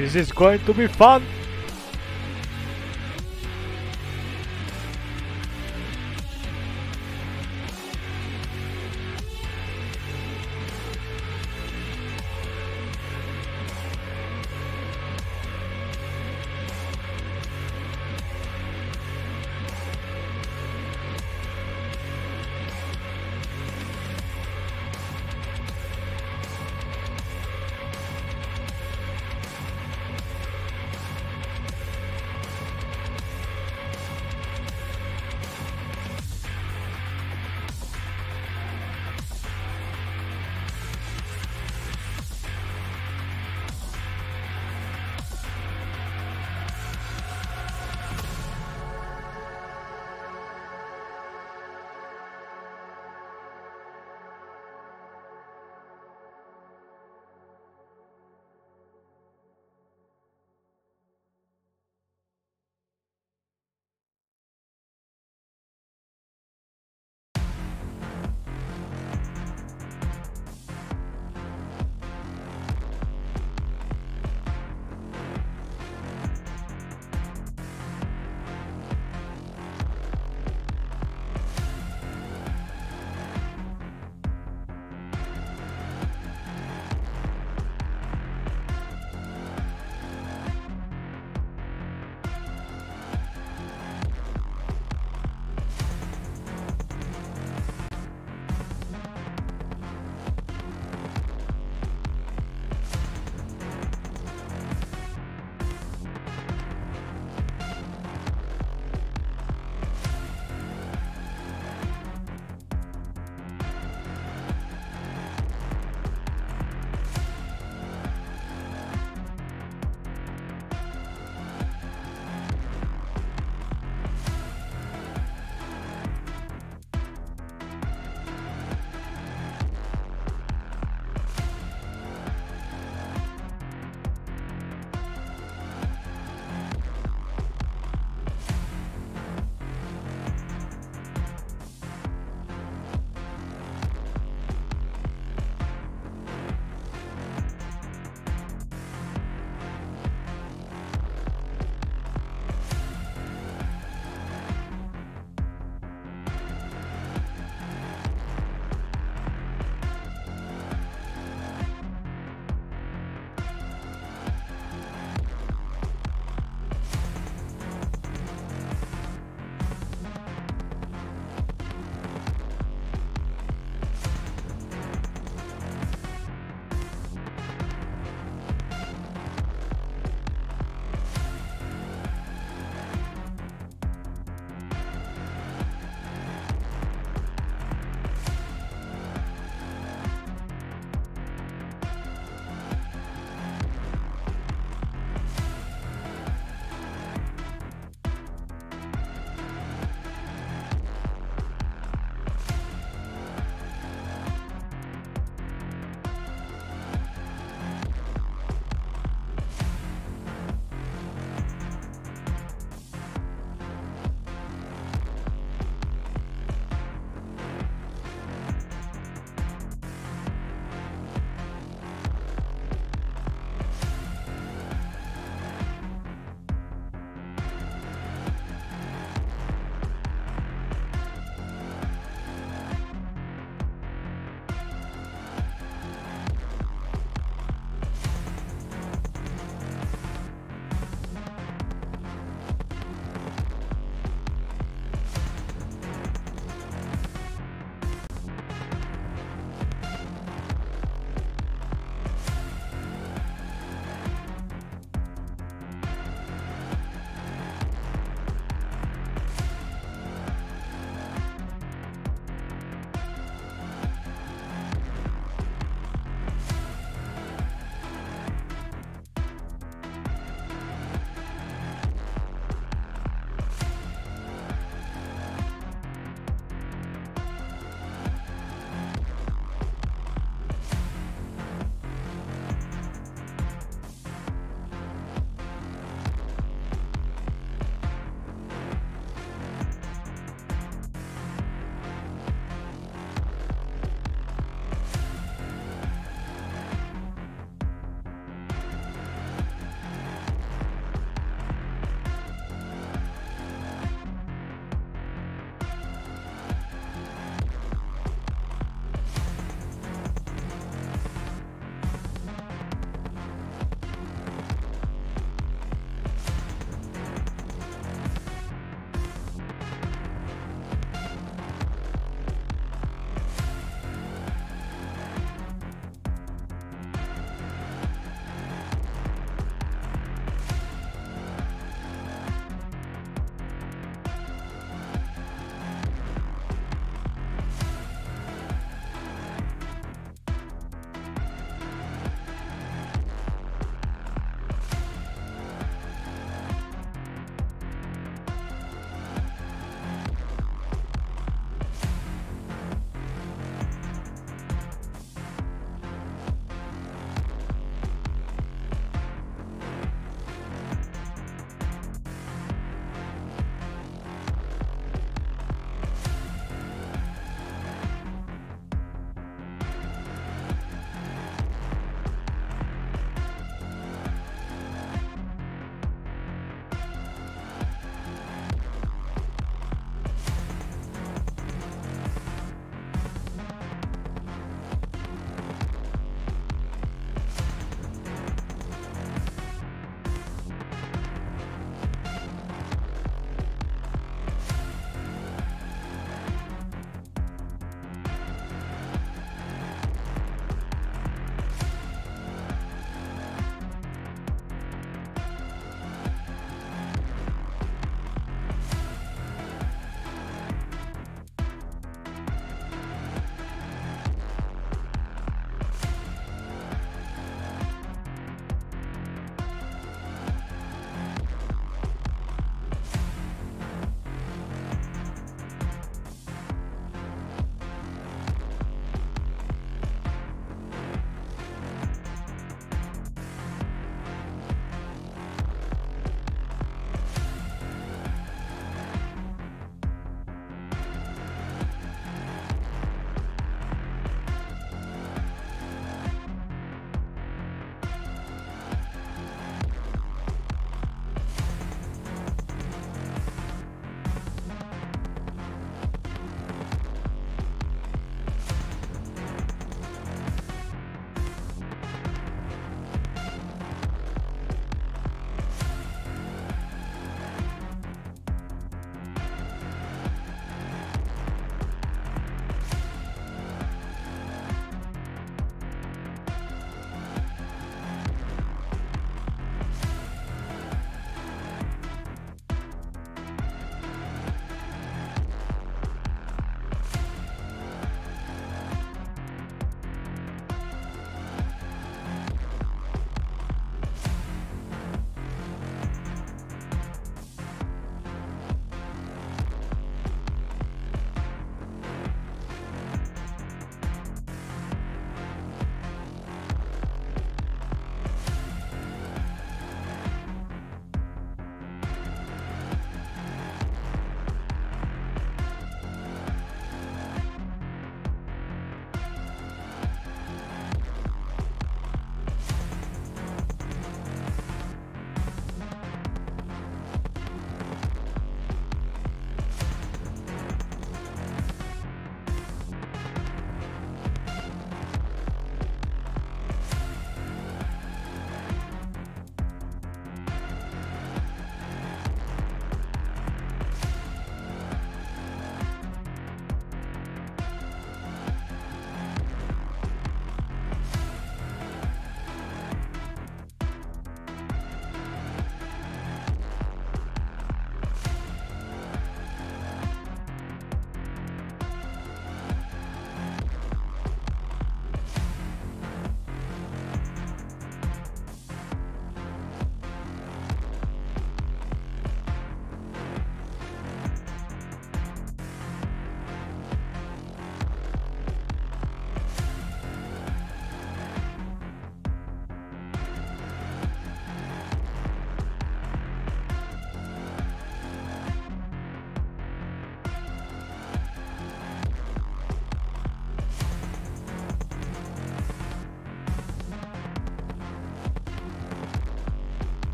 This is going to be fun.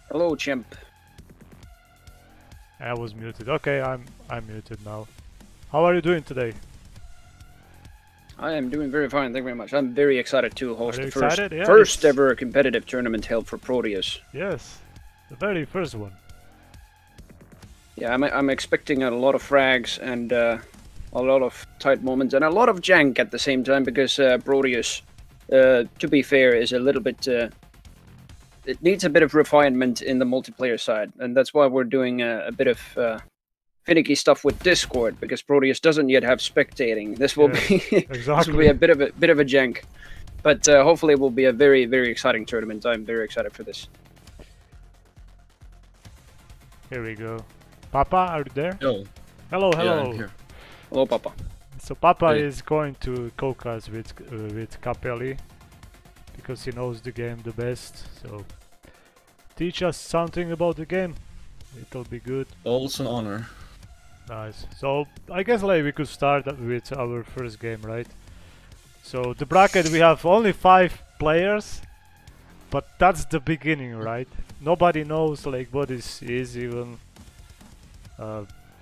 Hello, chimp. I was muted. Okay, I'm muted now. How are you doing today? I am doing very fine, thank you very much. I'm very excited to host Are you the first excited? Yeah, first ever competitive tournament held for Proteus. Yes, the very first one. Yeah, I'm expecting a lot of frags and a lot of tight moments and a lot of jank at the same time because Proteus, to be fair, is a little bit. It needs a bit of refinement in the multiplayer side, and that's why we're doing a bit of finicky stuff with Discord because Proteus doesn't yet have spectating. This will be exactly. This will be a bit of a jank, but hopefully it will be a very exciting tournament. I'm very excited for this. Here we go. Papa, are you there? Yo. Hello, hello. Yeah, I'm here. Hello, Papa. So Papa Hey. is going to Caucus with Capelli because he knows the game the best. So teach us something about the game. It'll be good. Oh, it's an honor. Nice. So I guess like we could start with our first game, right? So the bracket, we have only 5 players, but that's the beginning, right? Nobody knows like what this is even.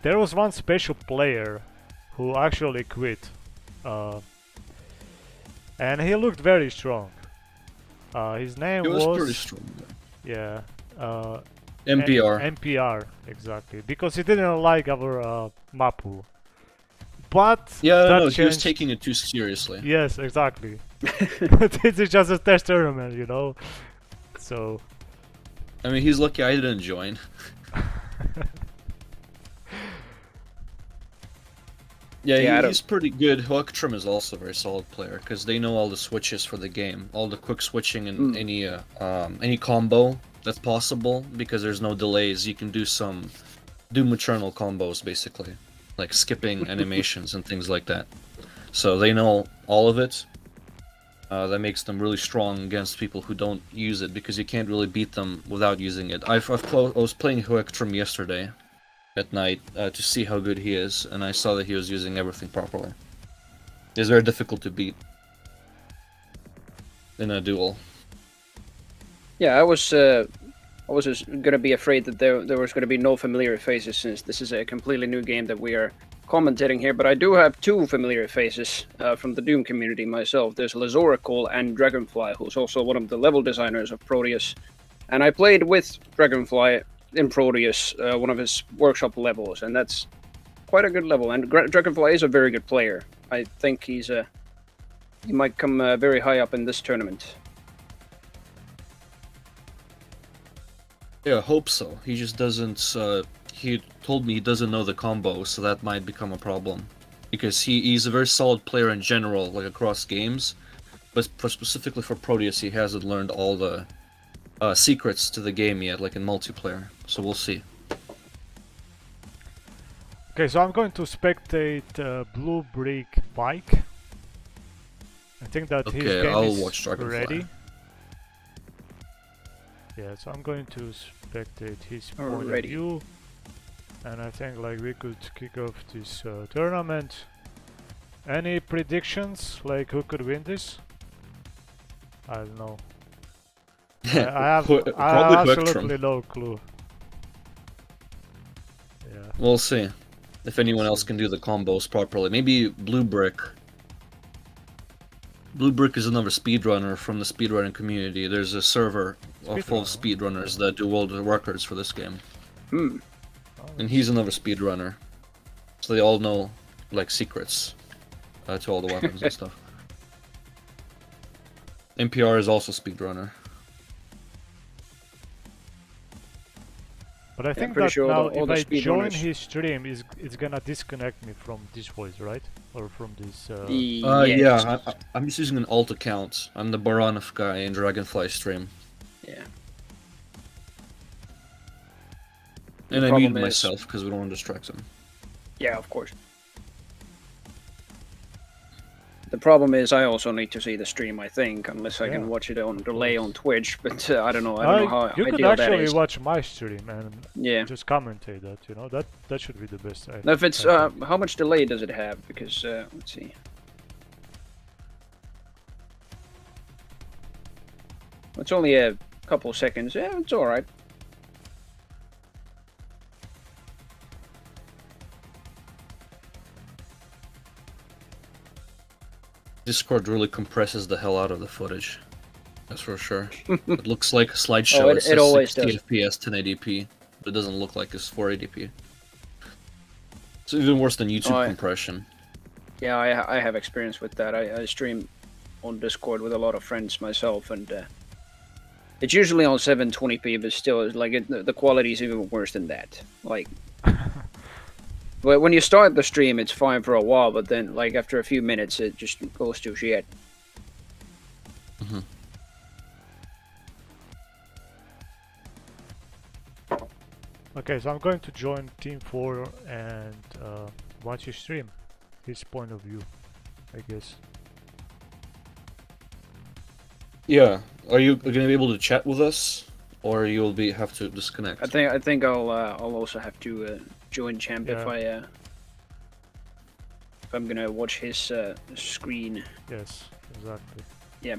There was one special player who actually quit, and he looked very strong. His name It was pretty strong. yeah. NPR. NPR, exactly. Because he didn't like our Mapu. But Yeah, that no, he was changed. taking it too seriously. Yes, exactly. But it's just a test tournament, you know. So I mean, he's lucky I didn't join. Yeah, he's pretty good. Hoektrim is also a very solid player because they know all the switches for the game, all the quick switching and any combo that's possible because there's no delays. You can do some Doom Eternal combos basically, like skipping animations and things like that. So they know all of it. That makes them really strong against people who don't use it because you can't really beat them without using it. I was playing Hoektrim yesterday at night to see how good he is, and I saw that he was using everything properly. It's very difficult to beat in a duel. Yeah, I was just gonna be afraid that there was gonna be no familiar faces since this is a completely new game that we are commentating here. But I do have 2 familiar faces from the Doom community myself. There's Lazoracle and Dragonfly, who's also one of the level designers of Proteus, and I played with Dragonfly in Proteus, one of his workshop levels, and that's quite a good level. And Dragonfly is a very good player. I think he might come very high up in this tournament. Yeah, I hope so. He just doesn't. He told me he doesn't know the combo, so that might become a problem. Because he's a very solid player in general, like across games, but specifically for Proteus, he hasn't learned all the secrets to the game yet, like in multiplayer. So we'll see. okay, so I'm going to spectate Blue Brick Bike. I think that his Okay, game I'll is watch Dragonfly. ready. Yeah, so I'm going to spectate his point of Alrighty. view, and I think like we could kick off this tournament. Any predictions, like who could win this? I don't know. I have Probably absolutely Hoektrim. no clue. Yeah. We'll see if anyone else can do the combos properly. Maybe Blue Brick. Blue Brick is another speedrunner from the speedrunning community. There's a server full of speedrunners that do world records for this game. Hmm. And he's another speedrunner. So they all know, like, secrets to all the weapons and stuff. NPR is also speedrunner. But I think pretty that sure now all if the I join speedrunners- his stream, it's gonna disconnect me from this voice, right? Or from this... Yeah, I'm just using an alt account. I'm the Baranov guy in Dragonfly stream. Yeah. And I problem muted is- myself because we don't want to distract him. Yeah, of course. The problem is I also need to see the stream, I think, unless I Yeah, can watch it on delay on Twitch, but I don't know. I don't know how you could ideal that actually is. watch my stream and Yeah. just commentate that, you know? That should be the best. Now, if it's I think. how much delay does it have? Because let's see. It's only a couple seconds. Yeah, it's all right. Discord really compresses the hell out of the footage. That's for sure. It looks like a slideshow. Oh, it always 60 does. FPS 1080p, but it doesn't look like it's 480p. It's even worse than YouTube compression. Yeah, I have experience with that. I stream on Discord with a lot of friends myself, and it's usually on 720p, but still, like the quality is even worse than that. Like, but when you start the stream, it's fine for a while, but then, like after a few minutes, it just goes to shit. Mm-hmm. Okay, so I'm going to join Team 4 and watch his stream. His point of view, I guess. Yeah. Are you going to be able to chat with us, or you'll have to disconnect? I think I'll also have to join champ if I'm gonna watch his screen. Yes, exactly. Yeah.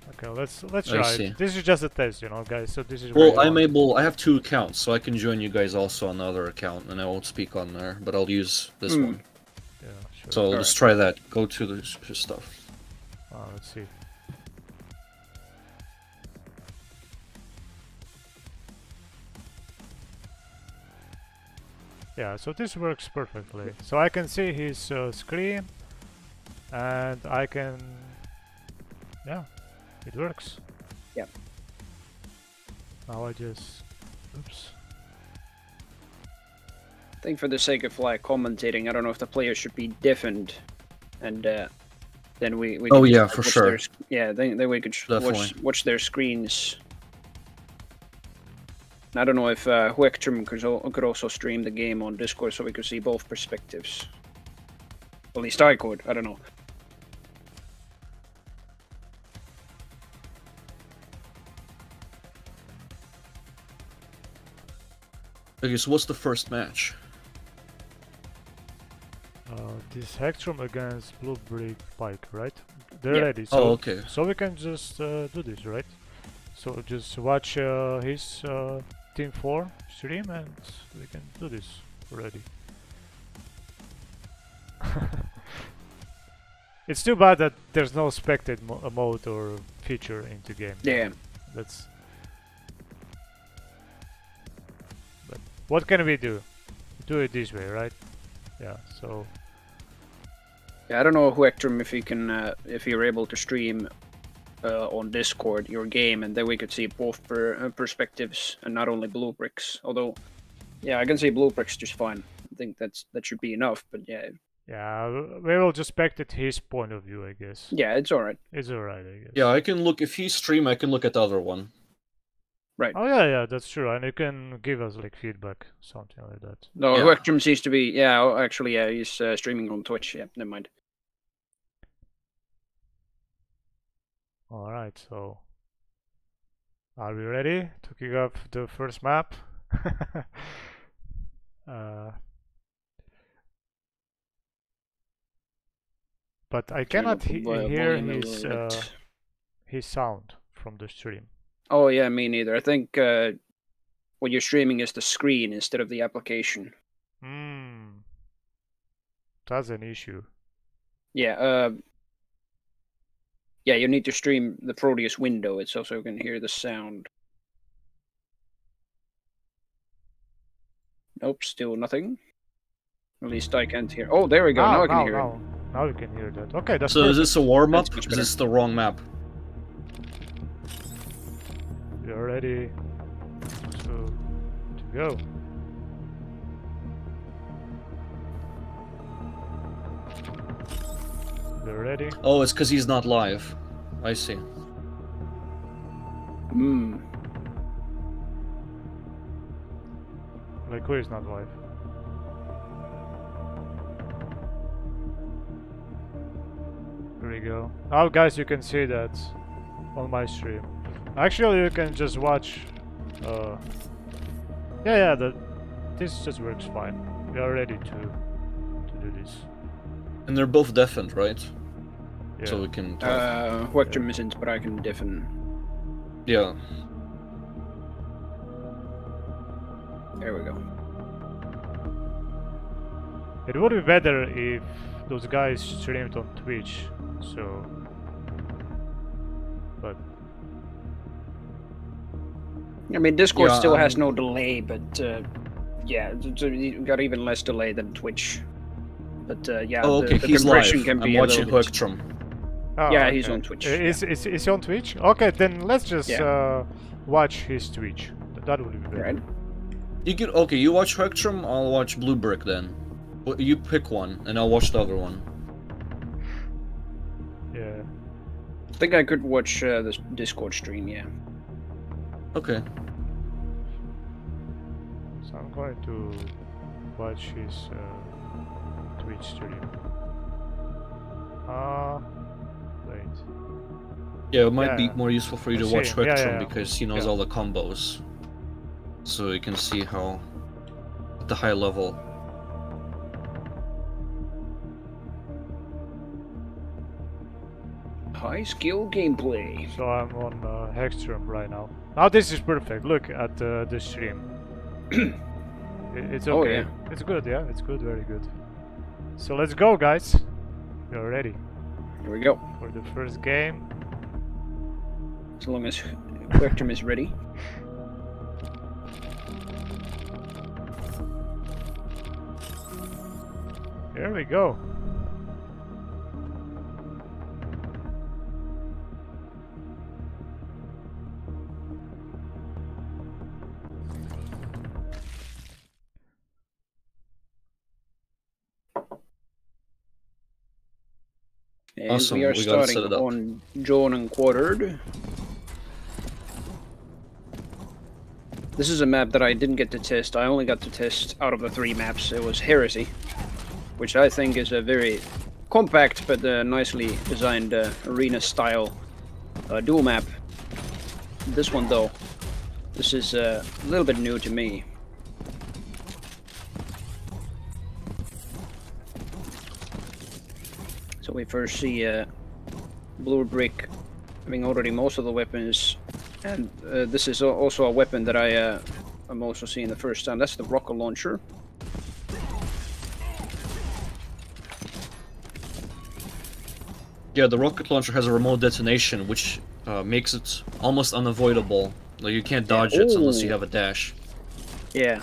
Okay, let's try it. This is just a test, you know, guys. So this is. Well, I have 2 accounts, so I can join you guys also on the other account, and I won't speak on there, but I'll use this one. Yeah, sure. So let's try that. Go to the stuff. Let's see. Yeah, so this works perfectly. So I can see his screen, and I can. Yeah. It works. Yeah. Now I just... Oops. I think for the sake of like commentating, I don't know if the players should be deafened, and then we oh can yeah, for sure. Then we could watch their screens. I don't know if Huektrum could also stream the game on Discord so we could see both perspectives. At least I could. I don't know. Okay, so what's the first match? This Hectrum against Blue Brick Pike, right? They're ready. So, okay. So we can just do this, right? So just watch his Team 4 stream and we can do this already. It's too bad that there's no spectate mode or feature into game. Yeah. That's... But what can we do? Do it this way, right? Yeah, so... Yeah, I don't know, Huektrum, if you can, if you're able to stream on Discord your game, and then we could see both perspectives and not only Blue Bricks. Although, yeah, I can see Blue Bricks just fine. I think that should be enough. But yeah. Yeah, we will just spectate his point of view, I guess. Yeah, it's alright. It's alright, I guess. Yeah, I can look, if he stream, I can look at the other one. Right. Oh yeah, that's true, and you can give us like feedback, something like that. No, Huektrum seems to be, actually, he's streaming on Twitch. Yeah, never mind. Alright, so are we ready to kick off the first map? But I cannot hear his sound from the stream. Oh yeah, me neither. I think what you're streaming is the screen instead of the application. That's an issue. Yeah, yeah, you need to stream the Prodeus window. It's also going to hear the sound. Nope, still nothing. At least I can't hear. Oh, there we go. Now I can hear it. Now we can hear that. Okay, that's so perfect. Is this a warm-up? Is this the wrong map? You're ready to go. They're ready. Oh, it's because he's not live. I see. Like, who is not live? There we go. Now, guys, you can see that on my stream. Actually, you can just watch. This just works fine. We are ready to do this. And they're both deafened, right? Yeah. So we can. Huektrum isn't, but I can deafen. Yeah. There we go. It would be better if those guys streamed on Twitch, so. But. I mean, Discord still has no delay, but yeah, you got even less delay than Twitch. But yeah, oh, okay. the He's compression live. can be I'm watching Hoektrum. Oh, yeah, okay. he's on Twitch. Is he on Twitch? Okay, then let's just watch his Twitch. That would be better. Right. You can you watch Hoektrum, I'll watch Blue Brick then. You pick one, and I'll watch the other one. Yeah. I think I could watch this Discord stream. Yeah. Okay. So I'm going to watch his Twitch stream. Wait. Yeah, it might be more useful for you to watch Hoektrum because he knows all the combos. So you can see how, at the high level. High skill gameplay. So I'm on Hoektrum right now. Now this is perfect. Look at the stream. It's okay. Oh, yeah. It's good, yeah. It's good, very good. So let's go, guys. You're ready. Here we go. For the first game. As long as Hoektrum is ready. Here we go. And awesome. we are starting on Drawn and Quartered. This is a map that I didn't get to test. I only got to test out of the 3 maps. It was Heresy, which I think is a very compact but nicely designed arena-style duel map. This one, though, this is a little bit new to me. So we first see Blue Brick having already most of the weapons, and this is also a weapon that I'm also seeing the first time. That's the rocket launcher. Yeah, the rocket launcher has a remote detonation, which makes it almost unavoidable. Like you can't dodge it unless you have a dash. Yeah,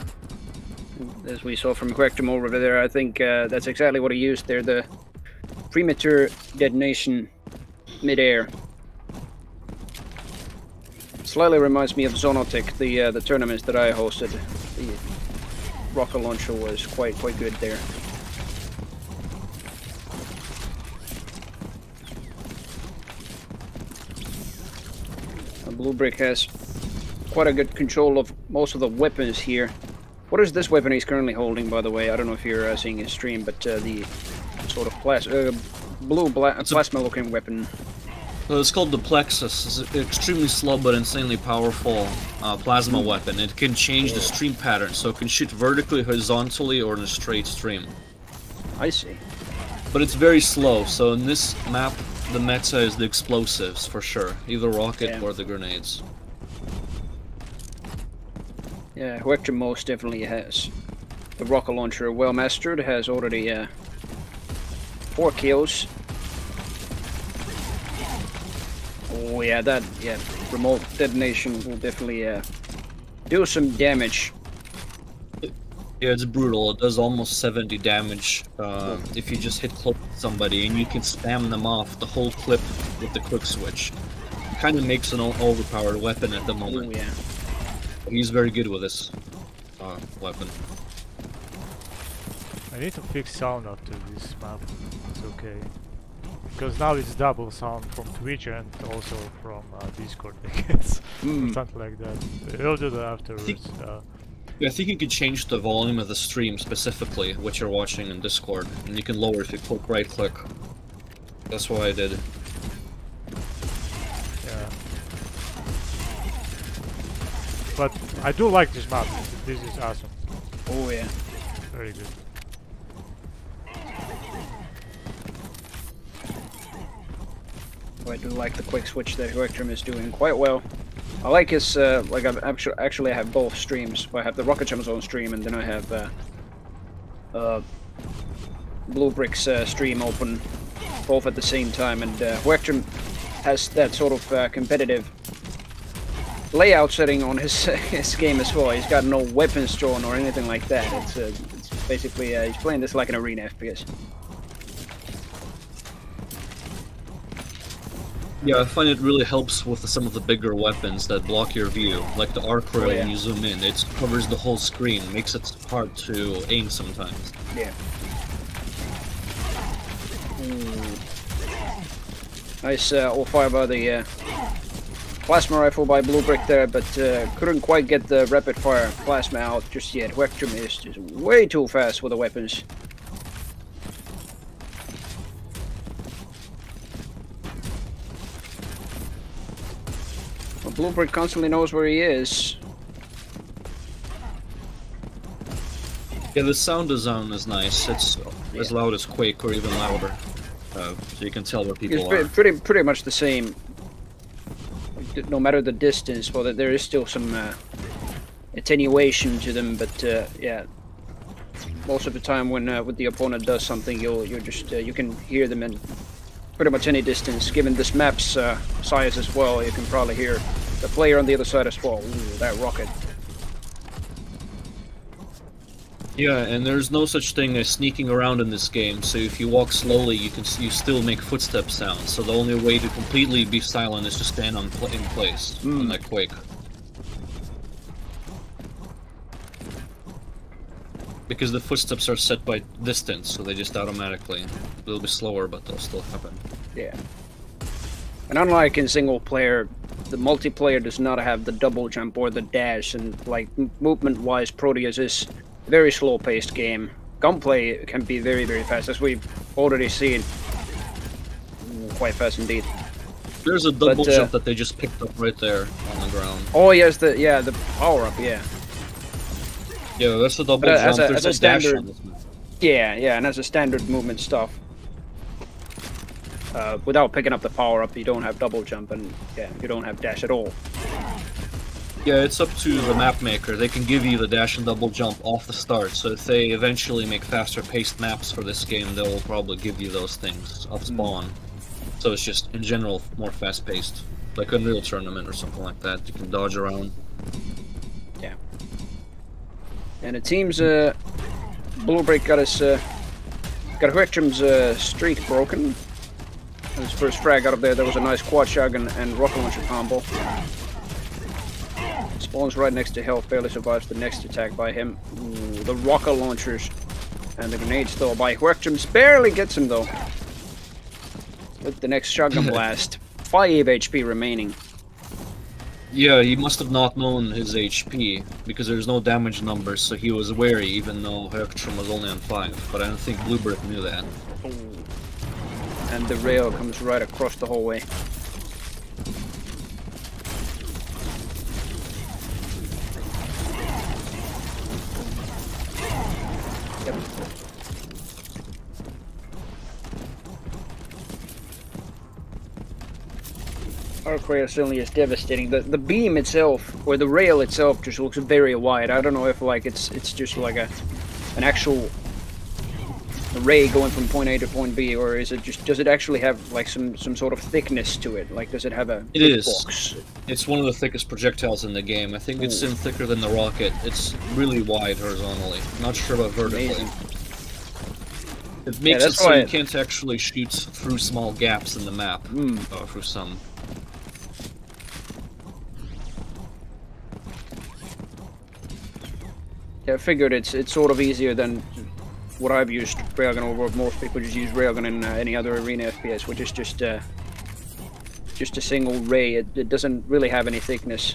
as we saw from Hoektrum over there, I think that's exactly what he used there. The premature detonation mid-air. Slightly reminds me of Zonotech, the tournaments that I hosted. The rocket launcher was quite good there. Blue Brick has quite a good control of most of the weapons here. What is this weapon he's currently holding, by the way? I don't know if you're seeing his stream, but the sort of plasma-looking weapon. So it's called the Plexus. It's an extremely slow but insanely powerful plasma weapon. It can change the stream pattern, so it can shoot vertically, horizontally, or in a straight stream. I see. But it's very slow, so in this map, the meta is the explosives, for sure. Either rocket or the grenades. Yeah, Hoektrum most definitely has the rocket launcher well mastered, has already 4 kills. Oh yeah, that remote detonation will definitely do some damage. Yeah, it's brutal. It does almost 70 damage if you just hit close to somebody, and you can spam them off the whole clip with the quick switch. It kind of makes an overpowered weapon at the moment. Oh yeah. He's very good with this weapon. I need to fix sound after this map. It's okay. Because now it's double sound from Twitch and also from Discord, I guess. Something like that. We'll do that afterwards. I think you can change the volume of the stream specifically, what you're watching in Discord, and you can lower if you right click. That's what I did. Yeah. But I do like this map. This is awesome. Oh yeah. Very good. I do like the quick switch that Hoektrum is doing quite well. I like his like I have both streams. I have the Rocket Chum's own stream, and then I have Blue Brick's stream open both at the same time, and Werktrim has that sort of competitive layout setting on his game as well. He's got no weapons drawn or anything like that. It's basically he's playing this like an arena FPS. Yeah, I find it really helps with some of the bigger weapons that block your view, like the arc rail. When you zoom in, it covers the whole screen, makes it hard to aim sometimes. Yeah. Nice all-fire by the plasma rifle by Blue Brick there, but couldn't quite get the rapid-fire plasma out just yet. Werktrim is just way too fast with the weapons. Well, Blue Brick constantly knows where he is. Yeah, the sound design is nice. It's as loud as Quake or even louder, so you can tell where people are. It's pretty much the same. No matter the distance, well, there is still some attenuation to them, but yeah, most of the time when the opponent does something, you can hear them in pretty much any distance. Given this map's size as well, you can probably hear the player on the other side as well. Ooh, that rocket! Yeah, and there's no such thing as sneaking around in this game, so if you walk slowly, you still make footstep sounds. So the only way to completely be silent is to stand in place on that Quake. Because the footsteps are set by distance, so they just automatically a little bit slower, but they'll still happen. Yeah. And unlike in single player, the multiplayer does not have the double jump or the dash, and like movement-wise, Prodeus is a very slow-paced game. Gunplay can be very, very fast, as we've already seen. Quite fast indeed. There's a double jump that they just picked up right there on the ground. Oh yes, the power-up, yeah. Yeah, that's the double jump. There's a standard. Dash on this. Yeah, and as a standard movement stuff. Without picking up the power-up, you don't have double jump, and yeah, you don't have dash at all. Yeah, it's up to the map maker. They can give you the dash and double jump off the start, so if they eventually make faster-paced maps for this game, they'll probably give you those things off spawn. So it's just, in general, more fast-paced. Like Unreal Tournament or something like that. You can dodge around. Yeah. And it seems Blue Brick got Werktrim's streak broken. His first frag out of there was a nice quad shotgun and rocket launcher combo. Spawns right next to health, barely survives the next attack by him. Ooh, the rocket launchers and the grenades though by Werktrim barely gets him though. With the next shotgun blast. 5 HP remaining. Yeah, he must have not known his HP, because there's no damage numbers, so he was wary even though Werktrim was only on 5, but I don't think Blue Brick knew that. And the rail comes right across the hallway. Yep. Arc rail certainly is devastating. The beam itself, or the rail itself, just looks very wide. I don't know if like it's just like an actual ray going from point A to point B, or is it just, does it actually have like some sort of thickness to it? Like, does it have a box? It's one of the thickest projectiles in the game. I think it's in thicker than the rocket. It's really wide horizontally. Not sure about vertically. Amazing. It makes it so you can't actually shoot through small gaps in the map. Through some. Yeah, I figured it's sort of easier than what I've used railgun, or what most people just use railgun in any other arena FPS, which is just a single ray. It doesn't really have any thickness.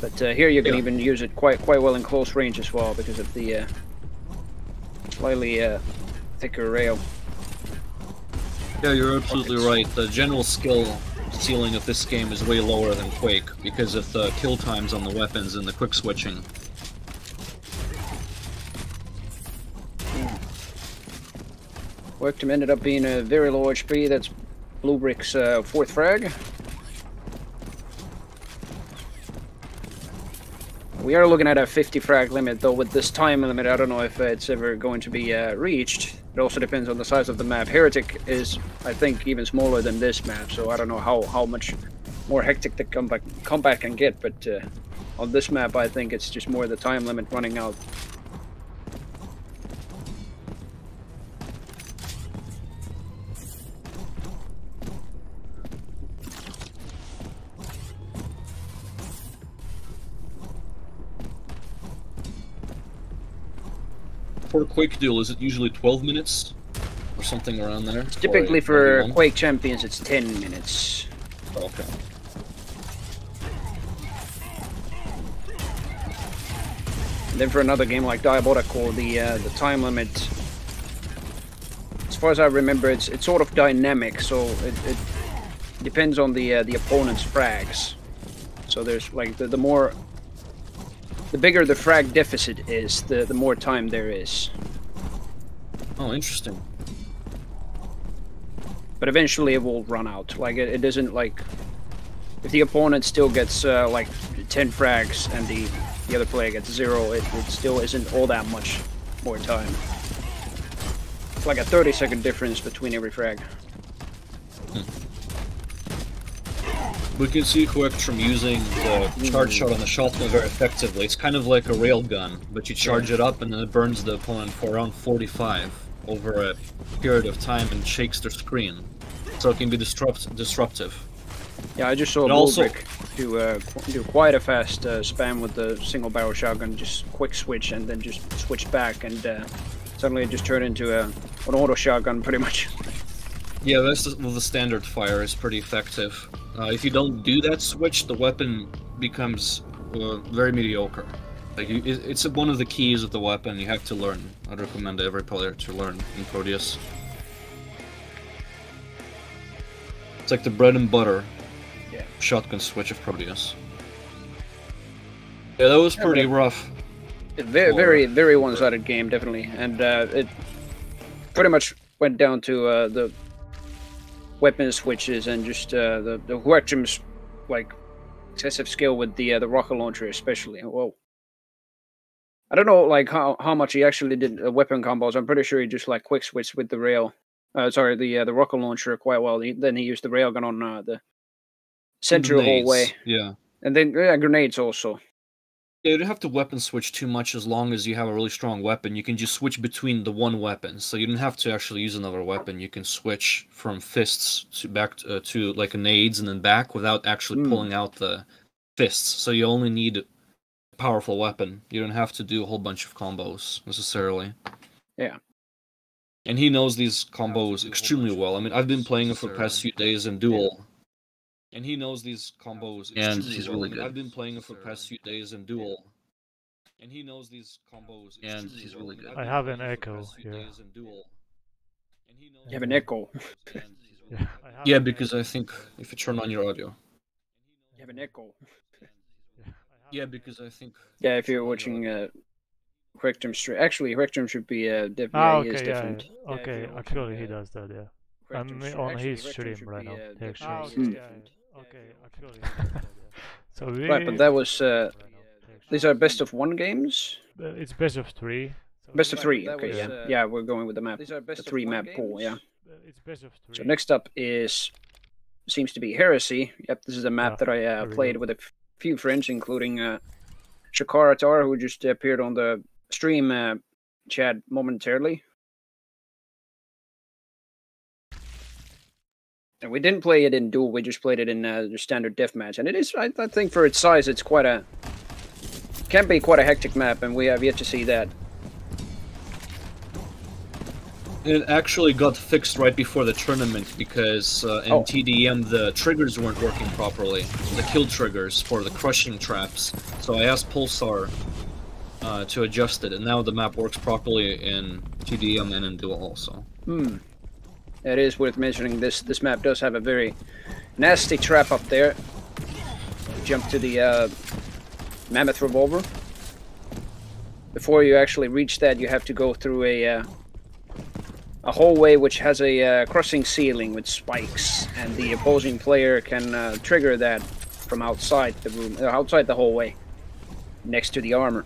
But here you can even use it quite well in close range as well, because of the slightly thicker rail. Yeah, you're absolutely right. The general skill ceiling of this game is way lower than Quake, because of the kill times on the weapons and the quick switching. Werktrim ended up being a very low HP. That's Blue Brick's 4th frag. We are looking at a 50 frag limit, though with this time limit, I don't know if it's ever going to be reached. It also depends on the size of the map. Heretic is, I think, even smaller than this map, so I don't know how much more hectic the comeback can get, but on this map I think it's just more the time limit running out. For a Quake duel, is it usually 12 minutes? Or something around there? Typically for Quake Champions it's 10 minutes. Oh, okay. And then for another game like Diabolical, the time limit, as far as I remember, it's sort of dynamic, so it depends on the opponent's frags. So there's like the bigger the frag deficit is, the more time there is. Oh, interesting. But eventually it will run out. Like it doesn't, like, if the opponent still gets like 10 frags and the other player gets 0, it still isn't all that much more time. It's like a 30-second difference between every frag. We can see Quectrum using the charge shot on the shotgun very effectively. It's kind of like a railgun, but you charge it up and then it burns the opponent for around 45 over a period of time and shakes their screen. So it can be disruptive. Yeah, I just saw Bulbrick do quite a fast spam with the single barrel shotgun, just quick switch and then just switch back, and suddenly it just turned into an auto shotgun pretty much. Yeah, that's the standard fire is pretty effective. If you don't do that switch, the weapon becomes very mediocre. Like it's one of the keys of the weapon you have to learn. I'd recommend every player to learn in Prodeus. It's like the bread and butter shotgun switch of Prodeus. Yeah, that was pretty rough. Very one-sided game, definitely, and it pretty much went down to the weapon switches and just the Quectrum's like excessive skill with the rocket launcher, especially. Whoa. I don't know like how much he actually did weapon combos. I'm pretty sure he just like quick switched with the rail. Sorry, the rocket launcher quite well. Then he used the railgun on the central hallway. Yeah. And then grenades also. Yeah, you don't have to weapon switch too much as long as you have a really strong weapon. You can just switch between the one weapon, so you don't have to actually use another weapon. You can switch from fists to back to like nades and then back without actually pulling out the fists. So you only need a powerful weapon. You don't have to do a whole bunch of combos necessarily. Yeah. And he knows these combos extremely well. I mean, I've been playing it for the past few days in Duel. And he knows these combos and he's really good. I've been playing it for the past few days in Duel. And he knows these combos and he's really good. I have an echo here. You have an echo? Yeah, because I think if you turn on your audio. You have an echo? Yeah, because I think... Yeah, if you're watching Quectrum stream. Actually, Quectrum should be definitely is different. Yeah. Okay, actually he does that, yeah. I'm on his stream right now. Okay, actually. So right, but that was these are best of 1 games. It's best of 3. Best of 3. Okay, yeah, we're going with the map. The 3 map pool, yeah. It's best of 3. So next up seems to be Heresy. Yep, this is a map that I played with a few friends, including Shakaratar, who just appeared on the stream chat momentarily. And we didn't play it in Duel, we just played it in the standard deathmatch. And it is, I think for its size, it's can be quite a hectic map, and we have yet to see that. It actually got fixed right before the tournament because in TDM the triggers weren't working properly. The kill triggers for the crushing traps. So I asked Pulsar to adjust it, and now the map works properly in TDM and in Duel also. It is worth mentioning this map does have a very nasty trap up there. Jump to the Mammoth Revolver. Before you actually reach that, you have to go through a hallway which has a crossing ceiling with spikes, and the opposing player can trigger that from outside the room, outside the hallway. next to the armor.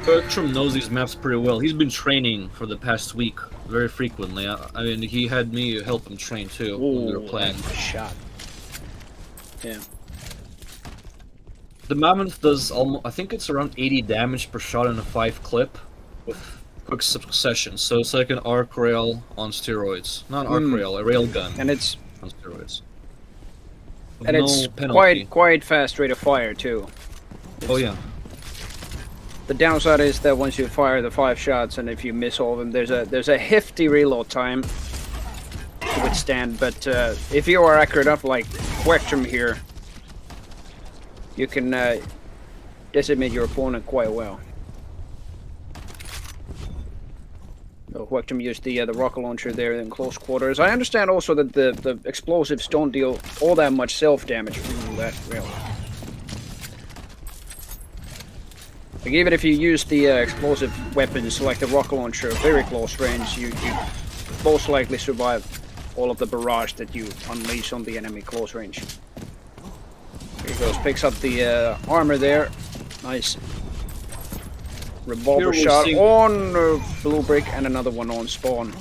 Bertram knows these maps pretty well. He's been training for the past week very frequently. I mean, he had me help him train too when we were playing. Shot. Yeah. The Mammoth does almost, I think it's around 80 damage per shot in a 5 clip with quick succession. So it's like an arc rail on steroids. Not arc rail, a rail gun. And it's on steroids. And it's quite fast rate of fire too. Oh yeah. The downside is that once you fire the 5 shots, and if you miss all of them, there's a hefty reload time to withstand. But if you are accurate enough, like Quectrum here, you can decimate your opponent quite well. So Quectrum used the rocket launcher there in close quarters. I understand also that the explosives don't deal all that much self damage. Ooh, that rail. Like even if you use the explosive weapons like the rocket launcher at very close range, you most likely survive all of the barrage that you unleash on the enemy close range. Here he goes, picks up the armor there. Nice. Revolver shot on Blue Brick and another one on Spawn.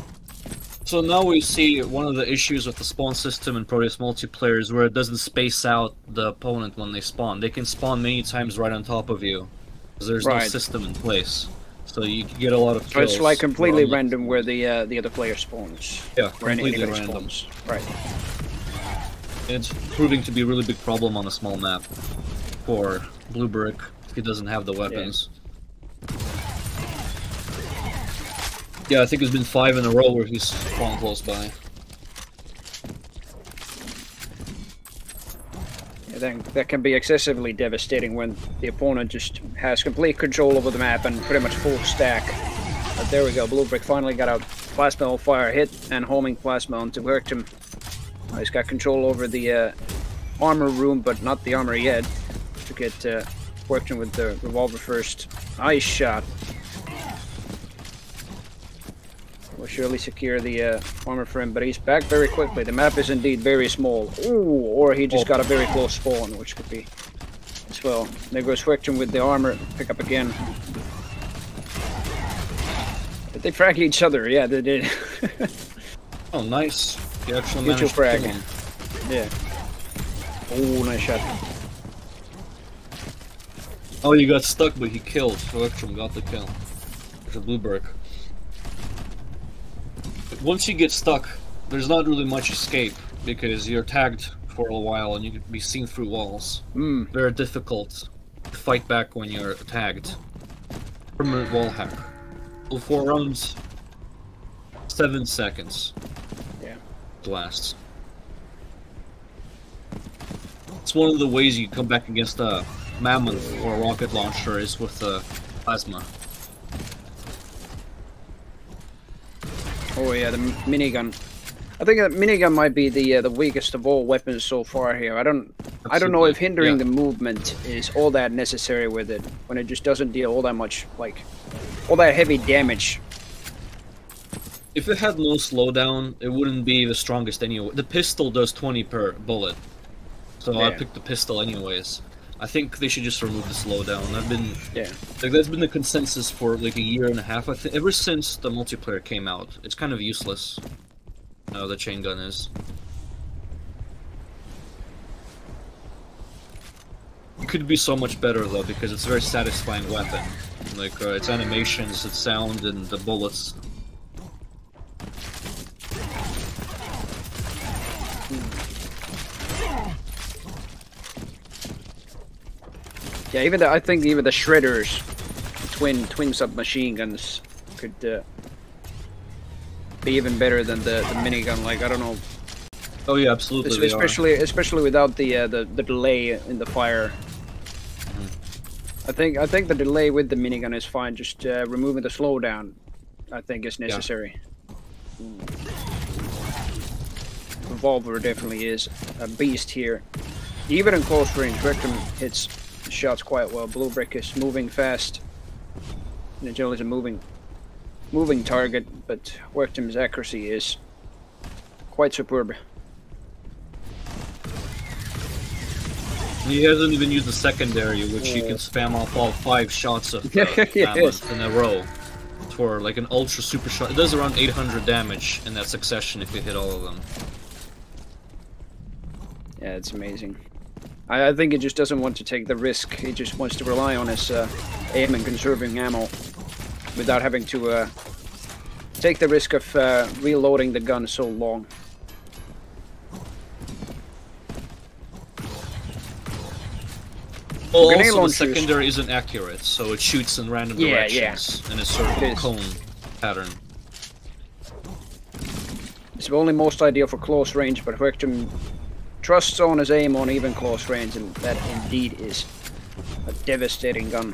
So now we see one of the issues with the spawn system in Prodeus multiplayer is where it doesn't space out the opponent when they spawn. They can spawn many times right on top of you. There's no system in place, so you can get a lot of kills. So it's like completely random where the other player spawns. Yeah, completely random. Spawns. Right. It's proving to be a really big problem on a small map for Blue Brick. He doesn't have the weapons. Yeah, I think it's been 5 in a row where he's spawned close by. That can be excessively devastating when the opponent just has complete control over the map and pretty much full stack. But there we go, Blue Brick finally got a plasma fire hit and homing plasma onto Quectrum. He's got control over the armor room, but not the armor yet. To get Quectrum with the revolver first. Nice shot. Will surely secure the armor for him, but he's back very quickly. The map is indeed very small. Ooh, or he just got a very close spawn, which could be as well. There goes Quectrum with the armor. Pick up again. Did they frag each other? Yeah, they did. Oh, nice. You actually managed to frag. kill him. Yeah. Oh, nice shot. Oh, you got stuck, but he killed. Quectrum got the kill. There's a Blue Brick. Once you get stuck, there's not really much escape because you're tagged for a while and you can be seen through walls. Very difficult to fight back when you're tagged. Permanent wall hack. So 4 rounds, 7 seconds. Yeah. Lasts. It's one of the ways you come back against a Mammoth or a rocket launcher is with plasma. Oh yeah, the minigun. I think that minigun might be the weakest of all weapons so far here. I don't know if hindering the movement is all that necessary with it when it just doesn't deal all that much, like all that heavy damage. If it had no slowdown, it wouldn't be the strongest anyway. The pistol does 20 per bullet, so I picked the pistol anyways. I think they should just remove the slowdown. Like that's been the consensus for like a year and a half. I think ever since the multiplayer came out, it's kind of useless. No, the chain gun is. It could be so much better though because it's a very satisfying weapon. Like its animations, its sound, and the bullets. Yeah, I think even the shredders, twin submachine guns, could be even better than the minigun. Like I don't know. Oh yeah, absolutely. Especially without the delay in the fire. I think the delay with the minigun is fine. Just removing the slowdown, I think, is necessary. Revolver definitely is a beast here. Even in close range, Quectrum hits shots quite well. Blue Brick is moving fast. Ninja is moving moving target, but Werktum's accuracy is quite superb. He hasn't even used the secondary, which you can spam off all 5 shots of Mammoth in a row for like an ultra super shot. It does around 800 damage in that succession if you hit all of them. Yeah, it's amazing. I think he just doesn't want to take the risk. He just wants to rely on his aim and conserving ammo without having to take the risk of reloading the gun so long. Well, also the secondary isn't accurate, so it shoots in random directions in a sort of cone pattern. It's only most ideal for close range, but Werktum trusts on his aim on even close range, and that indeed is a devastating gun.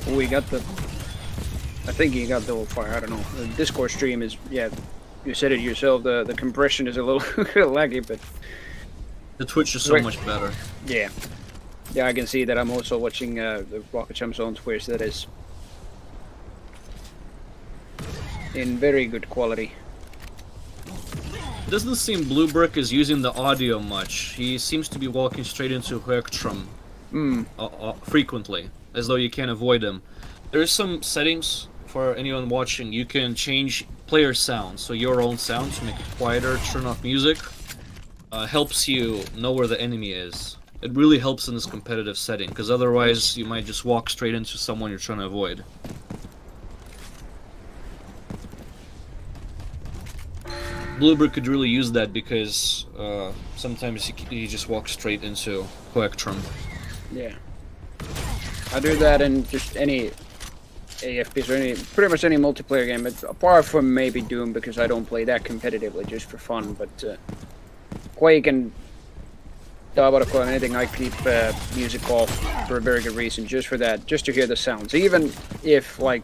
We got the... I think you got the fire, I don't know. The Discord stream is, yeah, you said it yourself, the compression is a little laggy, but... The Twitch is so much better. Yeah. Yeah, I can see that I'm also watching the Rocket Chumps on Twitch, that is in very good quality. It doesn't seem Bluebrick is using the audio much. He seems to be walking straight into Werktrum frequently, as though you can't avoid him. There's some settings for anyone watching. You can change player sound, so your own sound, to make it quieter, turn off music. Helps you know where the enemy is. It really helps in this competitive setting, because otherwise you might just walk straight into someone you're trying to avoid. Bluebird could really use that because sometimes he just walks straight into Werktrum. Yeah. I do that in just any AFPs or pretty much any multiplayer game, apart from maybe Doom, because I don't play that competitively, just for fun, but Quake and Diabolical and anything, I keep music off for a very good reason, just for that, just to hear the sounds. Even if, like,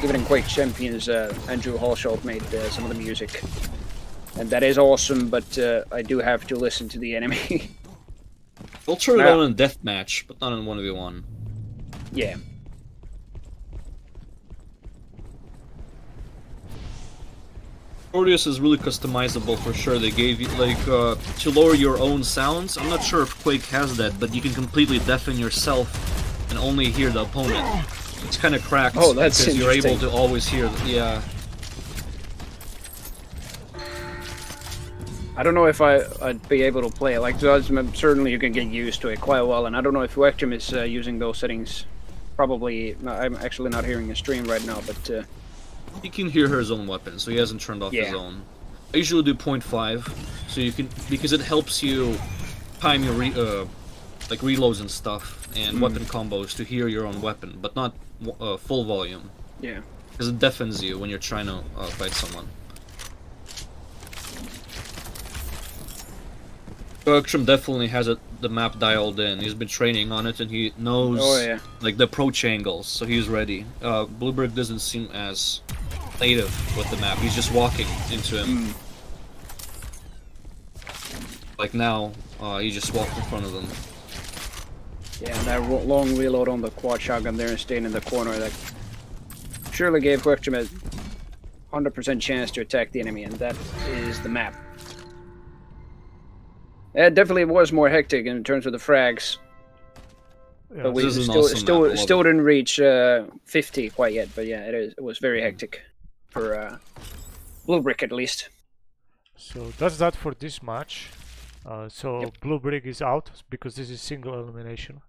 even in Quake Champions, Andrew Halsholt made some of the music. And that is awesome, but I do have to listen to the enemy. We'll turn it on in Deathmatch, but not in 1v1. Yeah. Prodeus is really customizable for sure. They gave you, like, to lower your own sounds. I'm not sure if Quake has that, but you can completely deafen yourself and only hear the opponent. It's kind of cracked because you're able to always hear yeah. I don't know if I'd be able to play it. Like, certainly you can get used to it quite well, and I don't know if Werktum is using those settings. Probably, I'm actually not hearing a stream right now, but... He can hear his own weapon, so he hasn't turned off his own. I usually do 0.5, so you can, because it helps you time your like reloads and stuff, and weapon combos to hear your own weapon, but not full volume. Yeah. Because it deafens you when you're trying to fight someone. Bergstrom definitely has the map dialed in. He's been training on it, and he knows like the approach angles, so he's ready. Bluebird doesn't seem as native with the map. He's just walking into him. Like now, he just walked in front of them. Yeah, and that long reload on the quad shotgun there and staying in the corner, that surely gave Bergstrom a 100% chance to attack the enemy, and that is the map. It definitely was more hectic in terms of the frags, yeah, but we still didn't reach 50 quite yet. But yeah, it was very hectic for Bluebrick at least. So that's that for this match. Bluebrick is out because this is single elimination,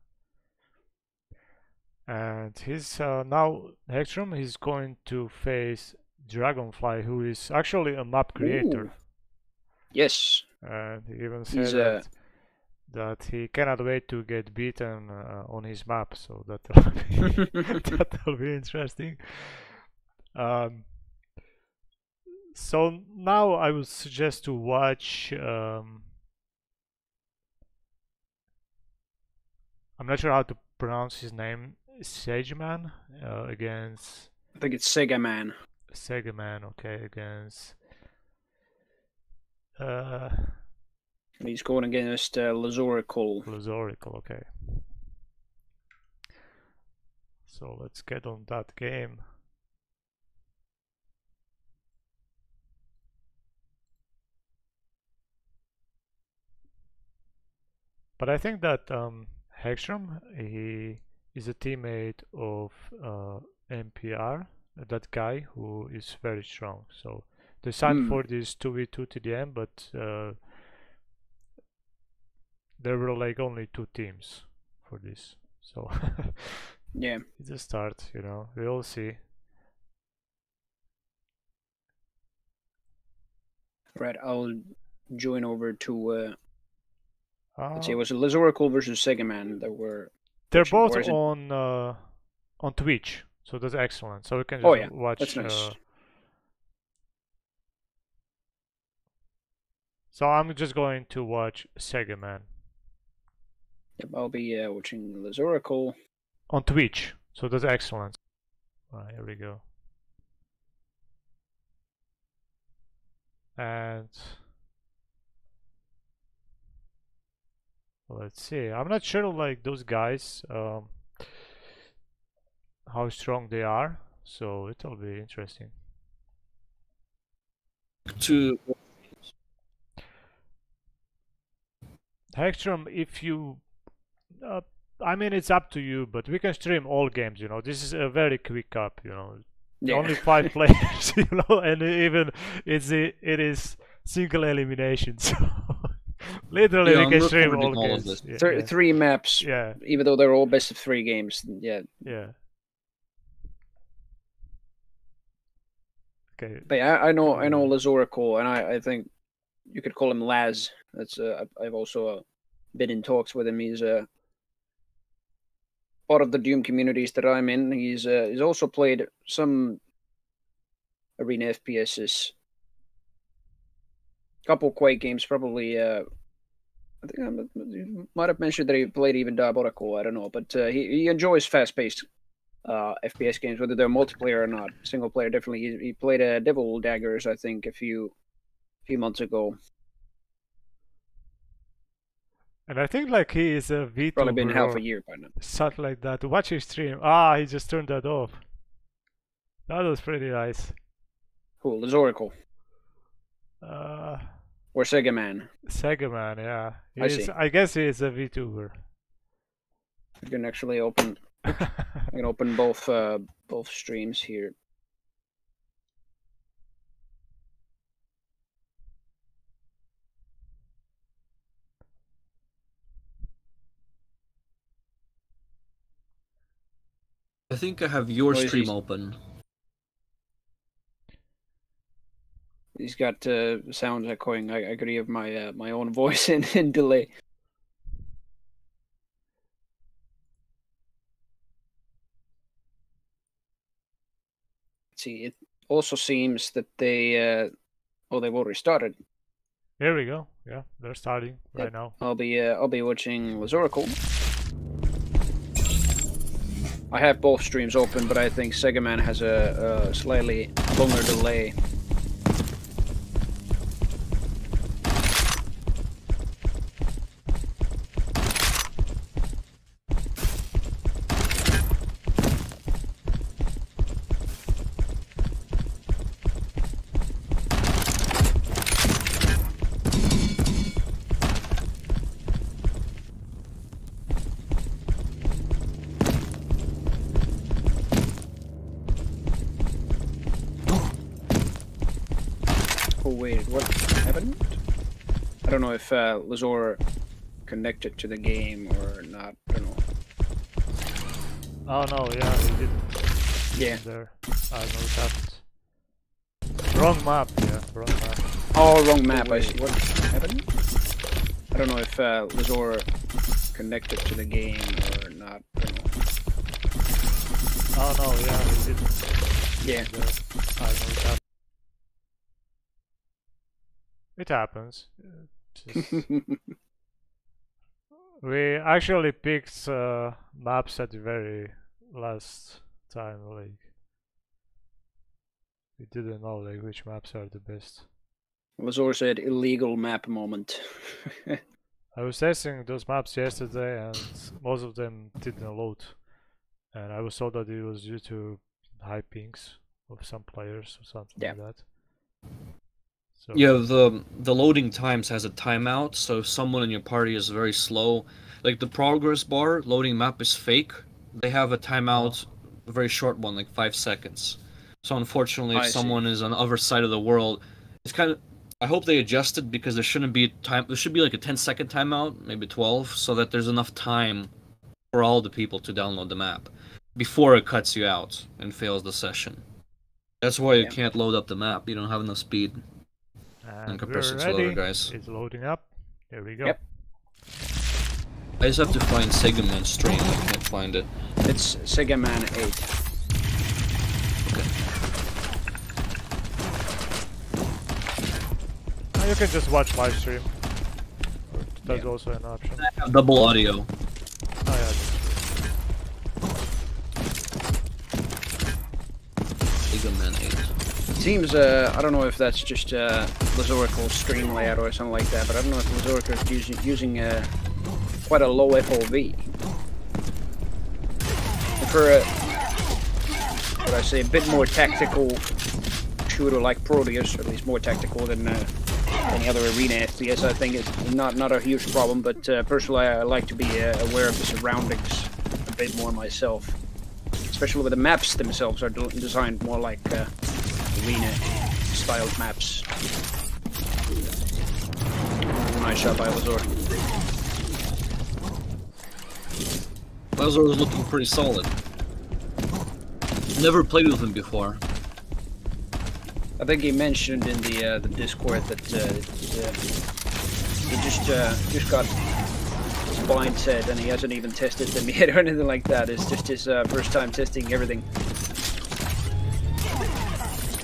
and he's now Hextrum. He's going to face Dragonfly, who is actually a map creator. Ooh. Yes. And he even said that he cannot wait to get beaten on his map, so that'll be interesting. So now I would suggest to watch. I'm not sure how to pronounce his name. Sageman against. I think it's Sega Man. Sega Man, okay, against. He's going against Lazorical. Lazorical, okay. So let's get on that game. But I think that Hextrom, he is a teammate of NPR, that guy who is very strong. So they signed for this 2v2 TDM, but there were like only 2 teams for this. So yeah, it's a start, you know. We'll see. Right, I'll join over to. Let's see, it was Lazorical versus Sega Man that were. They're both on Twitch, so that's excellent. So we can just watch. That's nice. So I'm just going to watch Sega Man. Yep, I'll be watching Lazorical on Twitch, so that's excellent. Right, here we go. And let's see. I'm not sure, like, those guys, how strong they are. So it'll be interesting. Hextrom, if you, I mean, it's up to you, but we can stream all games. You know, this is a very quick cup. You know, only 5 players. You know, and even it is single elimination. So literally, we can stream all games. Yeah, 3 maps. Yeah. Even though they're all best of 3 games. Yeah. Yeah. Okay. But yeah, I know Lazorical, and I think you could call him Laz. That's I've also been in talks with him. He's part of the Doom communities that I'm in. He's also played some arena FPSs, couple Quake games, probably. I think I might have mentioned that he played even Diabolical. I don't know, but he enjoys fast-paced FPS games, whether they're multiplayer or not. Single player, definitely. He played Devil Daggers, I think, a few months ago. And I think like he is a VTuber. Probably been half a year by now. Something like that. Watch his stream. He just turned that off. That was pretty nice. Cool. Lazorical. Or Sega Man. Sega Man, yeah. I guess he is a VTuber. You can actually open. I can open both streams here. I think I have your stream open. He's got sounds echoing. I could hear my my own voice in delay. Let's see, it also seems that they they've already started. Here we go. Yeah, they're starting right now. I'll be watching Lazorical. I have both streams open, but I think Sega Man has a slightly longer delay. I don't know if Lazor connected to the game or not. I don't know. Oh no, yeah, we did. Yeah. There. I know what happened. Wrong map, yeah, wrong map. Oh, wrong map. I see. What happened? I don't know if Lazor connected to the game or not. I don't know. Oh no, yeah, we did. Yeah. There. I know what happened. It happens. Just we actually picked maps at the very last time, like we didn't know like which maps are the best. It was also an illegal map moment. I was testing those maps yesterday and most of them didn't load. And I was told that it was due to high pings of some players or something like that. So yeah, the loading times has a timeout, so if someone in your party is very slow, like the progress bar loading map is fake. They have a timeout, a very short one, like 5 seconds. So unfortunately, if someone is on the other side of the world, it's kind of. I hope they adjusted because there shouldn't be time. There should be like a 10-second timeout, maybe 12, so that there's enough time for all the people to download the map before it cuts you out and fails the session. That's why you can't load up the map. You don't have enough speed. And compressor we're ready. loader, guys. It's loading up. Here we go. Yep. I just have to find Sega Man stream. I can't find it. It's Sega Man 8. You can just watch live stream. That's also an option. I have double audio. Oh yeah. Sega Man 8. It seems, I don't know if that's just Lazorical's stream layout or something like that, but I don't know if Lazorical is using quite a low FOV. For a, what I say, a bit more tactical shooter like Prodeus, or at least more tactical than any other arena FPS, I think it's not a huge problem, but personally I like to be aware of the surroundings a bit more myself. Especially with the maps themselves are designed more like arena-styled maps. Nice shot by Lazor. Lazor is looking pretty solid. Never played with him before. I think he mentioned in the Discord that he just got his blind set and he hasn't even tested them yet or anything like that. It's just his first time testing everything.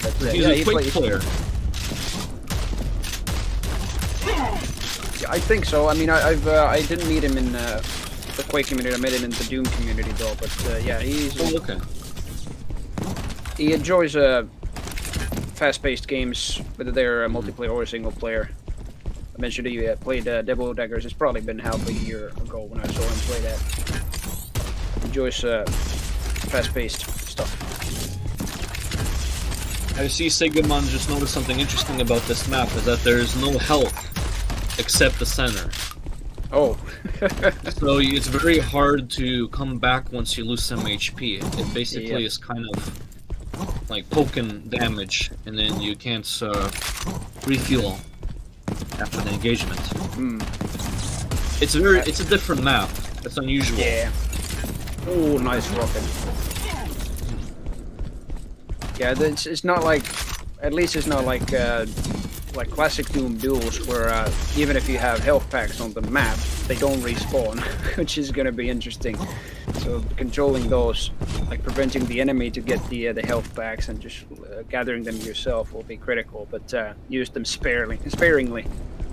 But, he's a Quake player. Yeah, I think so. I mean, I didn't meet him in the Quake community. I met him in the Doom community though. But yeah, he's okay. He enjoys fast-paced games, whether they're multiplayer or single player. I mentioned he played Devil Daggers. It's probably been half a year ago when I saw him play that. Enjoys fast-paced stuff. I see Sigmund just noticed something interesting about this map, is that there's no health except the center. Oh. So it's very hard to come back once you lose some HP. It basically is kind of like poking damage, and then you can't refuel after the engagement. It's a different map. It's unusual. Yeah. Oh, nice rocket. Yeah, it's not like, at least it's not like classic Doom duels where even if you have health packs on the map, they don't respawn, which is gonna be interesting. So controlling those, like preventing the enemy to get the health packs and just gathering them yourself will be critical. But use them sparingly,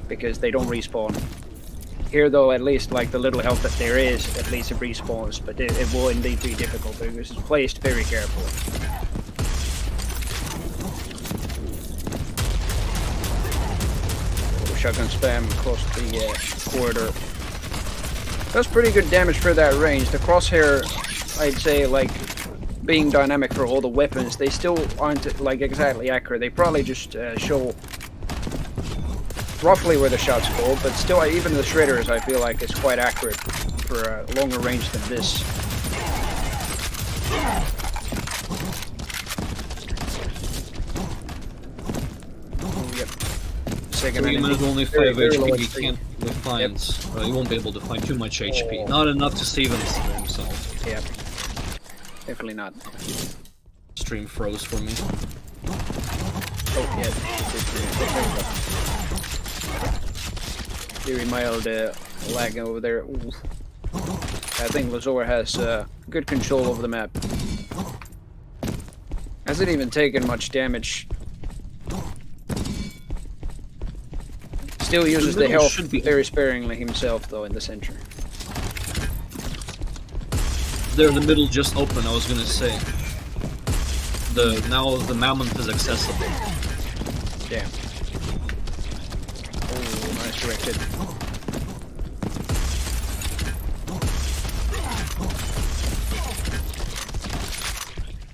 because they don't respawn. Here though, at least like the little health that there is, at least it respawns. But it will indeed be difficult because it's placed very carefully. Shotgun spam across the corridor. That's pretty good damage for that range. The crosshair, I'd say, like, being dynamic for all the weapons, they still aren't, like, exactly accurate. They probably just show roughly where the shots go, but still, even the shredders, I feel like, is quite accurate for a longer range than this. Oh, yep. Sigmund is only 5 HP, he can't find, he won't be able to find too much HP. Not enough to save himself. Yep. Definitely not. Stream froze for me. Oh, yeah. Very mild lag over there. Ooh. I think Lazor has good control over the map. Hasn't even taken much damage. still uses the health very sparingly himself, though, in the center. There, the middle just open, I was gonna say. Now the mammoth is accessible. Yeah. Oh, nice directed.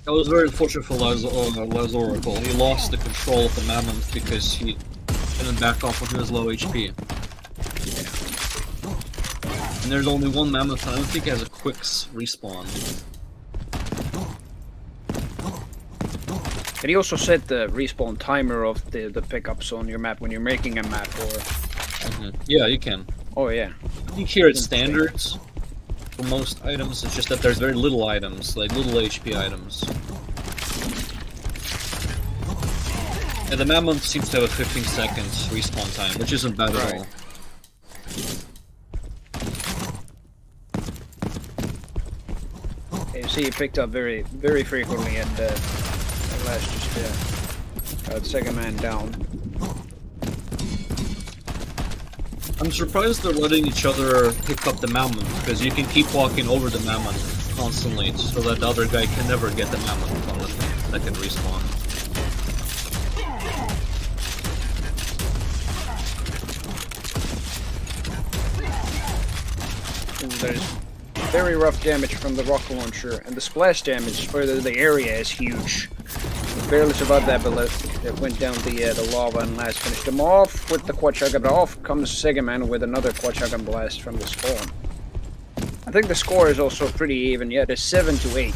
That was very unfortunate for Lazoracle. He lost the control of the mammoth because he couldn't back off with his low HP. And there's only one mammoth, I don't think he has a quick respawn. Can you also set the respawn timer of the pickups on your map when you're making a map, or...? Yeah, you can. Oh, yeah. I think here it's standards. For most items, it's just that there's very little items, like little HP items. And the mammoth seems to have a 15 seconds respawn time, which isn't bad at all. Okay, you see, he picked up very frequently, and at last just got second man down. I'm surprised they're letting each other pick up the mammoth, because you can keep walking over the mammoth constantly, so that the other guy can never get the mammoth on the second respawn. Ooh, there's very rough damage from the rocket launcher, and the splash damage for the area is huge. Barely survived that, but it went down the lava and last finished him off with the Quachagan. But off comes Segaman with another Quachagan blast from the spawn. I think the score is also pretty even. Yeah, it's 7-8.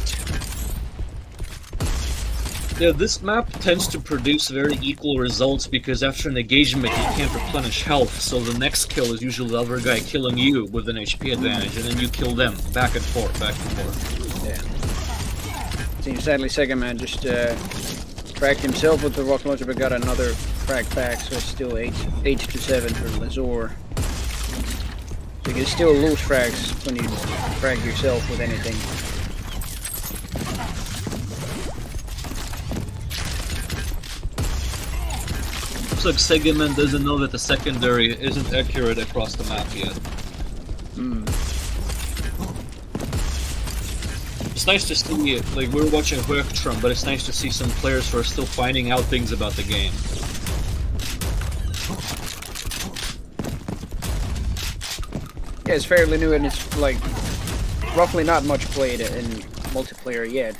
Yeah, this map tends to produce very equal results because after an engagement you can't replenish health, so the next kill is usually the other guy killing you with an HP advantage, and then you kill them back and forth, back and forth. Yeah. Seems sadly Segaman just fragged himself with the rocket launcher, but got another frag back, so it's still 8-7 for Lazor. So you can still lose frags when you frag yourself with anything. Looks like Segaman doesn't know that the secondary isn't accurate across the map yet. It's nice to see, like, we're watching Högtrum, but it's nice to see some players who are still finding out things about the game. Yeah, it's fairly new, and it's, like, roughly not much played in multiplayer yet.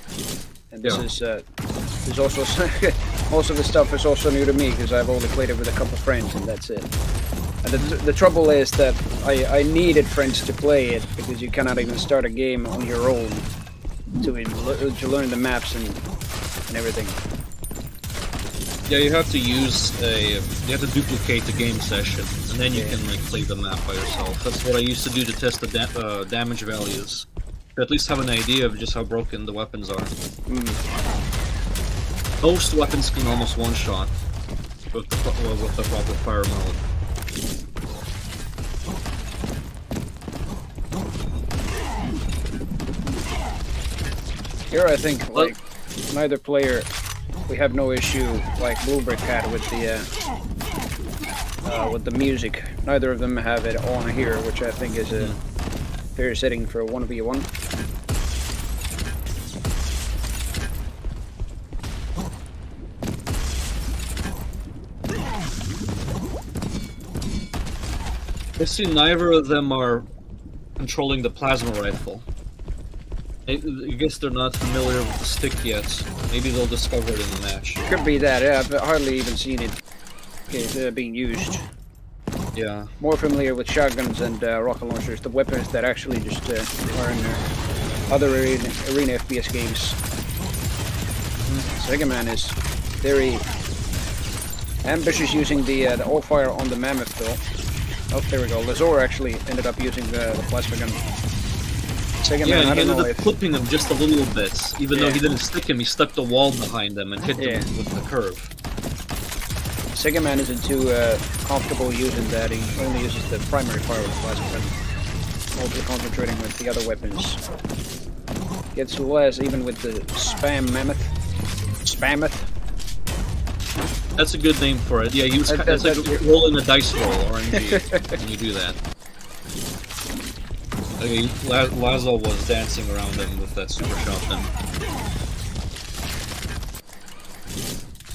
And this is also... most of the stuff is also new to me, because I've only played it with a couple of friends, and that's it. And the trouble is that I needed friends to play it, because you cannot even start a game on your own to learn the maps and everything. Yeah, you have to use you have to duplicate the game session, and then you can like play the map by yourself. That's what I used to do to test the damage values. To at least have an idea of just how broken the weapons are. Most weapons can almost one-shot with the proper fire mode. Here I think, like, neither player, we have no issue like Bluebrick had with the music. Neither of them have it on here, which I think is a fair setting for a 1v1. I see neither of them are controlling the plasma rifle. I guess they're not familiar with the stick yet. Maybe they'll discover it in the match. Could be that, yeah. I've hardly even seen it being used. Yeah. More familiar with shotguns and rocket launchers, the weapons that actually just are in other arena FPS games. Segaman is very ambitious using the all-fire on the Mammoth, though. Oh, there we go. Lazor actually ended up using the plasma gun. Segaman, I don't know if... clipping him just a little bit. Even though he didn't stick him, he stuck the wall behind him and hit him with the curve. Segaman isn't too comfortable using that. He only uses the primary fire with the plasma gun. Mostly concentrating with the other weapons. Gets less even with the spam mammoth. Spammeth. That's a good name for it. Yeah, he was. It's like rolling a dice roll, RNG, when you do that. Okay, Lazo was dancing around him with that super shot then.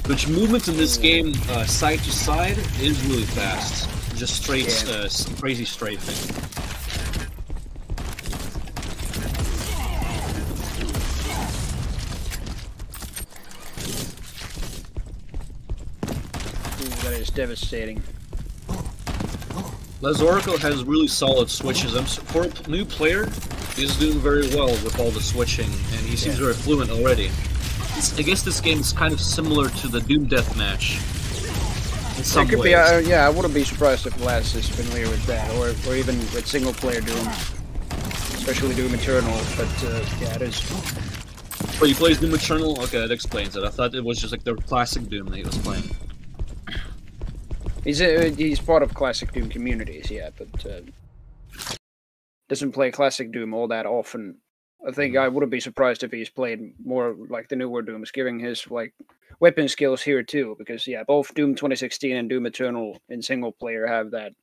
Which movement in this game, side to side, is really fast. Just straight, crazy strafing. That is devastating. Lazorico has really solid switches. For a new player, he's doing very well with all the switching, and he seems very fluent already. I guess this game is kind of similar to the Doom Deathmatch. In some ways. Yeah, I wouldn't be surprised if Laz is familiar with that, or even with single-player Doom, especially Doom Eternal. But yeah, it is. Oh, he plays Doom Eternal? Okay, that explains it. I thought it was just like the classic Doom that he was playing. He's part of classic Doom communities, yeah, but doesn't play classic Doom all that often. I think I wouldn't be surprised if he's played more like the newer Dooms, giving his like weapon skills here too, because yeah, both Doom 2016 and Doom Eternal in single player have that.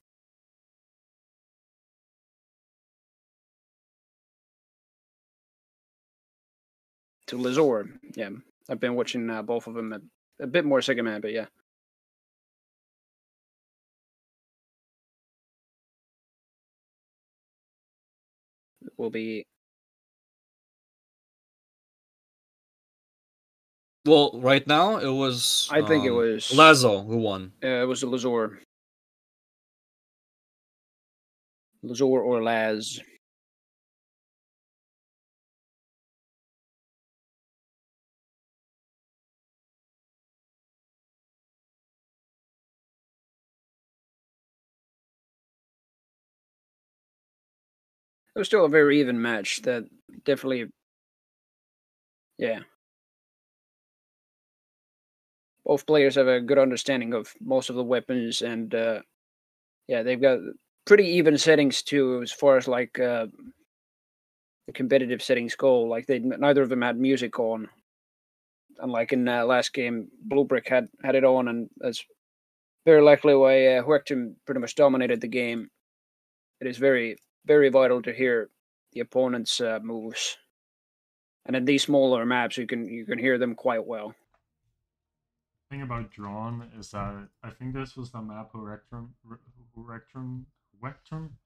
To Lazor, yeah, I've been watching both of them a bit more second man, but yeah. Will be. Well, right now it was. I think it was Lazo who won. It was Lazor. Lazor or Laz. It was still a very even match. That definitely, yeah. Both players have a good understanding of most of the weapons, and yeah, they've got pretty even settings too, as far as like the competitive settings go. Like neither of them had music on, unlike in last game, Blue Brick had it on, and that's very likely why Huertum pretty much dominated the game. It is very, very vital to hear the opponent's moves, and in these smaller maps, you can hear them quite well. The thing about Drawn is that I think this was the map Huertum,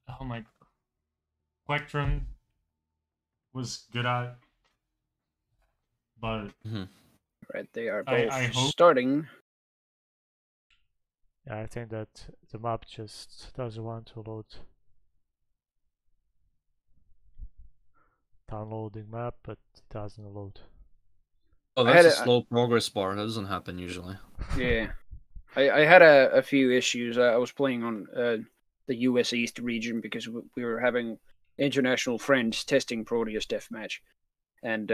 oh my, Huertum was good at, but right, they are both starting. Yeah, I think that the map just doesn't want to load. Downloading map, but it doesn't load. Oh, that's a slow progress bar. That doesn't happen usually. Yeah, I had a few issues. I was playing on the US East region because we were having international friends testing Prodeus Deathmatch, and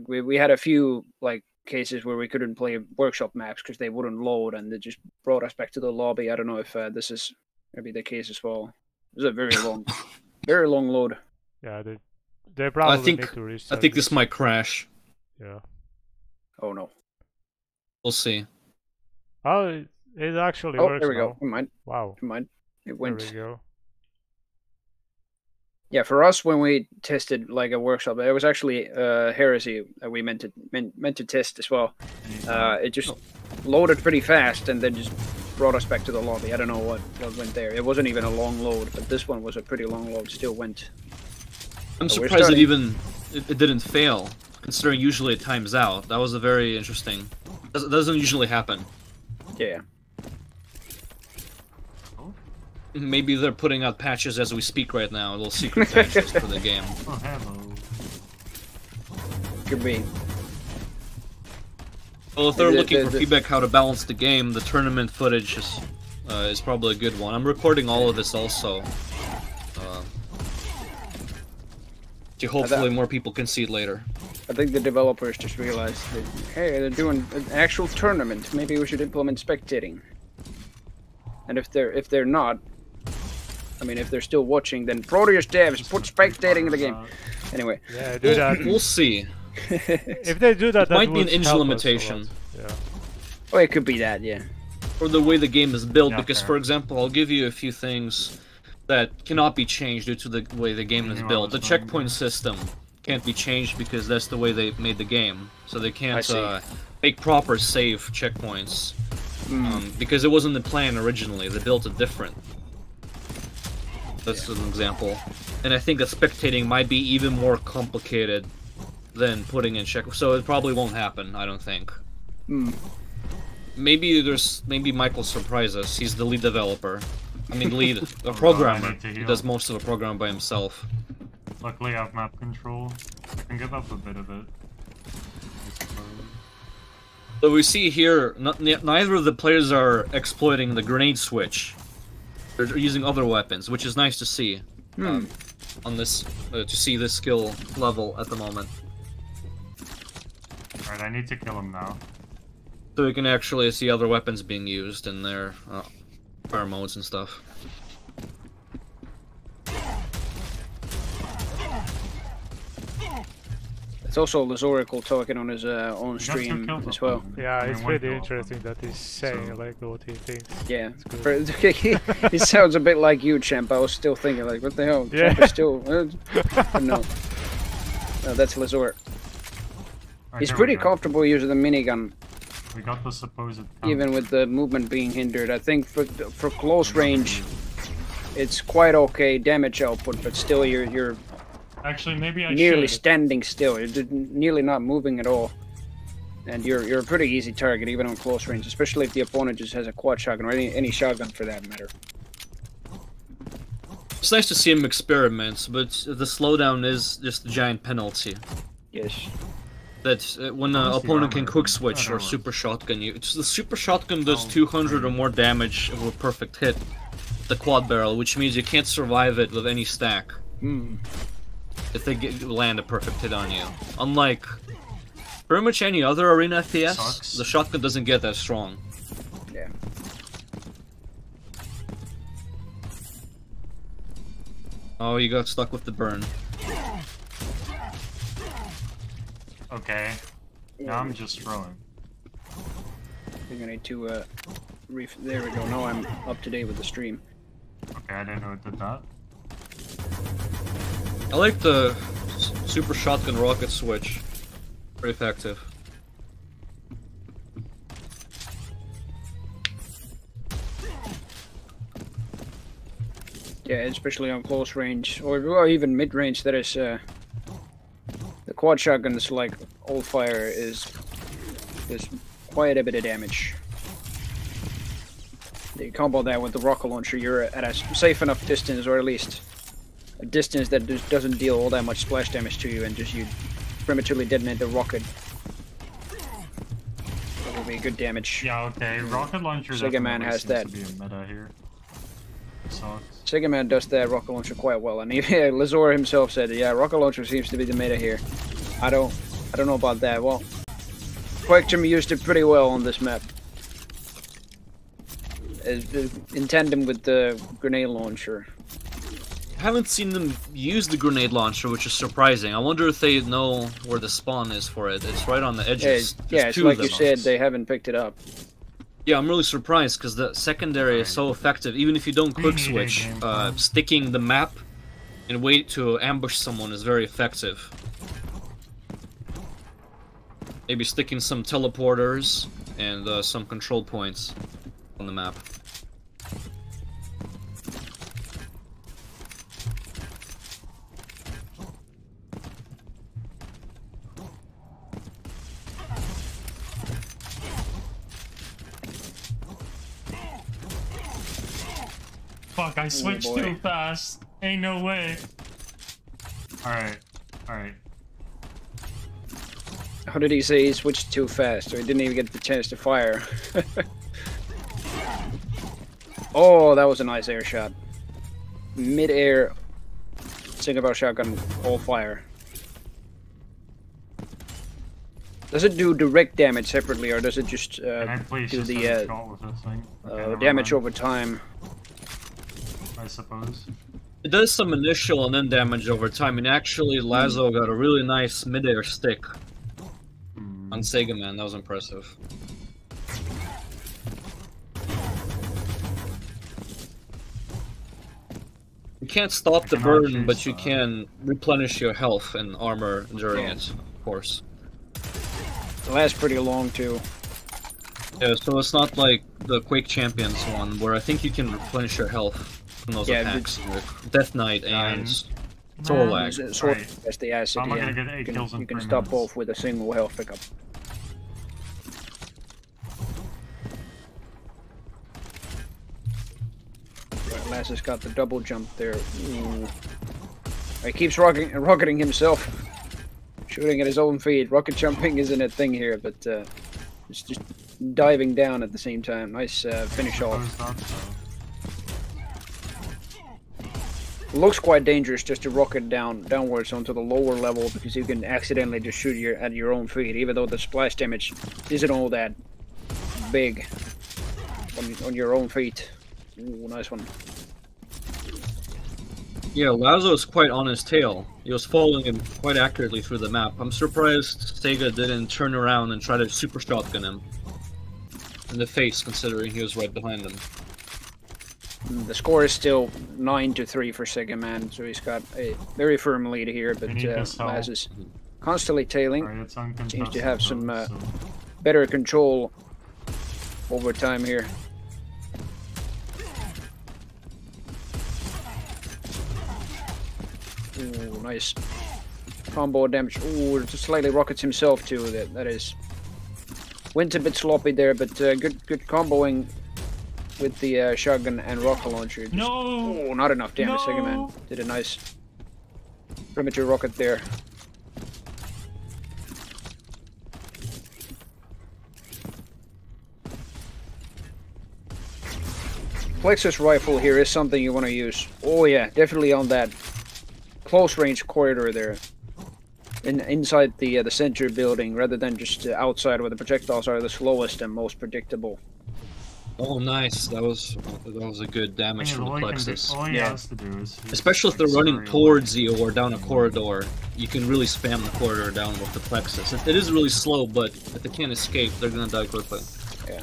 we had a few like cases where we couldn't play workshop maps because they wouldn't load, and they just brought us back to the lobby. I don't know if this is maybe the case as well. It was a very long, very long load. Yeah, they probably need to restart. I think this might crash. Yeah. Oh no. We'll see. Oh, it actually works. There we go. Now. Never mind. Wow. Never mind. It went. There we go. Yeah, for us when we tested like a workshop, it was actually Heresy that we meant to test as well. It just loaded pretty fast and then just brought us back to the lobby. I don't know what went there. It wasn't even a long load, but this one was a pretty long load. Still went. I'm surprised it didn't fail, considering usually it times out. That was a very interesting. That doesn't usually happen. Yeah. Maybe they're putting out patches as we speak right now, little secret patches for the game. Oh, hello. Could be. Well, if they're looking for feedback how to balance the game, the tournament footage is probably a good one. I'm recording all of this also. So hopefully more people can see it later. I think the developers just realized that, hey, they're doing an actual tournament. Maybe we should implement spectating. And if they're not, I mean, if they're still watching, then Prodeus devs put spectating in the game. Anyway, yeah, do that. We'll see. If they do that, it might be an engine limitation. Yeah. Oh, it could be that, yeah. Or the way the game is built, Yeah, because, fair. for example, I'll give you a few things that cannot be changed due to the way the game is built. The checkpoint system can't be changed because that's the way they made the game. So they can't make proper save checkpoints. Because it wasn't the plan originally. They built it different. That's an example. And I think that spectating might be even more complicated than putting in check. So it probably won't happen, I don't think. Maybe Michael surprise us. He's the lead developer. I mean, lead a programmer. He does most of the program by himself. Luckily, I have map control. I can give up a bit of it. So we see here, neither of the players are exploiting the grenade switch. They're using other weapons, which is nice to see. On this, to see this skill level at the moment. Alright, I need to kill him now. So we can actually see other weapons being used in their fire modes and stuff. It's also Lizorical talking on his own stream as well. Yeah, it's pretty interesting that he's saying like what he thinks. Yeah, he sounds a bit like you, Champ. I was still thinking like, what the hell? Yeah. Champ is still. No, that's Lizor. He's pretty comfortable using the minigun. We got the supposed even with the movement being hindered. I think for close range, it's quite okay damage output, but still you're actually maybe I nearly should. standing still. You're nearly not moving at all, and you're a pretty easy target even on close range, especially if the opponent just has a quad shotgun or any shotgun for that matter. It's nice to see him experiment, but the slowdown is just a giant penalty. Yes. That when an opponent can quick switch or super shotgun you, the super shotgun does 200 or more damage with a perfect hit. The quad barrel, which means you can't survive it with any stack. If they land a perfect hit on you. Unlike pretty much any other arena FPS, the shotgun doesn't get that strong. Yeah. Oh, you got stuck with the burn. Okay. Now I'm just throwing. I think I need to there we go. Now I'm up to date with the stream. Okay, I didn't know it did that. I like the super shotgun rocket switch. Pretty effective. Yeah, especially on close range or even mid range. That is the quad shotgun is like old fire is quite a bit of damage. You combo that with the rocket launcher, you're at a safe enough distance, or at least a distance that just doesn't deal all that much splash damage to you, and just you prematurely detonate the rocket. That will be good damage. Yeah, okay. Rocket launcher Sega Man has that. To be a meta here. Sucks. Sega Man does that rocket launcher quite well, and even Lazor himself said, "Yeah, rocket launcher seems to be the meta here." I don't know about that. Well, Quacktum used it pretty well on this map, in tandem with the grenade launcher. I haven't seen them use the grenade launcher, which is surprising. I wonder if they know where the spawn is for it. It's right on the edges. Yeah, it's like you said, they haven't picked it up. Yeah, I'm really surprised because the secondary is so effective. Even if you don't quick switch, sticking the map and wait to ambush someone is very effective. Maybe sticking some teleporters and some control points on the map. Fuck, I switched too fast. Ain't no way. Alright, alright. How did he say he switched too fast, or he didn't even get the chance to fire? Oh, that was a nice air shot. Mid-air, single shotgun, all fire. Does it do direct damage separately, or does it just do the damage over time? I suppose. It does some initial and then damage over time, and actually Lazo got a really nice mid-air stick on Sega Man. That was impressive. can't stop the burn, but you can replenish your health and armor during it, of course. It lasts pretty long too. Yeah, so it's not like the Quake Champions one, where I think you can replenish your health from those attacks with Death Knight and Soul Lag. That's the acid, you can stop both with a single health pickup. Lass has got the double jump there. Ooh. He keeps rocketing himself, shooting at his own feet. Rocket jumping isn't a thing here, but it's just diving down at the same time. Nice finish off. Looks quite dangerous just to rocket downwards onto the lower level, because you can accidentally just shoot at your own feet, even though the splash damage isn't all that big on your own feet. Ooh, nice one. Yeah, Lazo is quite on his tail. He was following him quite accurately through the map. I'm surprised Sega didn't turn around and try to super shotgun him in the face, considering he was right behind him. The score is still 9-3 for Sega Man, so he's got a very firm lead here, but Laz is constantly tailing. Seems to have some better control over time here. Ooh, nice combo damage. Ooh, just slightly rockets himself too. That is. Went a bit sloppy there, but good comboing with the shotgun and rocket launcher. Just, oh, not enough damage. Sega Man did a nice premature rocket there. Plexus rifle here is something you want to use. Oh yeah, definitely on that close range corridor there, inside the center building, rather than just outside where the projectiles are the slowest and most predictable. Oh, nice! That was a good damage from the Plexus. All he has to do is especially if they're running towards you or down a corridor, you can really spam the corridor down with the Plexus. It is really slow, but if they can't escape, they're gonna die quickly. Yeah.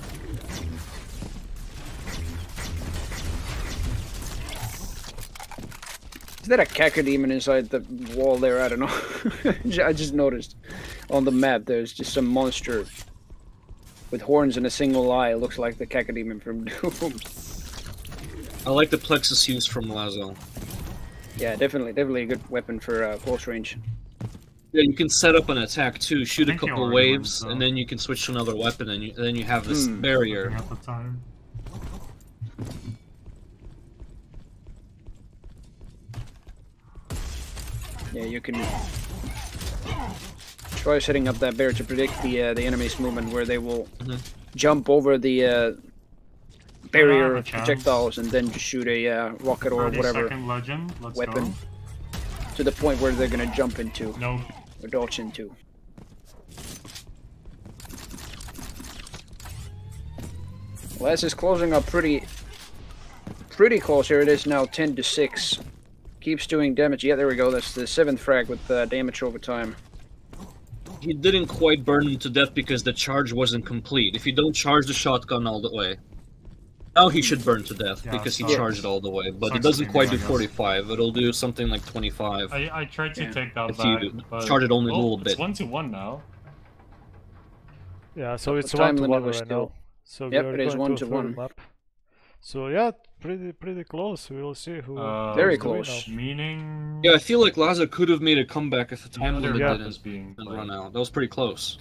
Is that a cacodemon inside the wall there? I don't know. I just noticed on the map there's just some monster with horns and a single eye. It looks like the cacodemon from Doom. I like the Plexus use from Lazo. Yeah, definitely a good weapon for close range. Yeah, you can set up an attack too, shoot a couple waves, and then you can switch to another weapon, and then you have this barrier. Yeah, you can try setting up that barrier to predict the enemy's movement, where they will jump over the barrier projectiles and then just shoot a rocket or whatever weapon to the point where they're gonna jump into or dodge into. Well, this is closing up pretty close here. It is now 10-6. Keeps doing damage. Yeah, there we go. That's the 7th frag with damage over time. He didn't quite burn him to death because the charge wasn't complete. If you don't charge the shotgun all the way, now he should burn to death because he charged it all the way. But it doesn't quite do 45. It'll do something like 25. I tried to take that if back, you but charge it only a little bit. It's 1-1 now. Yeah, so it's 1-1 right now. So yep, we are it is going to 1-1. map. So yeah, pretty close. We will see who. Very close. Meaning. Yeah, I feel like Laza could have made a comeback if the time limit didn't and run out. That was pretty close.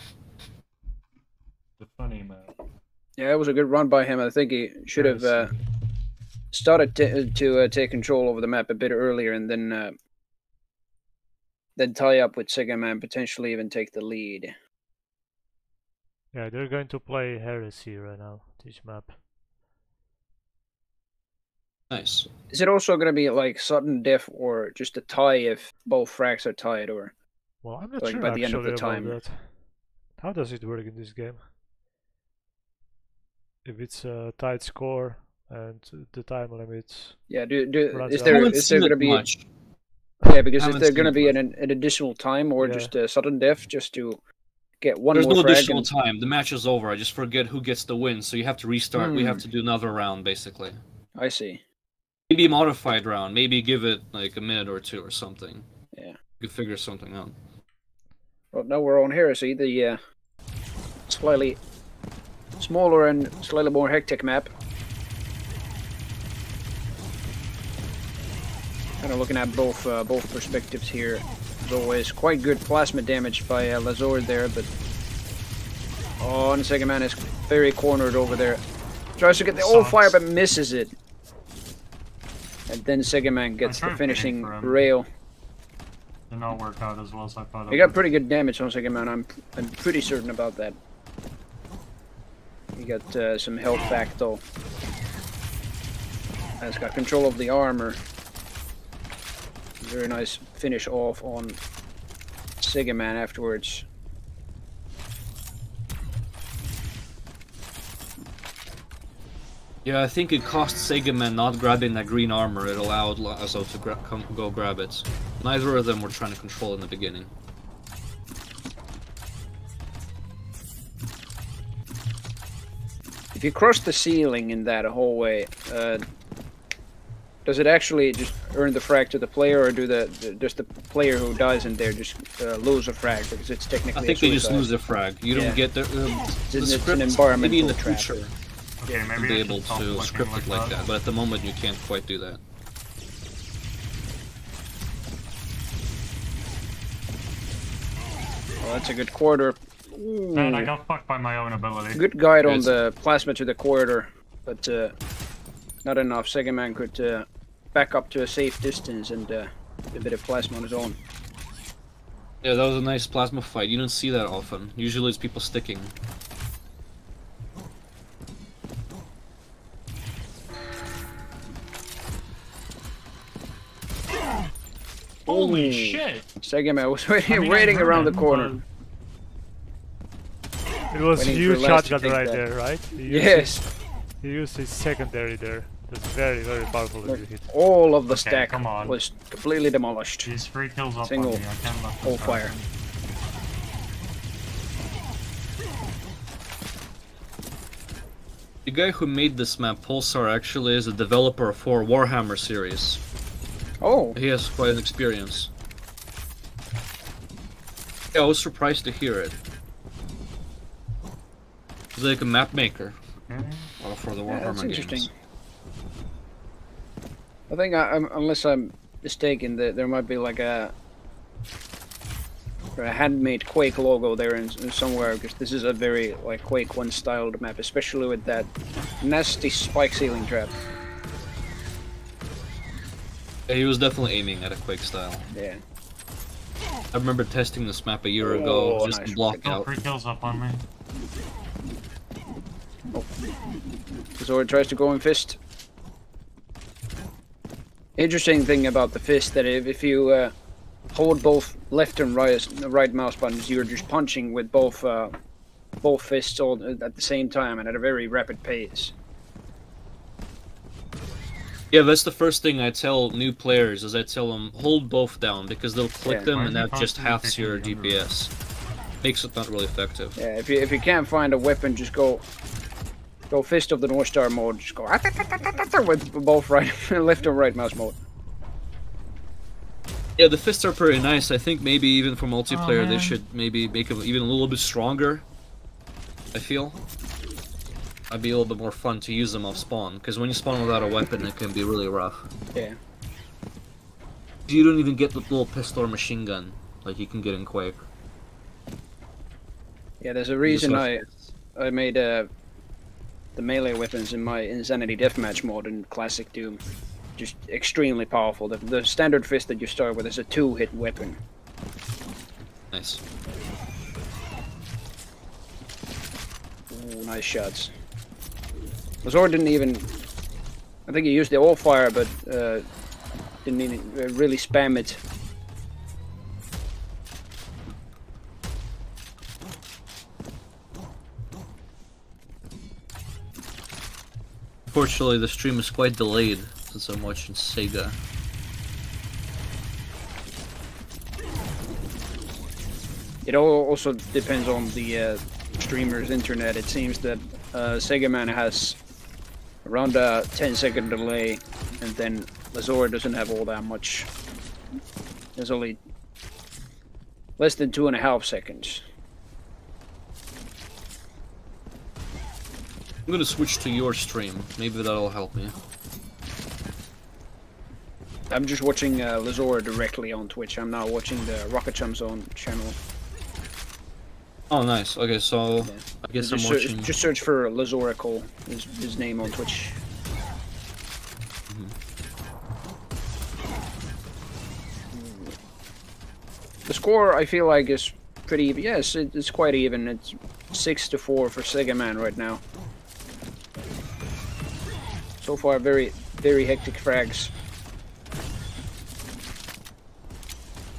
The funny man. Yeah, it was a good run by him. I think he should have started to take control over the map a bit earlier, and then tie up with Sega Man, potentially even take the lead. Yeah, they're going to play Heresy right now. This map. Nice. Is it also going to be like sudden death or just a tie if both frags are tied, or? Well, I'm not like sure by the end of the about time. that. How does it work in this game? If it's a tight score and the time limit. Yeah, is I there haven't going seen to it be? much. Yeah, because is haven't there going to seen be it an additional time or just a sudden death just to get one There's more no frag? additional time. The match is over. I just forget who gets the win, so you have to restart. We have to do another round, basically. I see. Maybe modified round. Maybe give it like a minute or two or something. Yeah. You could figure something out. Well, now we're on Heresy, the slightly smaller and slightly more hectic map. Kind of looking at both perspectives here. As always, quite good plasma damage by Lazor there, but oh, and Sega Man is very cornered over there. Tries to get the all fire, but misses it. And then Sega Man gets the finishing rail. Did not work out as well as I thought. He got pretty good damage on Sega Man. I'm pretty certain about that. He got some health back though. Has got control of the armor. Very nice finish off on Sega Man afterwards. Yeah, I think it cost Sega Man not grabbing that green armor. It allowed Lazo to go grab it. Neither of them were trying to control in the beginning. If you cross the ceiling in that hallway, does it actually just earn the frag to the player, or does the player who dies in there just lose a frag because it's technically? I think they just lose a frag. You don't get the script. An environmental maybe in the trap. future. Okay, maybe Be able to script it like that, but at the moment you can't quite do that. Well, that's a good quarter. Ooh. Man, I got fucked by my own ability. Good guide on the plasma to the quarter, but not enough. Sega Man could back up to a safe distance and a bit of plasma on his own. Yeah, that was a nice plasma fight. You don't see that often. Usually it's people sticking. Holy shit! Sega Man was waiting around the corner. It was huge shotgun right there, right? Yes. He used his secondary there. That's very, very powerful if you hit. All of the stack was completely demolished. These 3 kills up Single on me. I can't let all fire. The guy who made this map, Pulsar, actually is a developer for Warhammer series. Oh. He has quite an experience. Yeah, I was surprised to hear it. He's like a map maker for the Warhammer games. I think, unless I'm mistaken, there might be like a handmade Quake logo there in somewhere, because this is a very like Quake 1 styled map, especially with that nasty spike ceiling trap. Yeah, he was definitely aiming at a Quake style. Yeah. I remember testing this map a year ago, just to block out. 3 kills up on me. Oh. Zord tries to go in fist. Interesting thing about the fist that if you hold both left and right mouse buttons, you're just punching with both fists all at the same time and at a very rapid pace. Yeah, that's the first thing I tell new players, is I tell them hold both down, because they'll click them and that just halves your DPS. Makes it not really effective. Yeah, if you can't find a weapon, just go Fist of the North Star mode. Just go with both left and right mouse mode. Yeah, the fists are pretty nice. I think maybe even for multiplayer they should maybe make them even a little bit stronger. I feel. It'd be a little bit more fun to use them off spawn, because when you spawn without a weapon it can be really rough. Yeah. You don't even get the little pistol or machine gun like you can get in Quake. Yeah, there's a reason I made the melee weapons in my Insanity Deathmatch mode in Classic Doom. Just extremely powerful. The standard fist that you start with is a 2-hit weapon. Nice. Ooh, nice shots. Zord didn't even... I think he used the all-fire, but didn't even really spam it. Unfortunately, the stream is quite delayed since I'm watching Sega. It also depends on the streamer's internet. It seems that Sega Man has around a 10-second delay, and then Lazor doesn't have all that much. There's only less than 2.5 seconds. I'm gonna switch to your stream. Maybe that'll help me. I'm just watching Lazor directly on Twitch. I'm not watching the Rocket Chum Zone channel. Oh, nice. Okay, so Yeah. I guess just I'm watching. Just search for Lazoracle, his name on Twitch. The score, I feel like, is pretty even. Yes, it's quite even. It's 6-4 for Sega Man right now. So far, very hectic frags.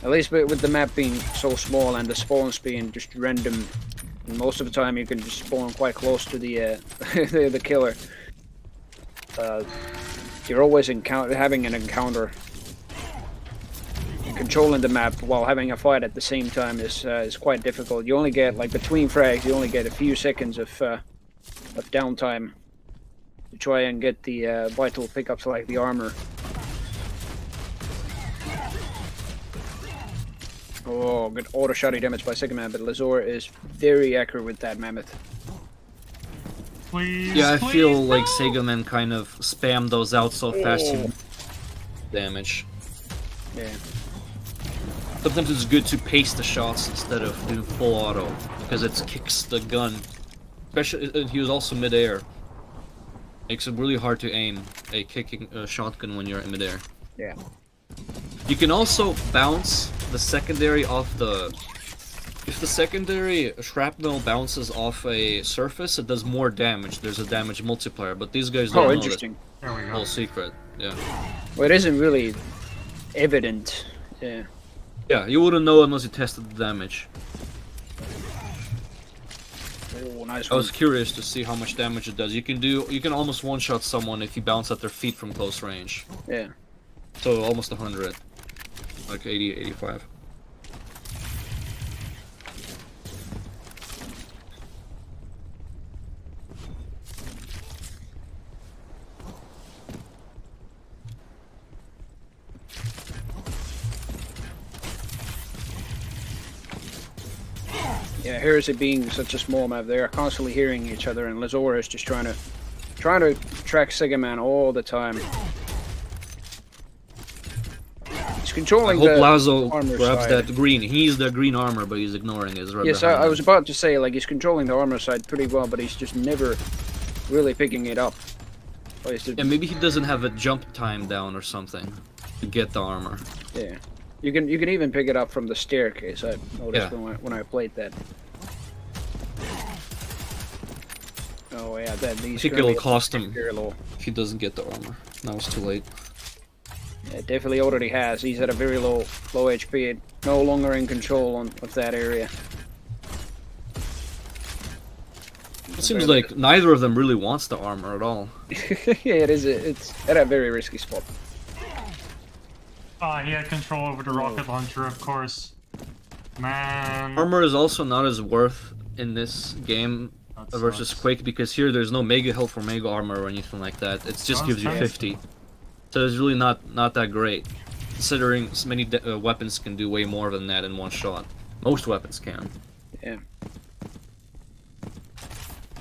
At least with the map being so small and the spawns being just random, most of the time you can just spawn quite close to the the killer. You're always having an encounter. Controlling the map while having a fight at the same time is quite difficult. You only get, like, between frags, you only get a few seconds of downtime to try and get the vital pickups like the armor. Oh, good auto shotty damage by Sega Man, but Lazor is very accurate with that mammoth. Please, Yeah, I please, feel no! like Sega Man kind of spammed those out so fast. Damage. Yeah. Sometimes it's good to pace the shots instead of doing full auto, because it kicks the gun. Especially, he was also mid-air. Makes it really hard to aim a kicking shotgun when you're in mid-air. Yeah. You can also bounce the secondary off the... If the secondary shrapnel bounces off a surface, it does more damage. There's a damage multiplier, but these guys don't know interesting. There we that go. whole secret. Yeah. Well, it isn't really evident. Yeah. Yeah, you wouldn't know unless you tested the damage. Oh, nice I one. was curious to see how much damage it does. You can almost one-shot someone if you bounce at their feet from close range. Yeah. So almost 100. Like 80, 85. Yeah, here's it being such a small map. They are constantly hearing each other, and Lazor is just trying to track Sega Man all the time. He's controlling I hope the Lazo armor grabs side. that green. He's the green armor, but he's ignoring his red. Yes, I was about to say, like, he's controlling the armor side pretty well, but he's just never really picking it up. And maybe he doesn't have a jump time down or something to get the armor. Yeah. You can even pick it up from the staircase. I noticed when I played that. Oh yeah, I think it'll cost him very low. if he doesn't get the armor. Now it's too late. Yeah, definitely already has. He's at a very low HP. No longer in control of that area. It seems like neither of them really wants the armor at all. Yeah, it's at a very risky spot. He had control over the rocket launcher, of course. Man. Armor is also not as worth in this game versus Quake, because here there's no mega health or mega armor or anything like that. It just gives you 50. So it's really not that great, considering many weapons can do way more than that in one shot. Most weapons can. Yeah.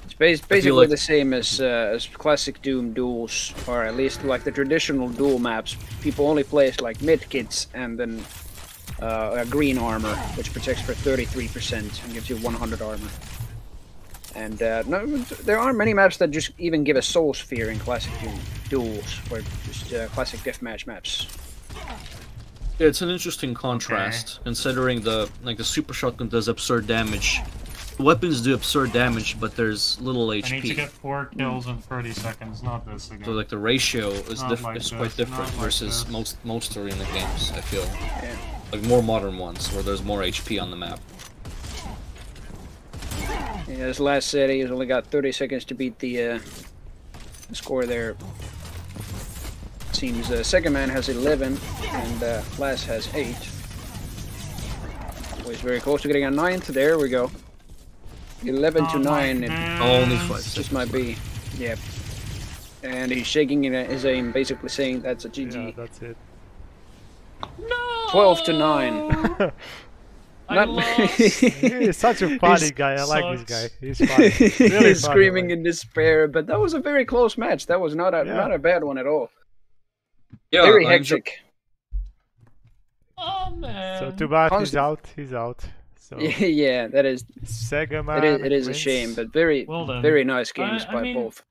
It's basically the same as classic Doom duels, or at least like the traditional duel maps. People only place like medkits and then a green armor, which protects for 33% and gives you 100 armor. And no, there aren't many maps that just even give a soul sphere in classic Doom duels, or just classic deathmatch maps. Yeah, it's an interesting contrast, considering the super shotgun does absurd damage. Weapons do absurd damage, but there's little HP. I need to get 4 kills in 30 seconds, not this again. So like the ratio is quite different like versus this. most arena games, I feel. Yeah. Like more modern ones, where there's more HP on the map. Yeah, this last set, he's only got 30 seconds to beat the score there. Seems Sega Man has 11 and Last has 8. So he's very close to getting a 9th. There we go. 11 to 9. It Only 5 seconds. just might be. Yeah. And he's shaking in his aim, basically saying that's a GG. Yeah, that's it. No! 12 to 9. I lost. He's such a funny guy. I like this guy. He's funny. Really He's funny, screaming like. in despair, but that was a very close match. That was not a bad one at all. Yeah, Very hectic. Oh man. So too bad he's out. He's out. So Yeah, that is. Sega man. It is a wins. shame, but very Well done. very nice games I by mean, both.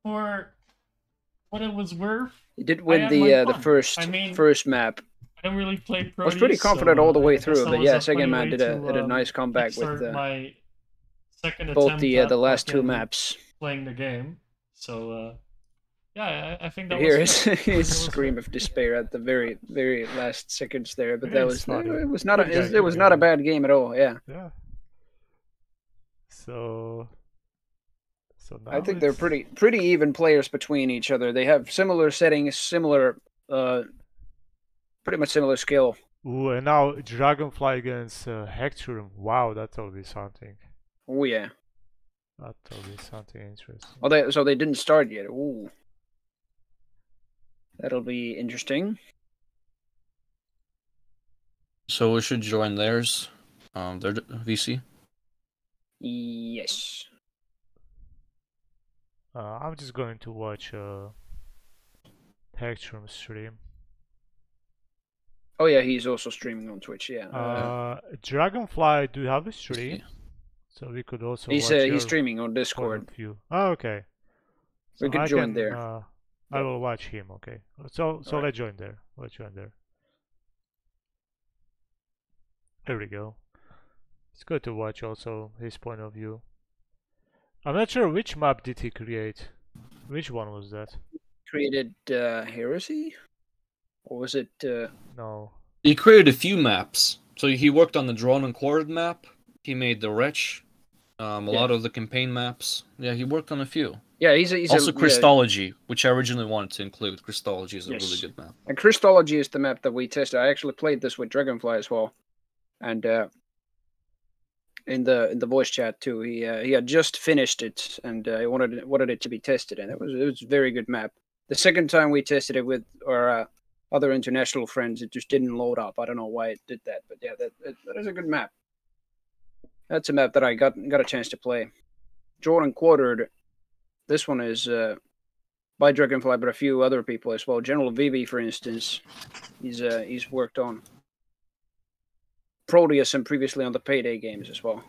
For what it was worth, He did I win had the my the fun. first I mean, first map. I don't really play Prodeus. I was pretty confident all the way through, but yeah, Second Man did a a nice comeback with my second both attempt the at last two fucking maps. playing the game. So yeah, I think that Here was is fair. his scream of despair at the very last seconds there, but It that is was funny. it was not a Good guy, it was good not a guy. bad game at all. Yeah, Yeah. So now I think they're it's- pretty even players between each other. They have similar settings, similar pretty much similar skill. Ooh, and now Dragonfly against Hector. Wow, that will be something. Oh yeah. That will be something interesting. Oh, so they didn't start yet. Ooh, that'll be interesting. So we should join theirs. Their VC. Yes. I'm just going to watch Hector stream. Oh yeah, he's also streaming on Twitch. Yeah. Dragonfly, do you have a stream? Yeah. So we could also He's watch your he's streaming on point Discord. of view. Oh, okay. We could I join can, there. I will watch him. Okay. So Alright. let's join there. Let's join there. There we go. It's good to watch also his point of view. I'm not sure which map did he create. Which one was that? Created Heresy, or was it? No. He created a few maps. So he worked on the drawn and quartered map. He made the Wretch. A lot of the campaign maps. Yeah, he worked on a few. Yeah, he's Also yeah. Christology, which I originally wanted to include. Christology is a Yes. really good map. And Christology is the map that we tested. I actually played this with Dragonfly as well, and in the voice chat too. He had just finished it, and he wanted it to be tested, and it was a very good map. The second time we tested it with our other international friends, it just didn't load up. I don't know why it did that, but yeah, that is a good map. That's a map that I got a chance to play. Drawn and quartered. This one is by Dragonfly, but a few other people as well. General Vivi, for instance, he's worked on Prodeus and previously on the Payday games as well.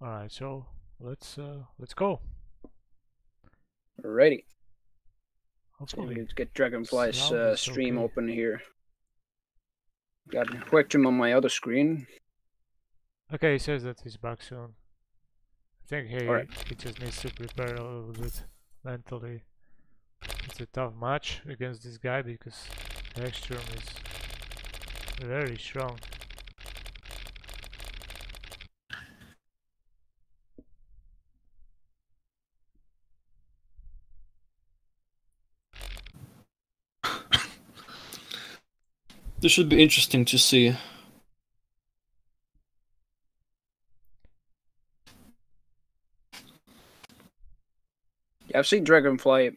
All right. So let's go. Alrighty. Hopefully. Let's get Dragonfly's Sound is stream okay. open here. Got Quectum on my other screen. Okay, he says that he's back soon. I think Alright. he just needs to prepare a little bit mentally. It's a tough match against this guy because Hextrum is very strong. This should be interesting to see. Yeah, I've seen Dragonfly.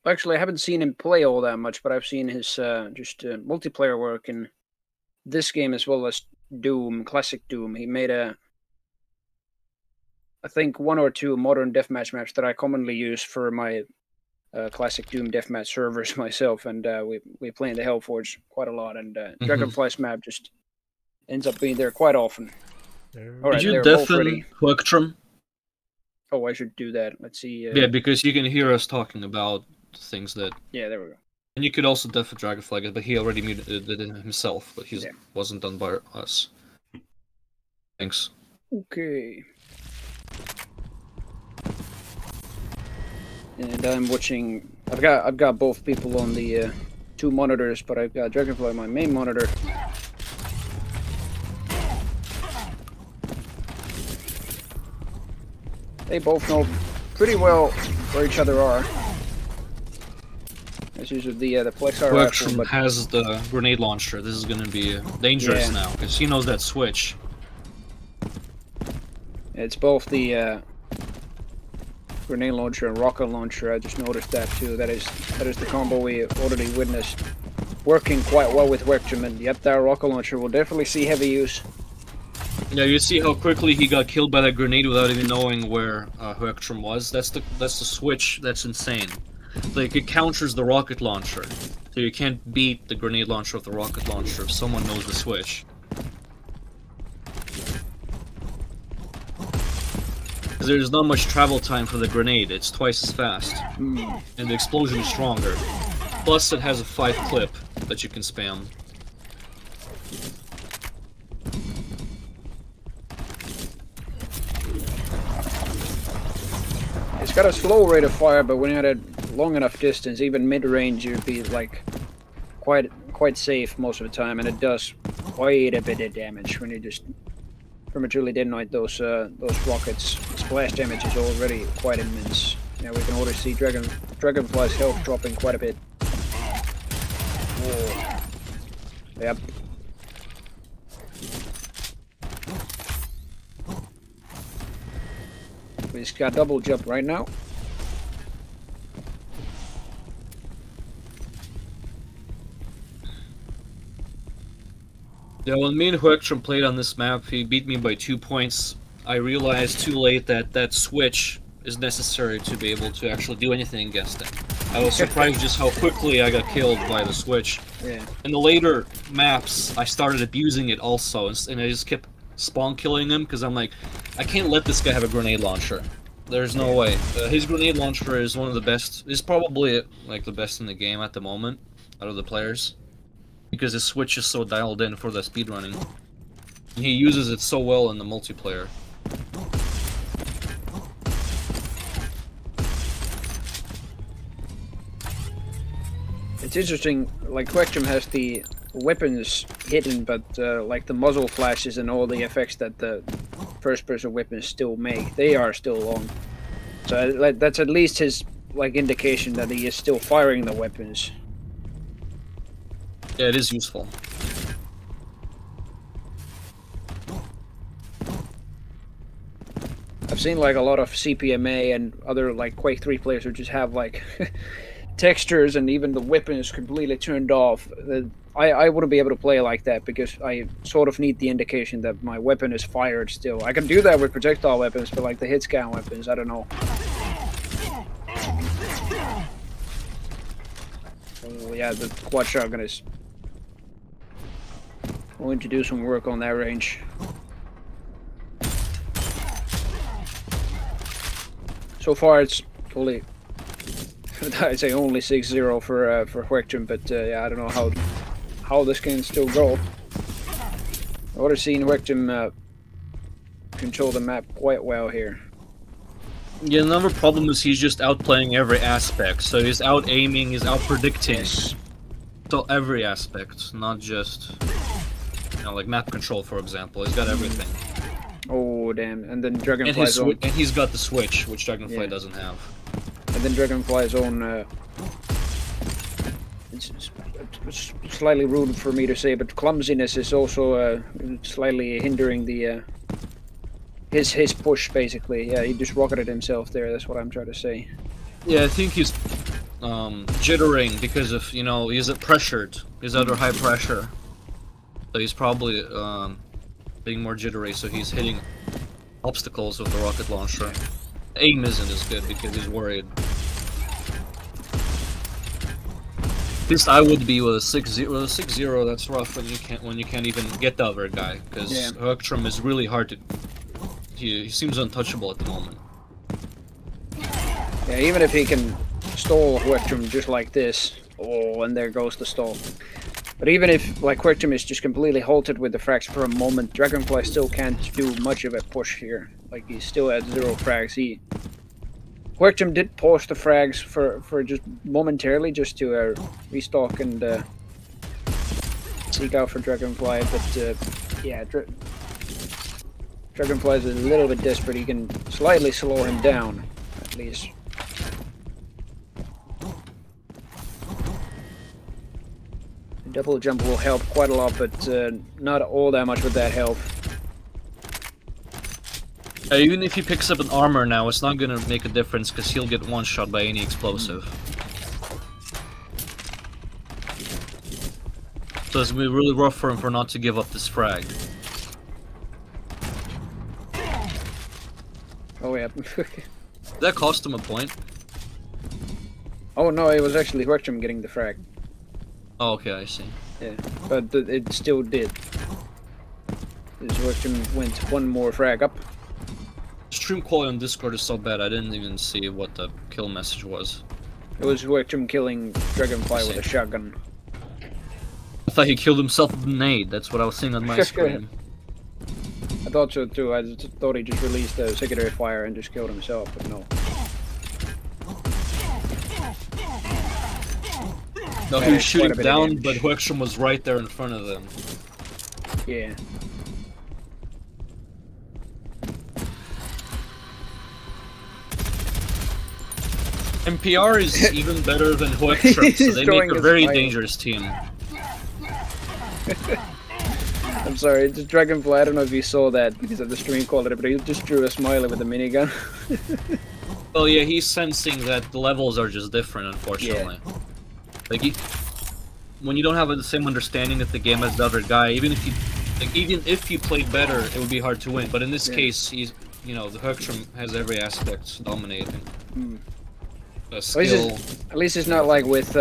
Actually, I haven't seen him play all that much, but I've seen his multiplayer work in this game as well as Doom, classic Doom. He made I think 1 or 2 modern deathmatch maps that I commonly use for my classic Doom deathmatch servers myself, and we play in the Hellforge quite a lot, and Dragonfly's map just ends up being there quite often. Alright, Did you they're both deafen ready. Quectrum? Oh, I should do that. Let's see. Yeah, because you can hear us talking about things that... Yeah, there we go. And you could also deafen Dragonfly, but he already muted it himself, but he Yeah. wasn't done by us. Thanks. Okay. And I'm watching. I've got both people on the 2 monitors, but I've got Dragonfly on my main monitor. They both know pretty well where each other are. As usually the Plexar rifle, Quectrum but has the grenade launcher. This is gonna be dangerous Yeah. now, because he knows that switch. It's both the grenade launcher and rocket launcher. I just noticed that too. That is the combo we already witnessed working quite well with Werktrim, and yep, that rocket launcher will definitely see heavy use. Yeah, you see how quickly he got killed by that grenade without even knowing where Werktrim was. That's the switch. That's insane. Like, it counters the rocket launcher, so you can't beat the grenade launcher with the rocket launcher if someone knows the switch. Because there's not much travel time for the grenade. It's twice as fast, and the explosion is stronger. Plus, it has a 5 clip that you can spam. It's got a slow rate of fire, but when you're at a long enough distance, even mid-range, you'd be like quite safe most of the time, and it does quite a bit of damage when you just prematurely detonate those rockets. The splash damage is already quite immense. Yeah, we can already see Dragonfly's health dropping quite a bit. Whoa. Yep. We just got double jump right now. Yeah, when me and Werktrim played on this map, he beat me by 2 points. I realized too late that that switch is necessary to be able to actually do anything against him. I was surprised just how quickly I got killed by the switch. Yeah. In the later maps, I started abusing it also, and I just kept spawn killing him because I'm like, I can't let this guy have a grenade launcher. There's no way. His grenade launcher is one of the best. Is probably like the best in the game at the moment out of the players, because his switch is so dialed in for the speedrunning. And he uses it so well in the multiplayer. It's interesting, like Werktrim has the weapons hidden, but like the muzzle flashes and all the effects that the first-person weapons still make, they are still on. So that's at least his like indication that he is still firing the weapons. Yeah, it is useful. I've seen like a lot of CPMA and other like Quake 3 players who just have like textures and even the weapons completely turned off. I wouldn't be able to play like that because I sort of need the indication that my weapon is fired still. I can do that with projectile weapons, but like the hit scan weapons, I don't know. Oh yeah, the quad shotgun is going to do some work on that range. So far it's only, I'd say only 6-0 for Werktrim, but yeah, I don't know how this can still go. I've already seen Werktrim control the map quite well here. Yeah, another problem is he's just outplaying every aspect. So he's out aiming, he's out predicting. Yes. So every aspect, not just, you know, like map control, for example. He's got everything. Oh damn! And then Dragonfly's own. And he's got the switch, which Dragonfly doesn't have. And then Dragonfly's own. It's slightly rude for me to say, but clumsiness is also slightly hindering the his push. Basically, yeah, he just rocketed himself there. That's what I'm trying to say. Yeah, I think he's jittering because of, you know, he's pressured. He's under high pressure, so he's probably being more jittery, so he's hitting obstacles with the rocket launcher. Aim isn't as good because he's worried. At least I would be with a 6-0. With a 6-0, that's rough when you can't even get the other guy, because Werktrim is really hard to. He seems untouchable at the moment. Yeah, even if he can stall Werktrim just like this, oh, and there goes the stall. But even if, like, Werktrim is just completely halted with the frags for a moment, Dragonfly still can't do much of a push here. Like, he's still at 0 frags. Werktrim did pause the frags for just momentarily, just to restock and seek out for Dragonfly. But yeah, Dragonfly is a little bit desperate. He can slightly slow him down, at least. Double jump will help quite a lot, but not all that much with that health. Even if he picks up an armor now, it's not gonna make a difference because he'll get one shot by any explosive. So it's gonna be really rough for him not to give up this frag. Oh yeah. That cost him a point. Oh no, it was actually Horchum getting the frag. Oh, okay, I see. Yeah, but it still did. Horchum went one more frag up. Stream quality on Discord is so bad, I didn't even see what the kill message was. It was Horchum killing Dragonfly with a shotgun. I thought he killed himself with a nade, that's what I was seeing on my screen. I thought so too, I just thought he just released a secondary fire and just killed himself, but no. No, he was shooting down, but Horchum was right there in front of them. Yeah. NPR is even better than Horchum, so they make a very dangerous team. I'm sorry, just Dragonfly, I don't know if you saw that because of the stream quality, but he just drew a smiley with a minigun. Well, yeah, he's sensing that the levels are just different, unfortunately. Yeah. Like, when you don't have the same understanding of the game as the other guy, even if you played better, it would be hard to win. But in this case, he's, you know, the Horchum has every aspect dominating. Skill. At least it's not like with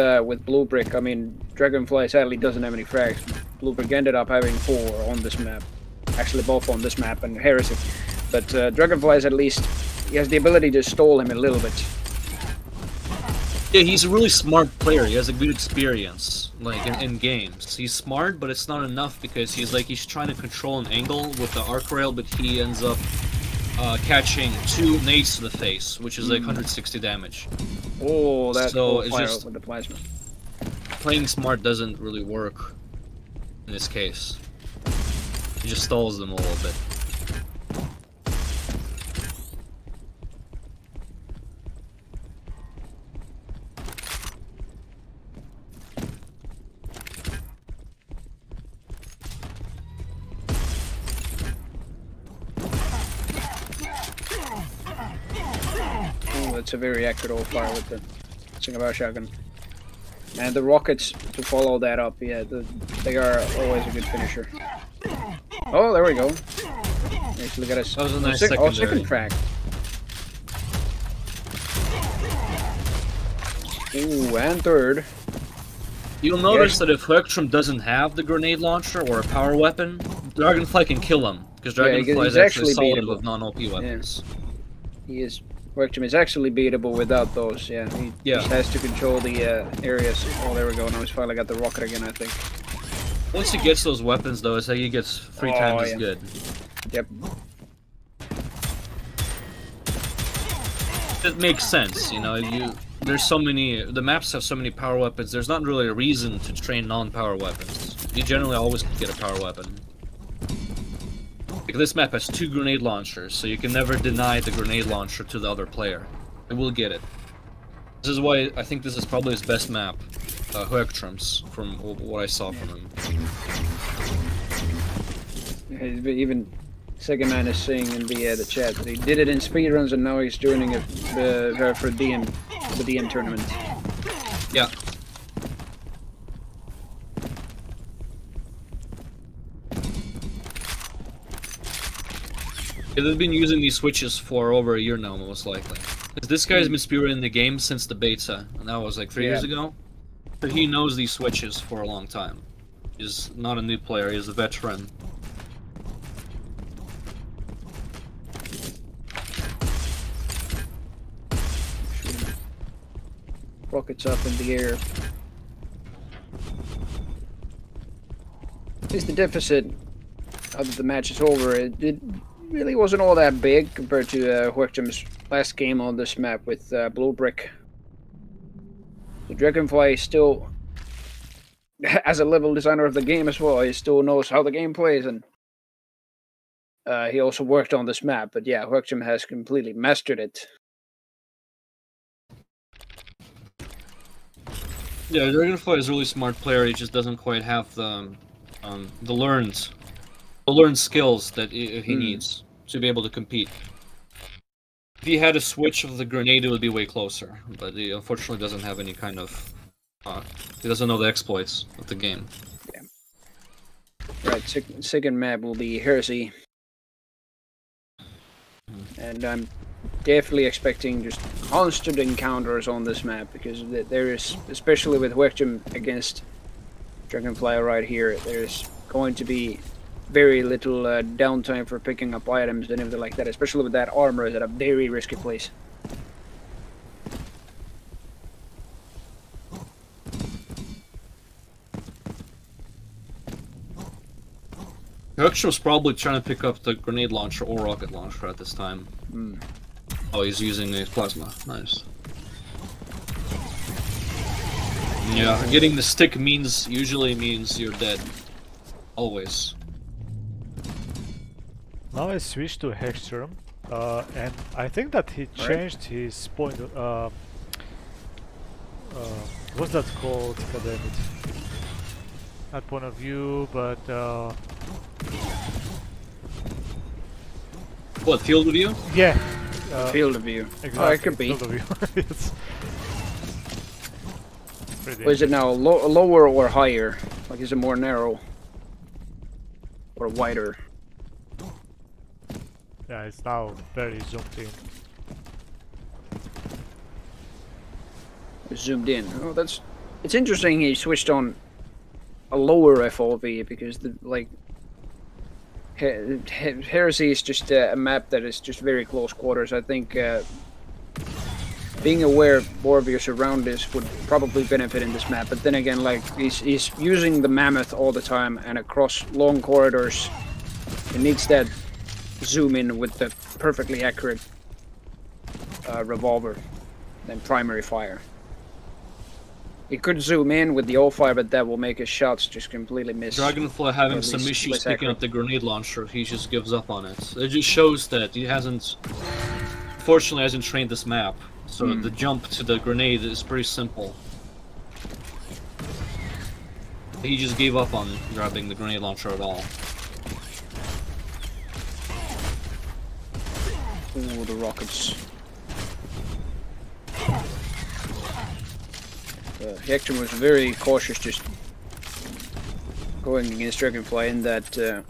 Blue Brick. I mean, Dragonfly sadly doesn't have any frags. Blue Brick ended up having 4 on this map. Actually, both on this map and Heresy. But Dragonfly's at least, he has the ability to stall him a little bit. Yeah, he's a really smart player. He has a good experience, like in games. He's smart, but it's not enough because he's trying to control an angle with the arc rail, but he ends up catching 2 nades to the face, which is like 160 damage. Oh, that's so it's just with the plasma. Playing smart doesn't really work in this case. He just stalls them a little bit. It's a very accurate old fire with the Singabar shotgun. And the rockets to follow that up, yeah, they are always a good finisher. Oh, there we go. Actually got a, that was a nice second frag. Ooh, and third. You'll notice that if Horchum doesn't have the grenade launcher or a power weapon, Dragonfly can kill him, because Dragonfly is actually solid with non-OP weapons. Yeah. He is. Horchum is actually beatable without those, yeah. He just has to control the areas. Oh, there we go. Now he's finally got the rocket again, I think. Once he gets those weapons, though, it's like he gets 3 times as good. Yep. It makes sense, you know. There's so many. The maps have so many power weapons. There's not really a reason to train non-power weapons. You generally always get a power weapon. Like this map has 2 grenade launchers, so you can never deny the grenade launcher to the other player. They will get it. This is why I think this is probably his best map, Horchum's, from what I saw from him. Even Second Man is saying in the chat that he did it in speedruns and now he's joining it for the DM tournament. Yeah. They've been using these switches for over a year now, most likely. Because this guy's been spearheading the game since the beta, and that was like 3 years ago. But he knows these switches for a long time. He's not a new player, he's a veteran. Rockets up in the air. At least the deficit, now that the match is over, it really wasn't all that big compared to Horchum's last game on this map with Blue Brick. The Dragonfly still, as a level designer of the game as well, he still knows how the game plays, and he also worked on this map. But yeah, Horchum has completely mastered it. Yeah, Dragonfly is a really smart player. He just doesn't quite have the learned skills that he needs to be able to compete. If he had a switch of the grenade, it would be way closer. But he unfortunately doesn't have any kind of... he doesn't know the exploits of the game. Yeah. Right, second map will be Heresy. And I'm definitely expecting just constant encounters on this map, because there is, especially with Wechtem against Dragonfly right here, there's going to be very little downtime for picking up items and everything like that, especially with that armor at a very risky place. Wechtem was probably trying to pick up the grenade launcher or rocket launcher at this time. Oh, he's using a plasma. Nice. Yeah, getting the stick usually means you're dead. Always. Now I switched to Hextrum, and I think that he changed his point. What's that called? God damn it. Not point of view, but what, field of view? Yeah. Field of view. Exactly. Oh, it could be. Field of view. Is it now lower or higher? Like, is it more narrow? Or wider? Yeah, it's now very zoomed in. Zoomed in. Oh, that's... It's interesting he switched on a lower FOV, because the, like... Heresy is just a map that is just very close quarters. I think being aware more of your surroundings would probably benefit in this map, but then again, like, he's using the mammoth all the time, and across long corridors he needs that zoom in with the perfectly accurate revolver and primary fire. He could zoom in with the O-fire, but that will make his shots just completely miss. Dragonfly having some issues picking up the grenade launcher, he just gives up on it. It just shows that he fortunately hasn't trained this map, so the jump to the grenade is pretty simple. He just gave up on grabbing the grenade launcher at all. Ooh, the rockets. Hector was very cautious, just going against Dragonfly in that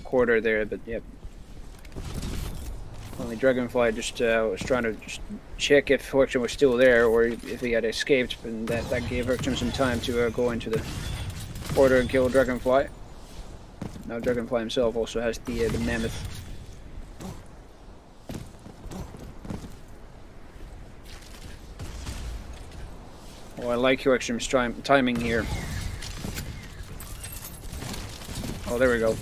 quarter there, but yep. Only Dragonfly just was trying to just check if Hector was still there, or if he had escaped, and that gave Hector some time to go into the quarter and kill Dragonfly. Now Dragonfly himself also has the mammoth. Oh, I like Hextrum's timing here. Oh, there we go.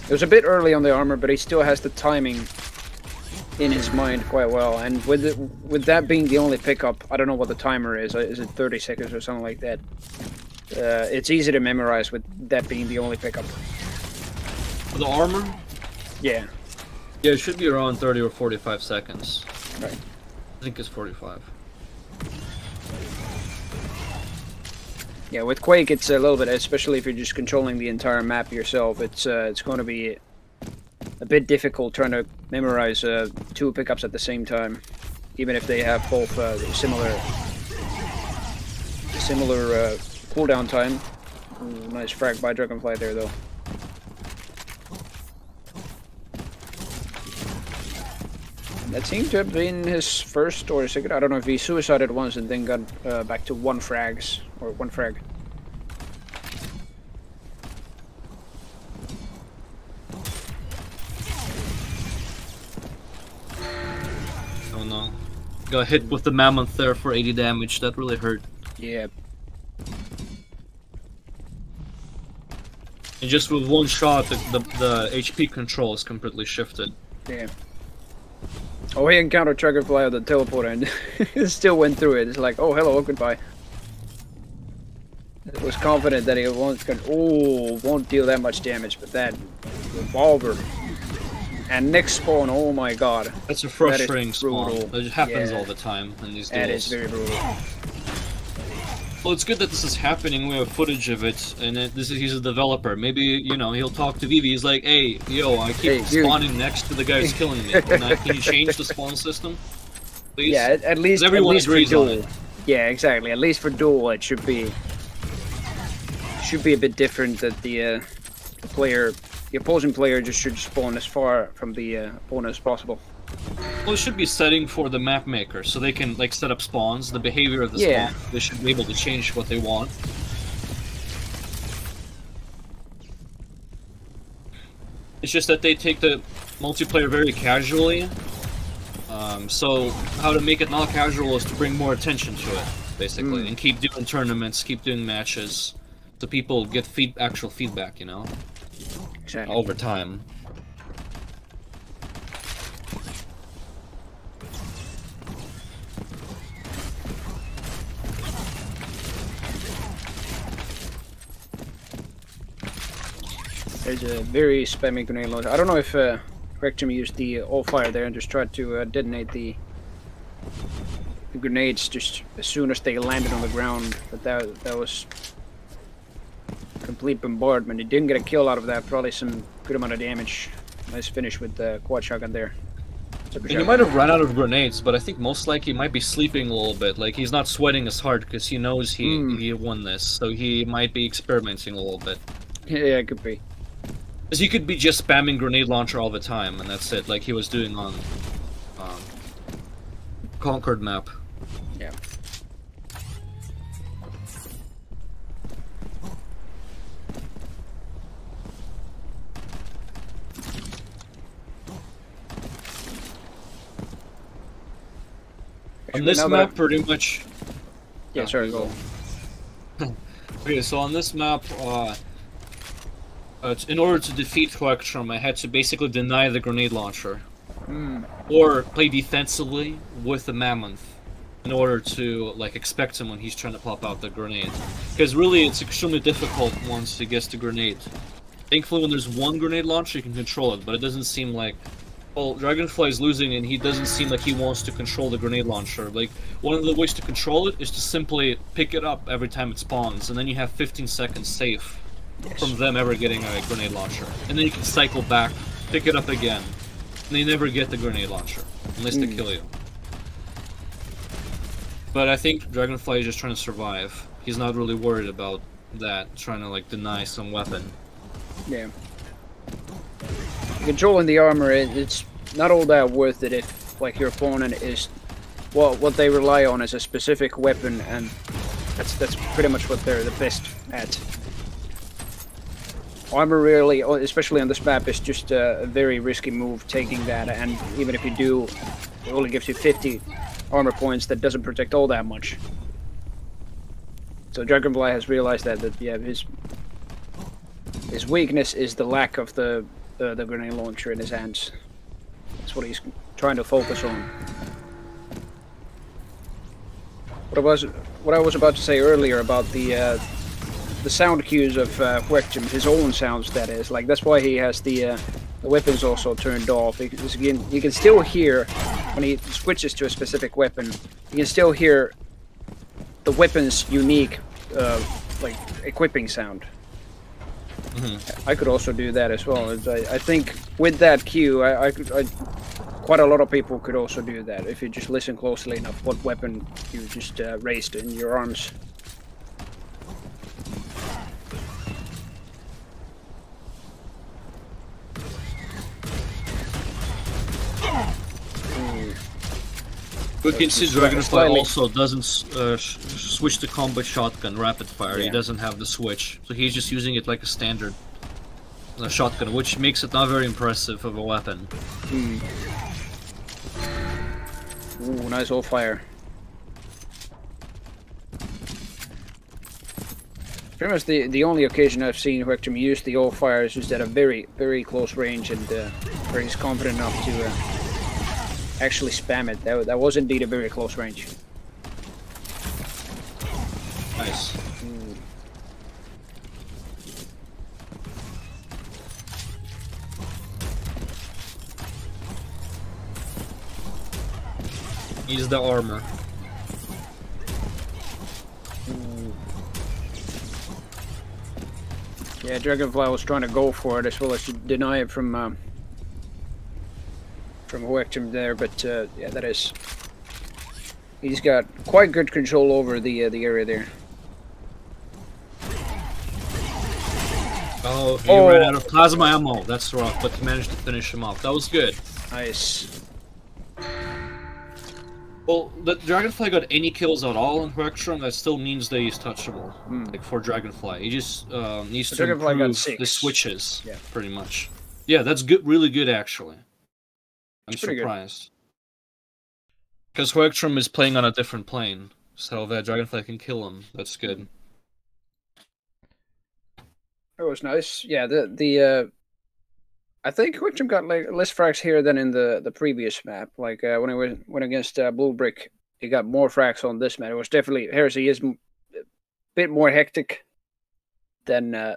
It was a bit early on the armor, but he still has the timing in his mind quite well. And with that being the only pickup, I don't know what the timer is. Is it 30 seconds or something like that? It's easy to memorize with that being the only pickup. For the armor? Yeah. Yeah, it should be around 30 or 45 seconds. Right. I think it's 45. Yeah, with Quake it's a little bit, especially if you're just controlling the entire map yourself, it's going to be a bit difficult trying to memorize two pickups at the same time, even if they have both similar cooldown time. Ooh, nice frag by Dragonfly there, though. That seemed to have been his first or second. I don't know if he suicided once and then got back to one frag. Oh no. Got hit with the mammoth there for 80 damage. That really hurt. Yeah. And just with one shot, the HP control is completely shifted. Yeah. Oh, he encountered Dragonfly on the teleporter and still went through it. It's like, oh, hello, goodbye. It was confident that he won't deal that much damage, but that revolver and next spawn, oh my god. That's a frustrating spawn. It happens all the time in these duels. That is very brutal. Well, it's good that this is happening. We have footage of it, and he's a developer. Maybe, you know, he'll talk to Vivi. He's like, hey, yo, I keep spawning next to the guy who's killing me. Can you change the spawn system, please? Yeah, at least for duel. Yeah, exactly. At least for duel, it should be a bit different. That the opposing player just should spawn as far from the opponent as possible. Well, it should be setting for the map maker, so they can like set up spawns, the behavior of the spawn. They should be able to change what they want. It's just that they take the multiplayer very casually. So how to make it not casual is to bring more attention to it, basically, and keep doing tournaments, keep doing matches, so people get actual feedback, you know, over time. There's a very spammy grenade launcher. I don't know if Rectum used the all-fire there and just tried to detonate the grenades just as soon as they landed on the ground, but that was complete bombardment. He didn't get a kill out of that, probably some good amount of damage. Nice finish with the quad shotgun there. And he might have run out of grenades, but I think most likely he might be sleeping a little bit. Like, he's not sweating as hard because he knows he won this, so he might be experimenting a little bit. Yeah, it could be. Because he could be just spamming grenade launcher all the time, and that's it, like he was doing on Concord map. Yeah. On this map, pretty much... Yeah, sorry, go. Okay, so on this map, in order to defeat Quectrum, I had to basically deny the grenade launcher. Or play defensively with the Mammoth in order to, like, expect him when he's trying to pop out the grenade. Because really, it's extremely difficult once he gets the grenade. Thankfully, when there's one grenade launcher, you can control it, but it doesn't seem like... Well, Dragonfly is losing, and he doesn't seem like he wants to control the grenade launcher. Like, one of the ways to control it is to simply pick it up every time it spawns, and then you have 15 seconds safe. From them ever getting a grenade launcher. And then you can cycle back, pick it up again, and they never get the grenade launcher, unless they kill you. But I think Dragonfly is just trying to survive. He's not really worried about that, trying to like deny some weapon. Yeah. Controlling the armor, it's not all that worth it if like your opponent is... what they rely on is a specific weapon, and that's pretty much what they're the best at. Armor really, especially on this map, is just a very risky move, taking that, and even if you do, it only gives you 50 armor points. That doesn't protect all that much. So Dragonfly has realized that yeah, his weakness is the lack of the grenade launcher in his hands. That's what he's trying to focus on. What I was about to say earlier about the sound cues of Quectum, his own sounds, that is. Like, that's why he has the weapons also turned off. Because again, you can still hear, when he switches to a specific weapon, you can still hear the weapon's unique, like, equipping sound. I could also do that as well. I think with that cue, quite a lot of people could also do that, if you just listen closely enough what weapon you just raised in your arms. We can see Dragonfly also doesn't switch to combat shotgun rapid fire. Yeah. He doesn't have the switch, so he's just using it like a standard shotgun, which makes it not very impressive of a weapon. Ooh, nice all fire. Pretty much the only occasion I've seen Quectum use the all fire is just at a very, very close range, and where he's confident enough to actually spam it. That was indeed a very close range. Nice. Use the armor. Yeah, Dragonfly was trying to go for it as well as deny it from Hoektum there, but yeah, that is. He's got quite good control over the area there. Oh, he ran out of plasma ammo. That's rough, but he managed to finish him off. That was good. Nice. Well, the Dragonfly got any kills at all in Hoektum, that still means that he's touchable. Like for Dragonfly, he just needs to improve the switches, pretty much. Yeah, that's good, really good actually. I'm surprised. Because Hoektum is playing on a different plane, so that Dragonfly can kill him. That's good. That was nice. Yeah, I think Hoektum got like less frags here than in the previous map. Like when he went against Blue Brick, he got more frags on this map. It was definitely Heresy is a bit more hectic than the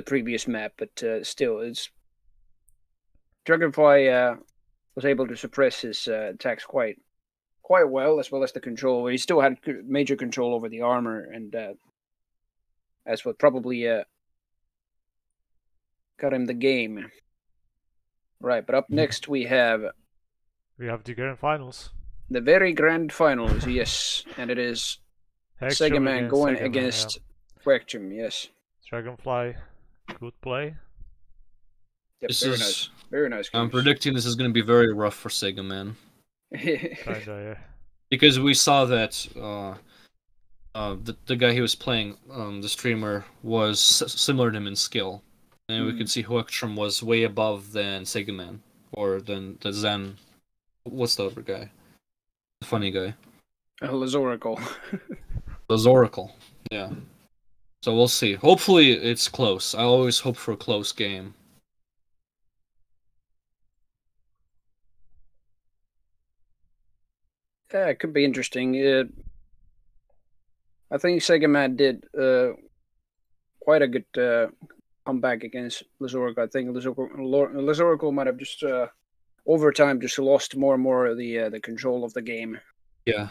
previous map, but still, it's Dragonfly was able to suppress his attacks quite well as the control. He still had major control over the armor, and that's what probably got him the game. Right, but up next we have the grand finals. The very grand finals, yes, and it is Sega Man going against Hoektum, yes. Dragonfly, good play. Yep, very nice. I'm predicting this is going to be very rough for Sega Man. Kinda, yeah. Because we saw that the guy he was playing, the streamer, was similar to him in skill. And we could see Hoektum was way above than Sega Man. Or than the Zen. What's the other guy? The funny guy. Lazoracle. Lazoracle, yeah. So we'll see. Hopefully it's close. I always hope for a close game. Yeah, it could be interesting. I think Sega Man did quite a good comeback against Lazoracle. I think Lazoracle might have just over time just lost more and more of the control of the game. Yeah.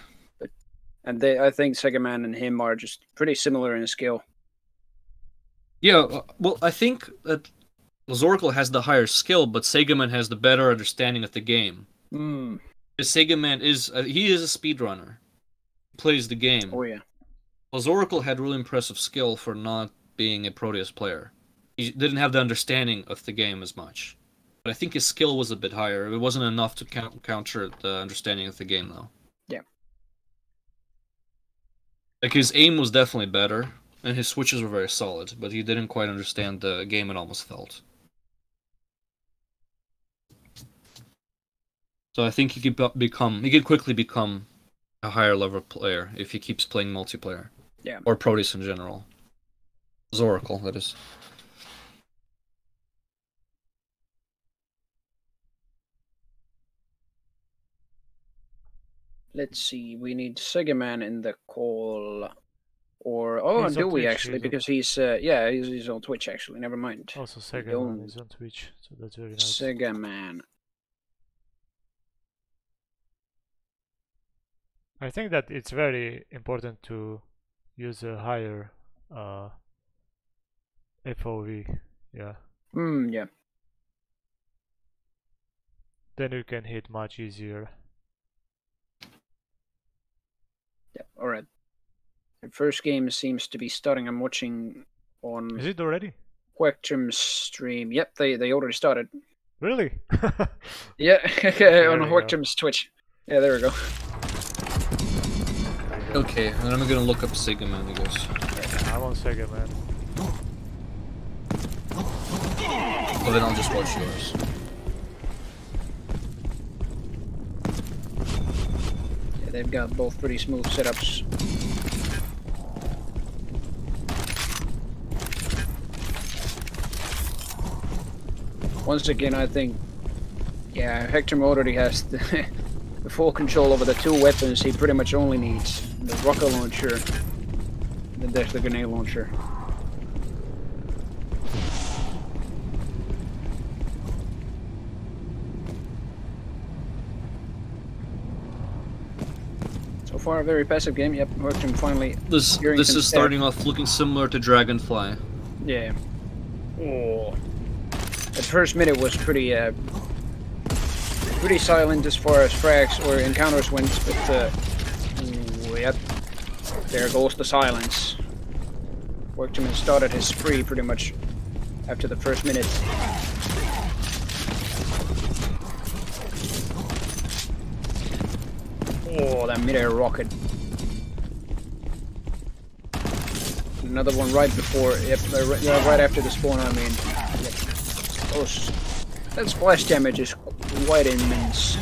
I think Sega Man and him are just pretty similar in skill. Yeah, well, I think that Lazoracle has the higher skill, but Sega Man has the better understanding of the game. Sega Man is a speedrunner. He plays the game. Oh yeah. Lazoracle had really impressive skill for not being a Prodeus player. He didn't have the understanding of the game as much. But I think his skill was a bit higher. It wasn't enough to counter the understanding of the game, though. Yeah. Like, his aim was definitely better, and his switches were very solid, but he didn't quite understand the game, it almost felt. So I think he could quickly become a higher level player if he keeps playing multiplayer. Yeah. Or Proteus in general. Zoracle, that is. Let's see, we need Sega Man in the call. Or do we actually? Because he's he's on Twitch actually. Never mind. Also, Sega Man is on Twitch, so that's very nice. Sega Man. I think that it's very important to use a higher FOV. Yeah. Yeah. Then you can hit much easier. Yeah. All right. The first game seems to be starting. I'm watching on. Is it already? Hoektum's stream. Yep, they already started. Really? Yeah, on Hoektum's Twitch. Yeah, there we go. Okay, and I'm gonna look up Sega Man, I guess. I'm on Sega Man. Well, then I'll just watch yours. Yeah, they've got both pretty smooth setups. Once again, I think, yeah, Hoektum already has the full control over the two weapons. He pretty much only needs the rocket launcher, and then there's the grenade launcher. So far, a very passive game. Yep, Hoektum finally. This is starting off looking similar to Dragonfly. Yeah. Oh. The first minute was pretty pretty silent as far as frags or encounters went, but yep. There goes the silence. Workman started his spree pretty much after the first minute. Oh, that mid-air rocket. Another one right before, yep, right after the spawn, I mean. Yep. That splash damage is quite immense.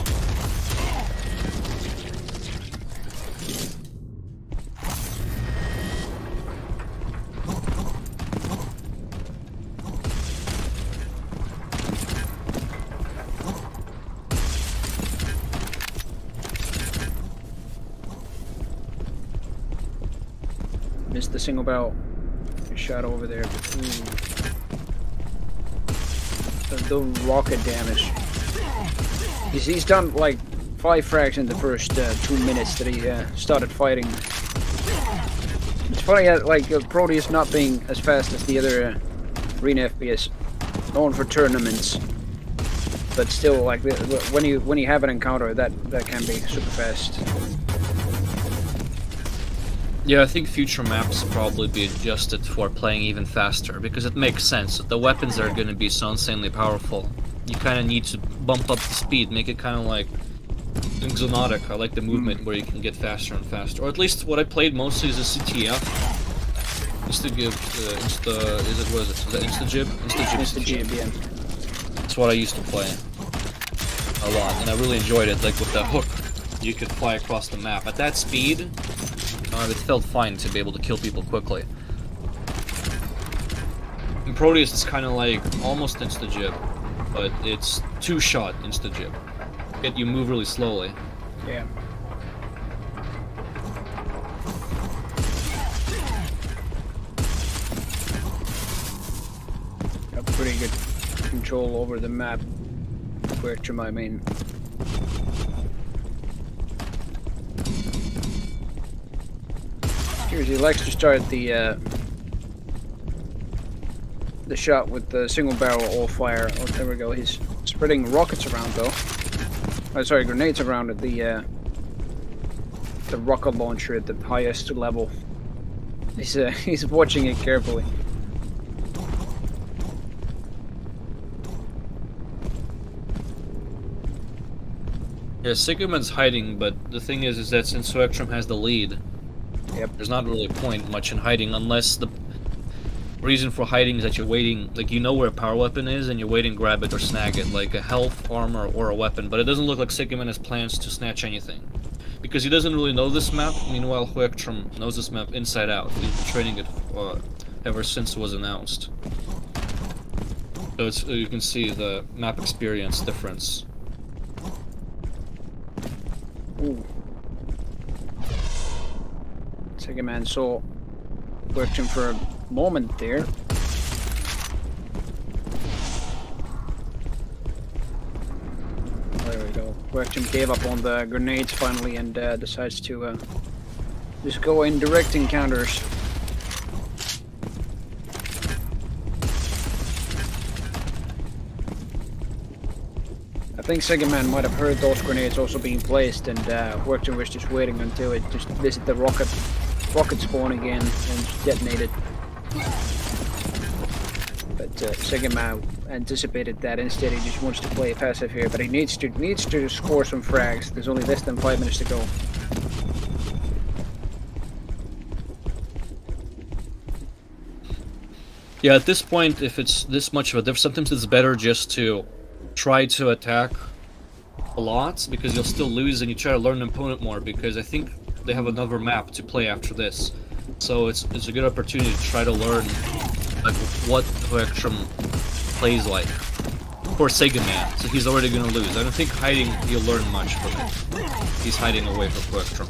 Missed the single barrel shot over there. The rocket damage. He's done like 5 frags in the first 2 minutes that he started fighting. It's funny that like Prodeus not being as fast as the other arena FPS, known for tournaments, but still like when you have an encounter that can be super fast. Yeah, I think future maps probably be adjusted for playing even faster, because it makes sense. The weapons are going to be so insanely powerful. You kind of need to bump up the speed, make it kind of like in Xonotic. I like the movement where you can get faster and faster. Or at least what I played mostly is a CTF. Just to give Insta-Jib? Insta-Jib, yeah. That's what I used to play a lot, and I really enjoyed it, like with the hook. You could fly across the map. At that speed, it felt fine to be able to kill people quickly. In Prodeus, it's kind of like almost insta-jib, but it's 2-shot insta-jib. Yet you move really slowly. Yeah. Got pretty good control over the map. Quirchum, I mean. He likes to start the shot with the single barrel all fire. Oh, there we go. He's spreading rockets around though. Oh, sorry, grenades around at the rocket launcher at the highest level. He's watching it carefully. Yeah, Sigmund's hiding, but the thing is that since Spectrum has the lead, yep, there's not really a point much in hiding, unless the reason for hiding is that you're waiting, like you know where a power weapon is and you're waiting to grab it or snag it, like a health, armor, or a weapon, but it doesn't look like Sigmund has plans to snatch anything. Because he doesn't really know this map, meanwhile Huektrum knows this map inside out. He's been training it ever since it was announced. So it's, you can see the map experience difference. Ooh. Second man saw Huektrum for a moment there. There we go. Huektrum gave up on the grenades finally and decides to just go in direct encounters. I think Second Man might have heard those grenades also being placed, and Huektrum was just waiting until it just visited the rocket spawn again and detonated. But Second Man anticipated that. Instead, he just wants to play passive here, but he needs to score some frags. There's only less than 5 minutes to go. Yeah, at this point, if it's this much of a difference, sometimes it's better just to try to attack a lot, because you'll still lose, and you try to learn an opponent more, because I think they have another map to play after this. So it's a good opportunity to try to learn like what Huektrum plays like. Of course, Sega Man, so he's already gonna lose. I don't think hiding you'll learn much from it. He's hiding away from Huektrum.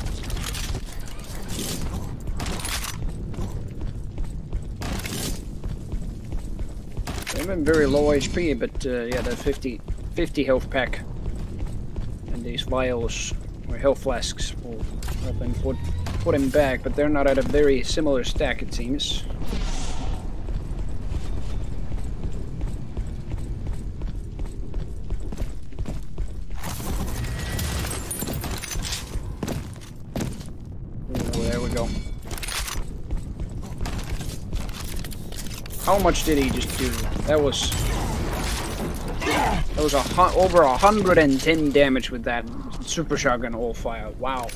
They've been very low HP, but yeah, the 50 health pack and these vials or health flasks will help him put him back, but they're not at a very similar stack, it seems. How much did he just do? That was over 110 damage with that super shotgun all fire. Wow.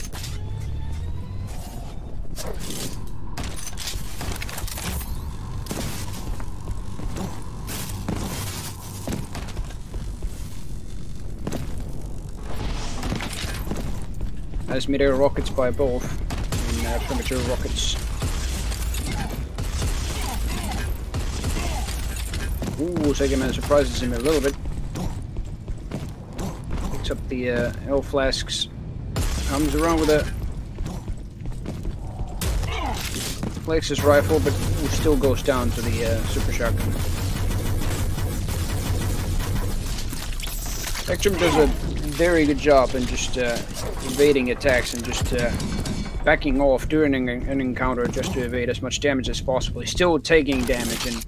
Nice mid-air rockets by both, and premature rockets. Ooh, Second Man surprises him a little bit. Picks up the L flasks. Comes around with a Lexus rifle, but still goes down to the super shotgun. Spectrum does a very good job in just evading attacks and just backing off during an encounter just to evade as much damage as possible. He's still taking damage and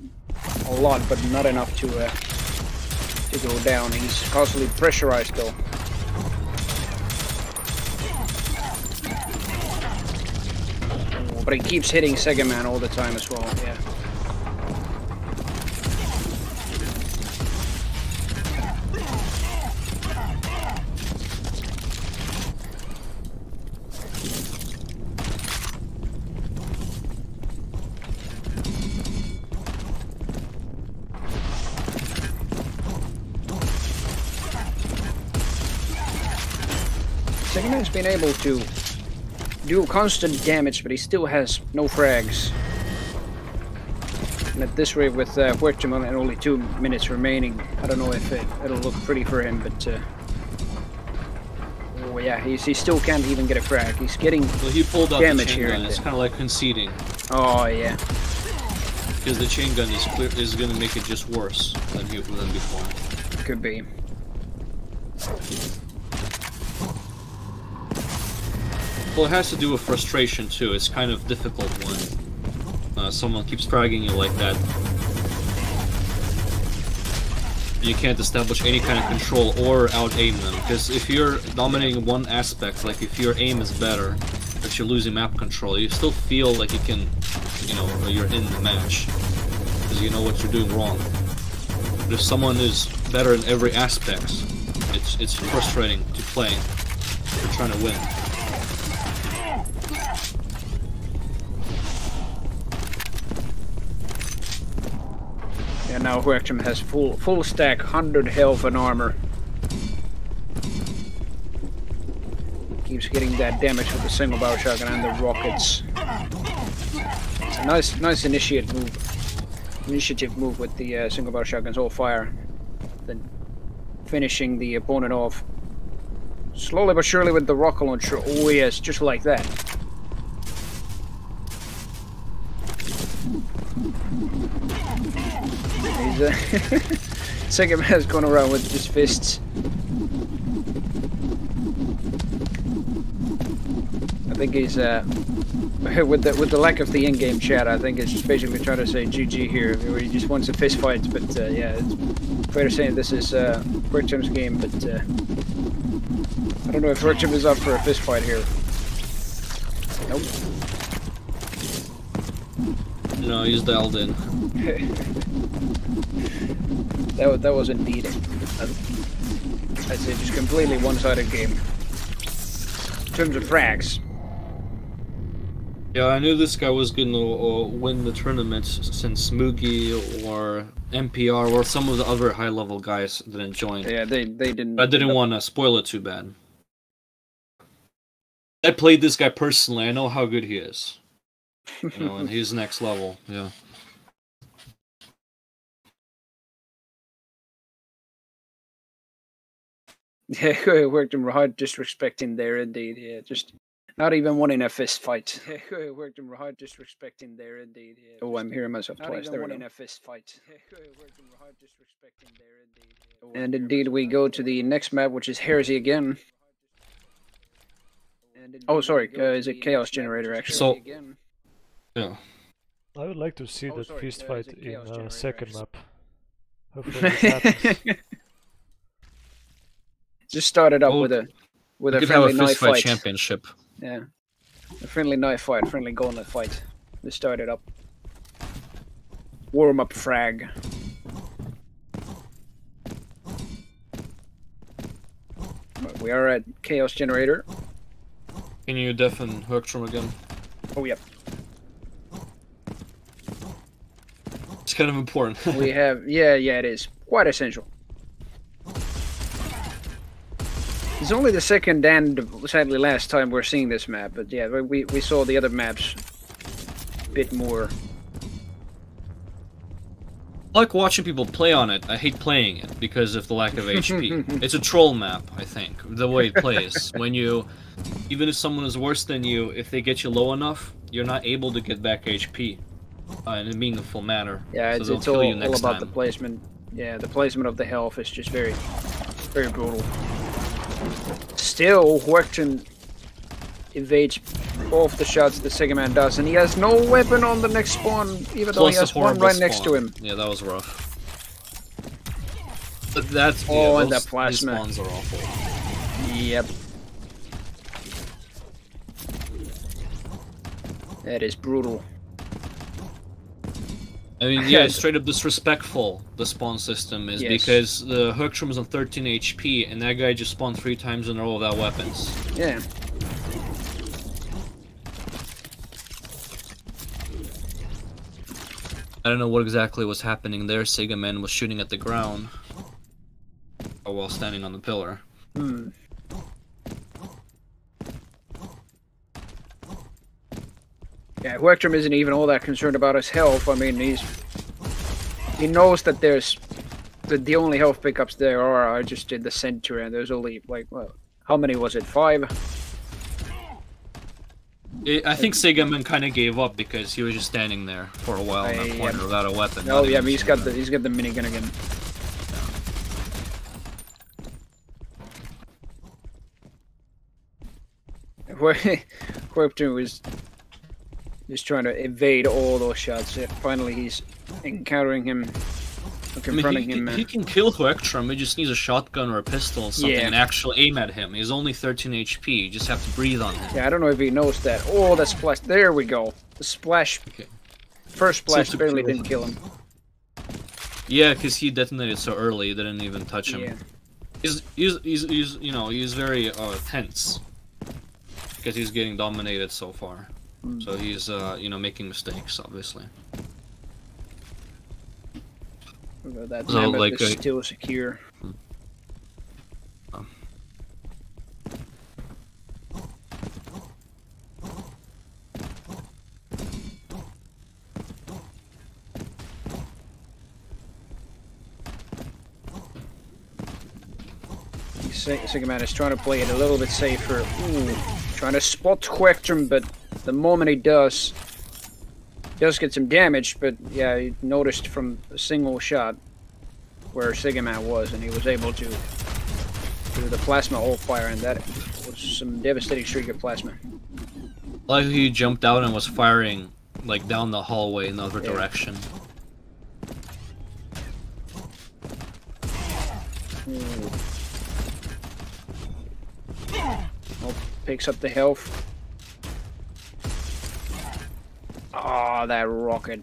a lot, but not enough to go down. He's constantly pressurized though. But he keeps hitting Second Man all the time as well, yeah. Second Man's been able to do constant damage, but he still has no frags. And at this rate, with Huertum and only 2 minutes remaining, I don't know if it'll look pretty for him, but oh yeah, he still can't even get a frag. He's getting he pulled out damage the chain here. Gun. It's kind of like conceding. Oh yeah. Because the chain gun is going to make it just worse than before. Could be. Well, it has to do with frustration too. It's kind of difficult when someone keeps fragging you like that. You can't establish any kind of control or out-aim them. Because if you're dominating one aspect, like if your aim is better, but you're losing map control, you still feel like you can, you know, you're in the match. Because you know what you're doing wrong. But if someone is better in every aspect, it's frustrating to play. You're trying to win. Yeah, now Huertum has full stack, 100 health and armor. Keeps getting that damage with the single barrel shotgun and the rockets. It's a nice initiative move with the single barrel shotguns all fire. Then finishing the opponent off slowly but surely with the rocket launcher. Oh yes, just like that. Second Man's going around with just fists. I think he's with the lack of the in-game chat, I think it's just basically trying to say GG here, where he just wants a fist fight. But yeah, it's fair to say this is Huertum's game. But I don't know if Huertum is up for a fist fight here. Nope. No, he's dialed in. That was indeed, I'd say, just completely one-sided game. In terms of frags. Yeah, I knew this guy was gonna win the tournament since Moogie or MPR or some of the other high-level guys didn't join. Yeah, they didn't. I didn't want to spoil it too bad. I played this guy personally. I know how good he is. You know, and he's next level. Yeah. Yeah, it worked him hard disrespecting there indeed. Yeah, just not even wanting a fist fight. Yeah, it worked him hard disrespecting there indeed. Yeah, oh, I'm hearing myself twice. There we go. A fist fight. Yeah, it worked him hard disrespecting there indeed. Yeah. And indeed, we go to the next map, which is Heresy again. Oh, sorry, is it Chaos Generator actually? So, yeah. I would like to see that fist fight in second map. Hopefully this happens. Just started up with a friendly knife fight. Championship. Yeah, a friendly knife fight, friendly gauntlet fight. Just started up. warm-up frag. We are at Chaos Generator. Can you deafen Högtrom again? Oh, yep. It's kind of important. We have... Yeah, it is. Quite essential. It's only the second and, sadly, last time we're seeing this map, but yeah, we saw the other maps a bit more. I like watching people play on it. I hate playing it because of the lack of HP. It's a troll map, I think, the way it plays. When you... Even if someone is worse than you, if they get you low enough, you're not able to get back HP in a meaningful manner. Yeah, so it's all about the placement. Yeah, the placement of the health is just very, very brutal. Still, Högtrom evades both the shots that Sega Man does, and he has no weapon on the next spawn, even though he has one right next to him. Yeah, that was rough. But that's... Oh, yeah, and that plasma. These spawns are awful. Yep. That is brutal. I mean, yeah, it's straight up disrespectful, the spawn system is, because the Högtrom is on 13 HP, and that guy just spawned 3 times in a row without weapons. Yeah. I don't know what exactly was happening there. Sega Man was shooting at the ground while standing on the pillar. Hmm. Yeah, Högtrom isn't even all that concerned about his health. I mean, he knows that there's the only health pickups there are just in the center, and there's only like, well, how many was it? 5? I think Sega Man kind of gave up because he was just standing there for a while in that corner without a weapon. Oh yeah, but he's got the minigun again. Högtrom was just trying to evade all those shots. Finally, he's encountering him, confronting him. He can kill Högtrom. He just needs a shotgun or a pistol or something and actually aim at him. He's only 13 HP. You just have to breathe on him. Yeah, I don't know if he knows that. Oh, that splash! There we go. The splash. Okay. First splash barely didn't kill him. Yeah, because he detonated so early, he didn't even touch him. Yeah. He's you know, he's very tense because he's getting dominated so far. So he's, you know, making mistakes, obviously. That map is still secure. Sega Man is trying to play it a little bit safer. Ooh, trying to spot Högtrom, but the moment he does get some damage, but yeah, he noticed from a single shot where Sega Man was, and he was able to do the plasma all-fire, and that was some devastating streak of plasma. Like he jumped out and was firing like down the hallway in the other direction. Oh, picks up the health. Ah, that rocket.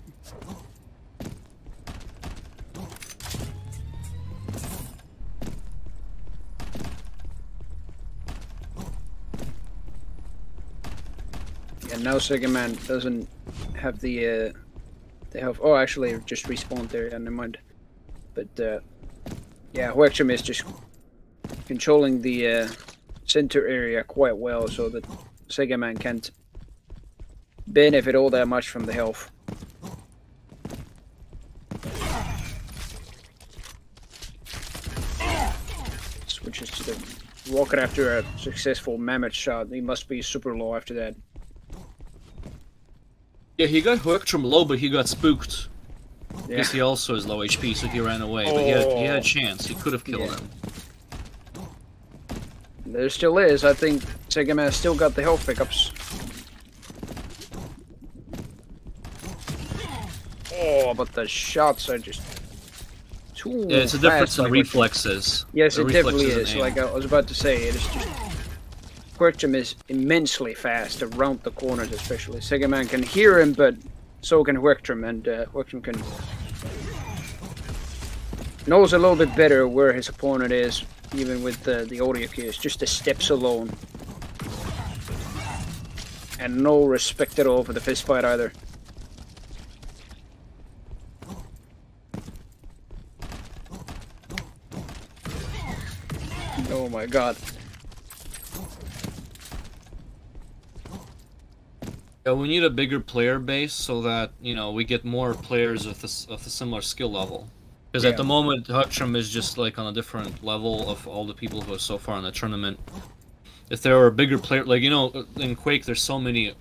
Yeah, now Sega Man doesn't have the health. Oh, actually, it just respawned there. Yeah, never mind. But yeah, Högtrom is just controlling the center area quite well, so that Sega Man can't benefit all that much from the health. Switches to the rocket after a successful mammoth shot. He must be super low after that. Yeah, he got Högtrom low, but he got spooked. Because he also is low HP, so he ran away. But he had a chance. He could have killed him. There still is. I think Sega Man still got the health pickups. Oh, but the shots are just too Yeah, it's a difference in reflexes. Yes, it definitely is. Like I was about to say, it is just... Högtrom is immensely fast around the corners, especially. Sega Man can hear him, but so can Högtrom, and Högtrom can knows a little bit better where his opponent is, even with the audio cues, just the steps alone. And no respect at all for the fist fight either. Oh my god. Yeah, we need a bigger player base so that, you know, we get more players of a similar skill level. Because at the moment, Huckstrom is just like on a different level of all the people who are so far in the tournament. If there were a bigger player, like, you know, in Quake, there's so many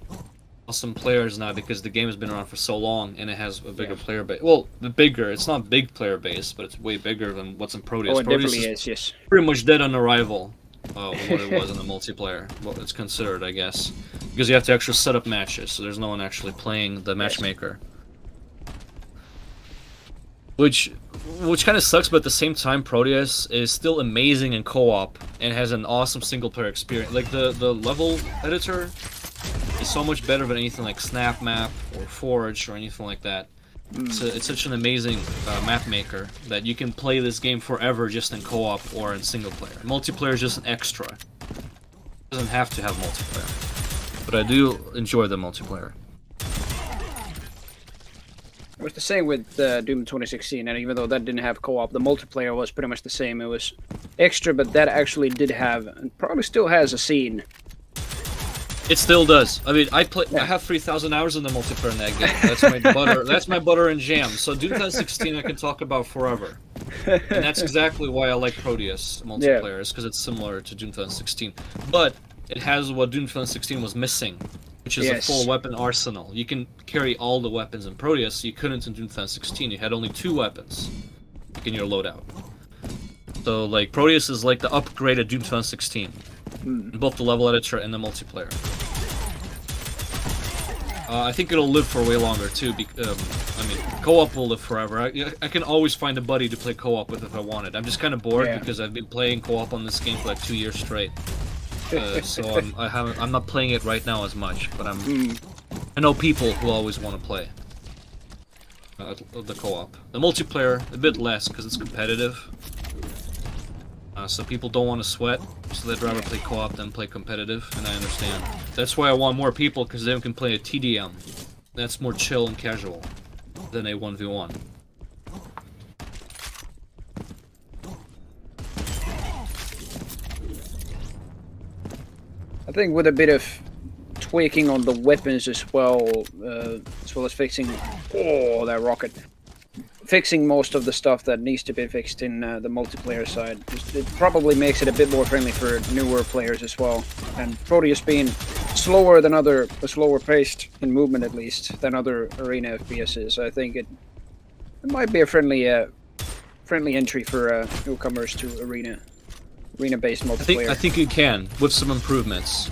awesome players now because the game has been around for so long and it has a bigger player base. Well, it's not big player base, but it's way bigger than what's in Prodeus. Oh, it Prodeus definitely is, yes. Pretty much dead on arrival, what it was in the multiplayer. What it's considered, I guess. Because you have to actually set up matches, so there's no one actually playing the matchmaker. Which kind of sucks, but at the same time, Prodeus is still amazing in co-op and has an awesome single-player experience. Like, the level editor is so much better than anything like Snap Map or Forge or anything like that. It's such an amazing map maker that you can play this game forever just in co-op or in single-player. Multiplayer is just an extra. It doesn't have to have multiplayer. But I do enjoy the multiplayer. It was the same with Doom 2016, and even though that didn't have co-op, the multiplayer was pretty much the same. It was extra, but that actually did have, and probably still has, a scene. It still does. I mean, I have 3,000 hours in the multiplayer in that game. That's my butter. That's my butter and jam. So Doom 2016 I can talk about forever, and that's exactly why I like Prodeus multiplayer. Is because it's similar to Doom 2016, but it has what Doom 2016 was missing, which is a full weapon arsenal. You can carry all the weapons in Prodeus. You couldn't in Doom 2016. You had only 2 weapons in your loadout. So, like, Prodeus is like the upgraded Doom 2016. In both the level editor and the multiplayer. I think it'll live for way longer, too. I mean, co-op will live forever. I can always find a buddy to play co-op with if I wanted. I'm just kind of bored because I've been playing co-op on this game for like 2 years straight. So I'm not playing it right now as much, but I know people who always want to play the co-op. The multiplayer a bit less because it's competitive, so people don't want to sweat, so they'd rather play co-op than play competitive, and I understand. That's why I want more people, because then we can play a TDM. That's more chill and casual than a 1v1. I think with a bit of tweaking on the weapons as well as fixing... Oh, that rocket. Fixing most of the stuff that needs to be fixed in the multiplayer side. It probably makes it a bit more friendly for newer players as well. And Prodeus being slower paced in movement at least, than other arena FPSs, I think it might be a friendly entry for newcomers to arena-based multiplayer. I think you can, with some improvements.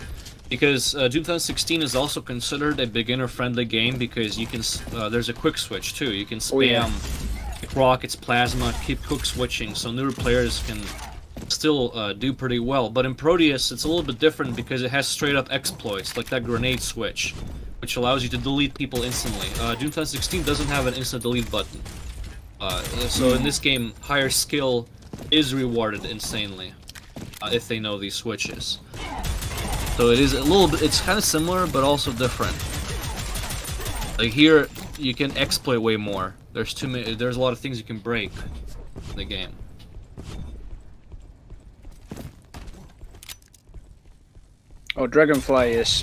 Because Doom 2016 is also considered a beginner-friendly game because you can. There's a quick switch too. You can spam rockets, plasma, keep quick switching, so newer players can still do pretty well. But in Prodeus, it's a little bit different because it has straight-up exploits like that grenade switch, which allows you to delete people instantly. Doom 2016 doesn't have an instant delete button, so in this game, higher skill is rewarded insanely if they know these switches. So it is a little bit, it's kind of similar, but also different. Like here, you can exploit way more. There's a lot of things you can break in the game. Oh, Dragonfly is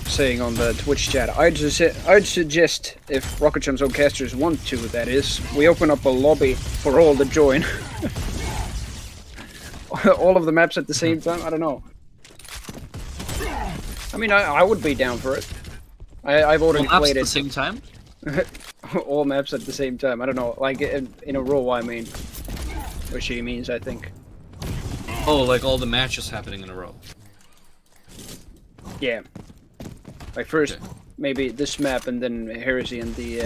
saying on the Twitch chat, I'd suggest, if Rocket Jump's own casters want to, that is, we open up a lobby for all to join. All of the maps at the same time? I don't know. I mean, I would be down for it. I've already played it. All maps at the same time? All maps at the same time. I don't know, like in a row, I mean. Or she means, I think. Oh, like all the matches happening in a row. Yeah. Like first, maybe this map and then Heresy and the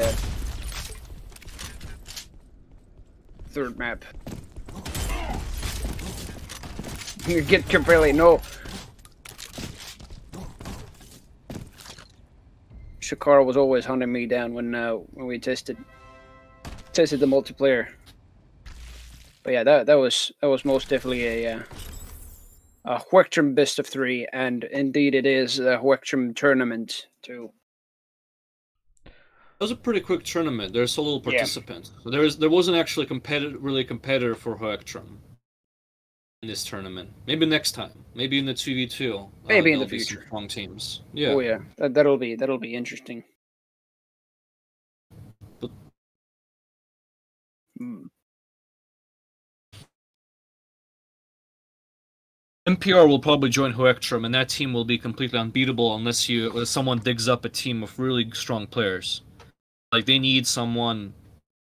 third map. You get completely no. Shakara was always hunting me down when we tested the multiplayer. But yeah, that was most definitely a Huectrum best of 3, and indeed it is a Huectrum tournament too. It was a pretty quick tournament. There's so little participants. Yeah. So there wasn't actually really competitor for Huectrum in this tournament. Maybe next time. Maybe in the 2v2. Maybe in the future. Strong teams. Yeah. Oh yeah, that'll be interesting. But... NPR will probably join Huectrum, and that team will be completely unbeatable unless someone digs up a team of really strong players. Like, they need someone...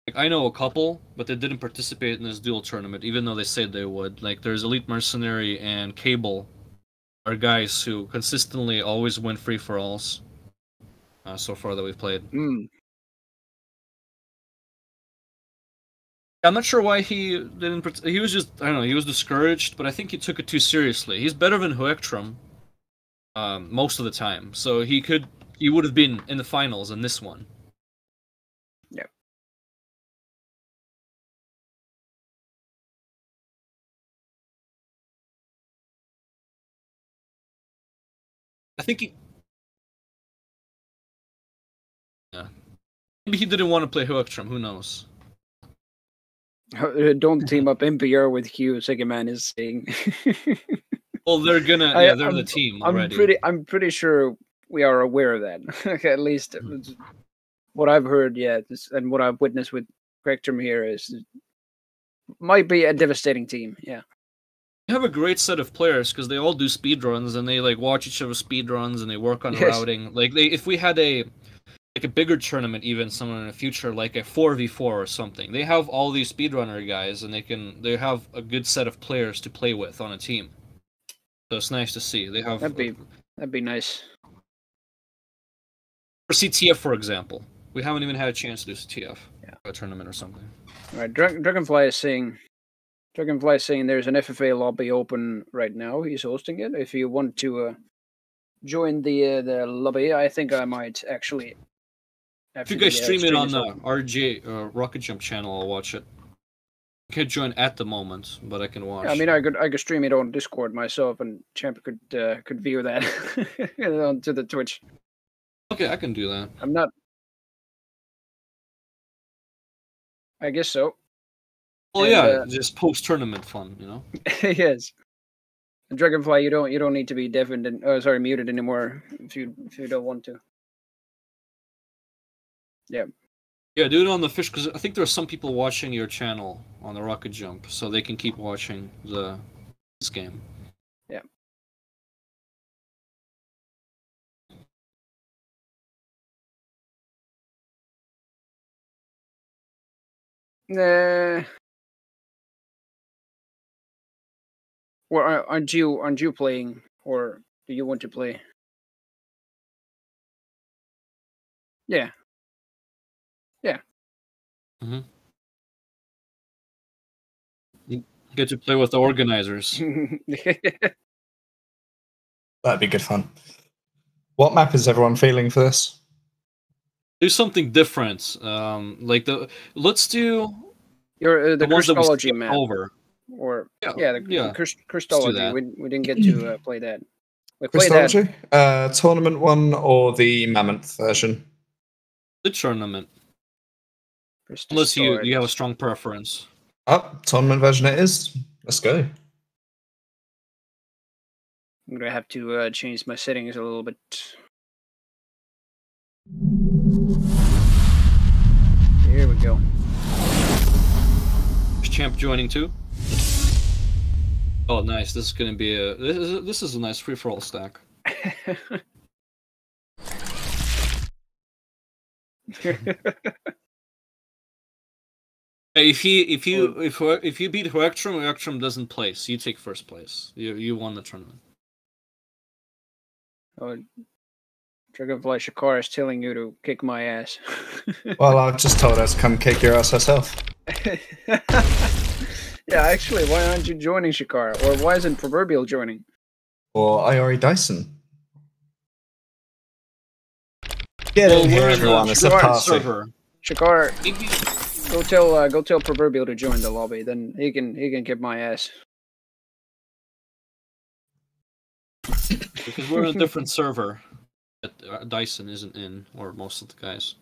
Like, I know a couple, but they didn't participate in this duel tournament, even though they said they would. Like, there's Elite Mercenary and Cable are guys who consistently always win free-for-alls so far that we've played. I'm not sure why he didn't... He was just... I don't know, he was discouraged, but I think he took it too seriously. He's better than Huectrum most of the time, so he would have been in the finals in this one. Yeah. I think yeah. Maybe he didn't want to play Huectrum, who knows? Don't team up NPR with Hugh, Second Man is saying. Well, they're gonna... Yeah, they're the team already. I'm pretty sure we are aware of that. At least what I've heard, and what I've witnessed with Huectrum here is... Might be a devastating team, yeah. They have a great set of players because they all do speedruns and they like watch each other's speedruns and they work on routing. Like if we had a bigger tournament even somewhere in the future, like a 4v4 or something, they have all these speedrunner guys and they have a good set of players to play with on a team. So it's nice to see. They have that'd be nice. For CTF, for example, we haven't even had a chance to do CTF, a tournament or something. All right, Dragonfly is saying there's an FFA lobby open right now. He's hosting it. If you want to join the lobby, I think I might actually. If you guys stream it on the RJ Rocket Jump channel, I'll watch it. I can't join at the moment, but I can watch. Yeah, I mean, I could stream it on Discord myself, and Champ could view that onto the Twitch. Okay, I can do that. I'm not. I guess so. Well, yeah, just post-tournament fun, you know. Yes. And Dragonfly, you don't need to be deafened and muted anymore if you don't want to. Yeah. Yeah, do it on the fish because I think there are some people watching your channel on the Rocket Jump, so they can keep watching this game. Yeah. Well, aren't you playing, or do you want to play? Yeah. Yeah. You get to play with the organizers. That'd be good fun. What map is everyone feeling for this? Do something different. Let's do the Christology map. Over. Or the Christology. We didn't get to play that. We Christology? Tournament one or the Mammoth version? The tournament. Unless you have a strong preference. Oh, tournament version it is. Let's go. I'm gonna have to change my settings a little bit. Here we go. Is Champ joining too? Oh, nice. This is gonna be this is a nice free-for-all stack. If you beat Huectrum doesn't place. You take first place. You won the tournament. Oh, Dragonfly Shakar is telling you to kick my ass. Well, I just told her to come kick your ass herself. Yeah, actually, why aren't you joining Shakar? Or why isn't Proverbial joining? Or Iori Dyson. Get in here, everyone. It's a party. Server. Shakar. Go tell Proverbial to join the lobby. Then he can kick my ass. Because we're in a different server that Dyson isn't in, or most of the guys.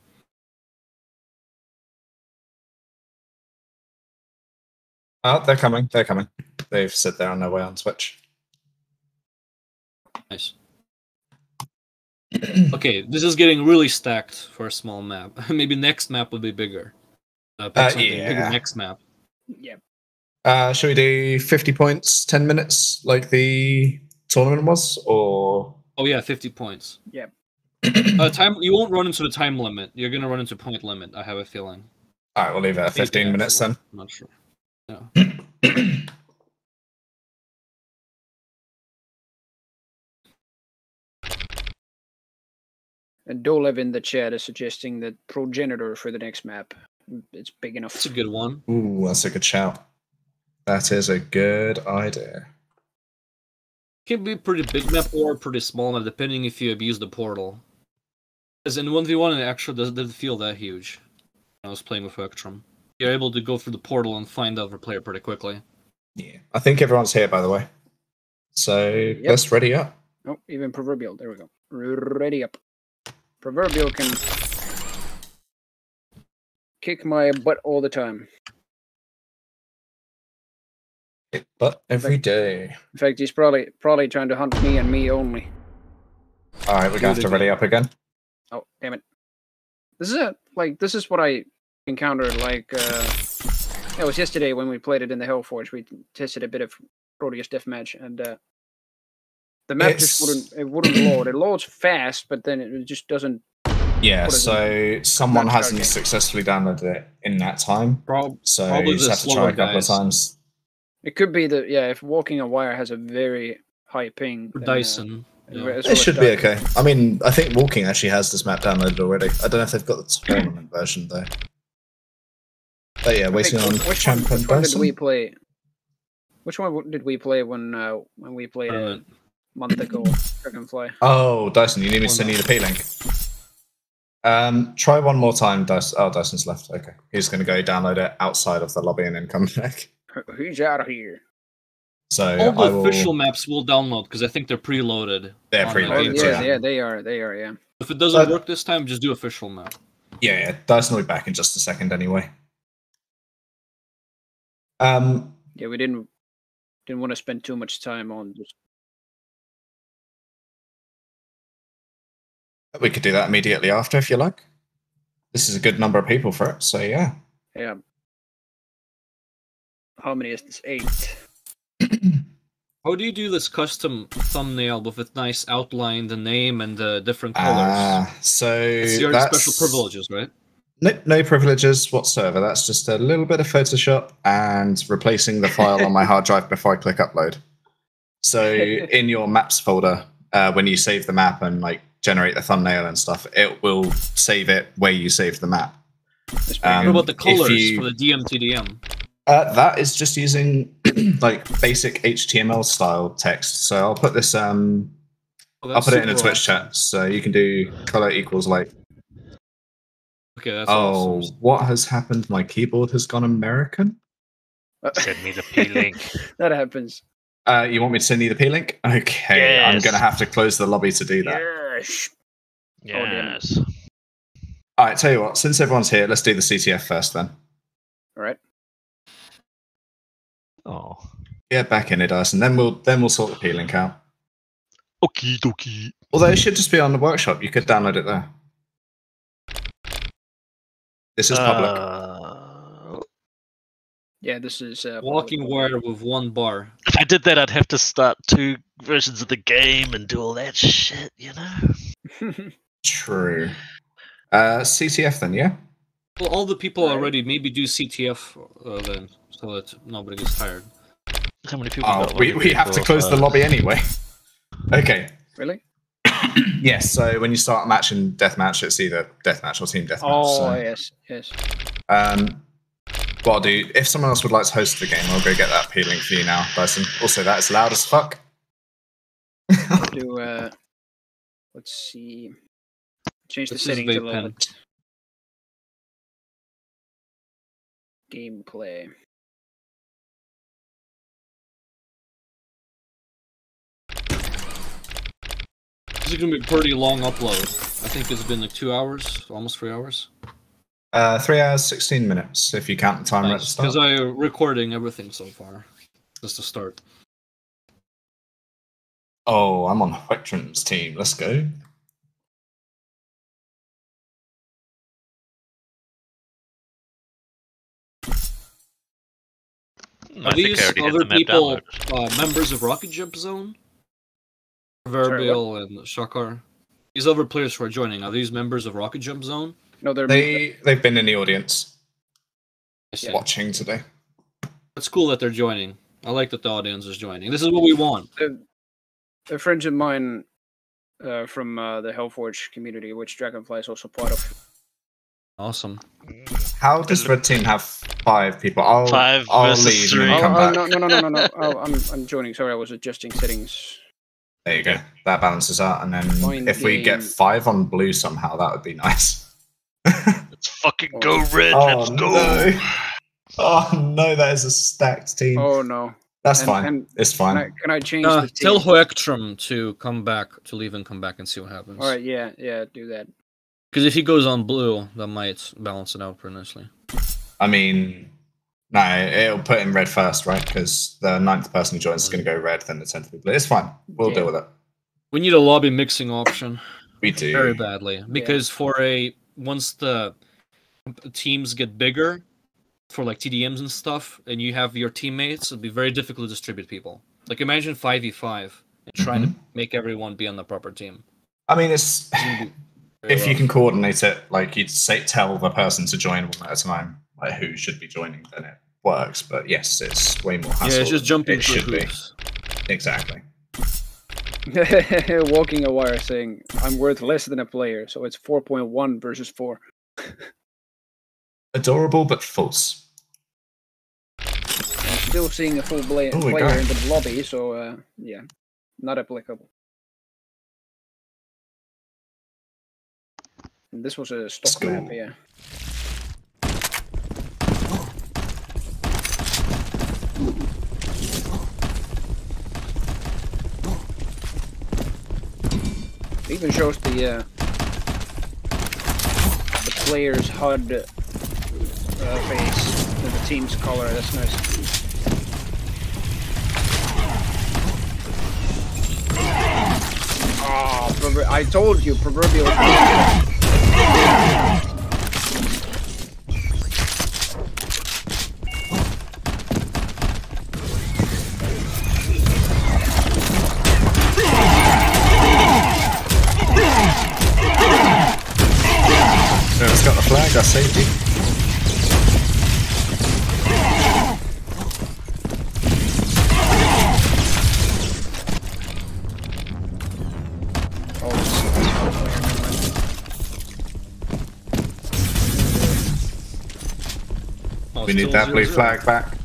Oh, they're coming. They're coming. They've said they're on their way on Twitch. Nice. Okay, this is getting really stacked for a small map. Maybe next map will be bigger. Bigger next map. Yeah. Should we do 50 points, 10 minutes, like the tournament was, or? Oh yeah, 50 points. Yeah. Time. You won't run into the time limit. You're gonna run into point limit. I have a feeling. All right, we'll leave it at 15 minutes then. I'm not sure. Yeah. And Dolev in the chat is suggesting that Progenitor for the next map. It's big enough. That's a good one. Ooh, that's a good shout. That is a good idea. Can be a pretty big map or a pretty small map, depending if you abuse the portal. As in 1v1, it actually doesn't feel that huge. I was playing with Electrum. You're able to go through the portal and find out the player pretty quickly. Yeah, I think everyone's here, by the way. So let's ready up. Oh, even Proverbial. There we go. Ready up. Proverbial can kick my butt all the time. Kick butt every day. In fact, he's probably trying to hunt me and me only. All right, we're going to have to ready up again. Oh, damn it! This is what I encountered. It was yesterday when we played it in the Hellforge. We tested a bit of Proteus Deathmatch, and the map just wouldn't load. It loads fast, but then it just doesn't. Yeah, so someone hasn't successfully downloaded it in that time. So you just have to try a couple of times. It could be that, if Walking on Wire has a very high ping. For Dyson. It should be okay. I mean, I think Walking actually has this map downloaded already. I don't know if they've got the tournament version, though. But yeah, waiting on Champ and Dyson. Which one did we play when we played a month ago? Dragonfly. Oh, Dyson, you need me to send you the P-Link. Try one more time, Dyson. Oh, Dyson's left. Okay. He's going to go download it outside of the lobby and then come back. He's out of here. So all the official maps will download because I think they're preloaded. They're preloaded. Yeah, they are. Yeah. If it doesn't work this time, just do official map. Yeah. Dyson will be back in just a second anyway. Yeah, we didn't want to spend too much time on just. We could do that immediately after if you like. This is a good number of people for it, so yeah. Yeah. How many is this? 8. How do you do this custom thumbnail with a nice outline, the name, and the different colors? So it's your special privileges, right? No privileges whatsoever. That's just a little bit of Photoshop and replacing the file on my hard drive before I click upload. So in your maps folder, when you save the map and generate the thumbnail and stuff, it will save it where you saved the map. What about the colors for the DMTDM? That is just using basic HTML style text. So I'll put this. I'll put it in the Twitch chat, so you can do color equals like. Okay, that's awesome. What has happened? My keyboard has gone American. Send me the P-Link. That happens. You want me to send you the P-Link? Okay, yes. I'm going to have to close the lobby to do that. Yes. All right, tell you what. Since everyone's here, let's do the CTF first then. All right. Oh. Yeah, back in it, Dyson. Then we'll sort the P-Link out. Okie dokie. Although it should just be on the workshop. You could download it there. This is public. Yeah, this is Walking Wire with 1 bar. If I did that, I'd have to start 2 versions of the game and do all that shit, you know? True. CTF then, yeah? Well, all the people already maybe do CTF then, so that nobody gets tired. How many people? We have to close the lobby anyway. Okay. Really? Yes, so when you start a match in deathmatch, it's either deathmatch or team deathmatch. Oh, so. yes. What I'll do, if someone else would like to host the game, I'll go get that P-Link for you now, Dyson. Also, that is loud as fuck. Let's see. Change the settings a little bit. gameplay. This is gonna be a pretty long upload. I think it's been like 2 hours, almost 3 hours. 3 hours, 16 minutes, if you count the timer at the start. Because I'm recording everything so far. Just to start. Oh, I'm on Spectrum's team. Let's go. Are these other people members of Rocket Jump Zone? Proverbial and Shakar. These other players who are joining, are these members of Rocket Jump Zone? No, they've been in the audience watching today. It's cool that they're joining. I like that the audience is joining. This is what we want. A friend of mine from the Hellforge community, which Dragonfly is also part of. Awesome. How does Red Team have 5 people? I'll leave and come back. No. I'm joining. Sorry, I was adjusting settings. There you go. That balances out, and then if we get 5 on blue somehow, that would be nice. Let's fucking go red. Let's go. No. Oh no, that is a stacked team. Oh no. That's fine. It's fine. Can I change the team? Tell Hoektrum to come back, to leave and come back and see what happens. Alright, yeah, do that. Because if he goes on blue, that might balance it out pretty nicely. I mean, no, it'll put in red first, right? Because the 9th person who joins is going to go red, then the 10th will be blue. It's fine. We'll deal with it. We need a lobby mixing option. We do. Very badly. Because once the teams get bigger, for like TDMs and stuff, and you have your teammates, it'd be very difficult to distribute people. Like imagine 5v5 and trying to make everyone be on the proper team. I mean, it's if you can coordinate it, like you'd tell the person to join one at a time, like who should be joining, then it works. But yes, it's way more hassle. Yeah, it's just jumping it through should hoops. Be. Exactly. Walking a wire saying, I'm worth less than a player, so it's 4.1 versus 4. Adorable, but false. I'm still seeing a full player in the lobby, so yeah, not applicable. And this was a stock map, yeah. It even shows the player's HUD face and the team's color. That's nice. Oh, I told you, proverbial. It's got the flag. I saved you. We need that blue flag back.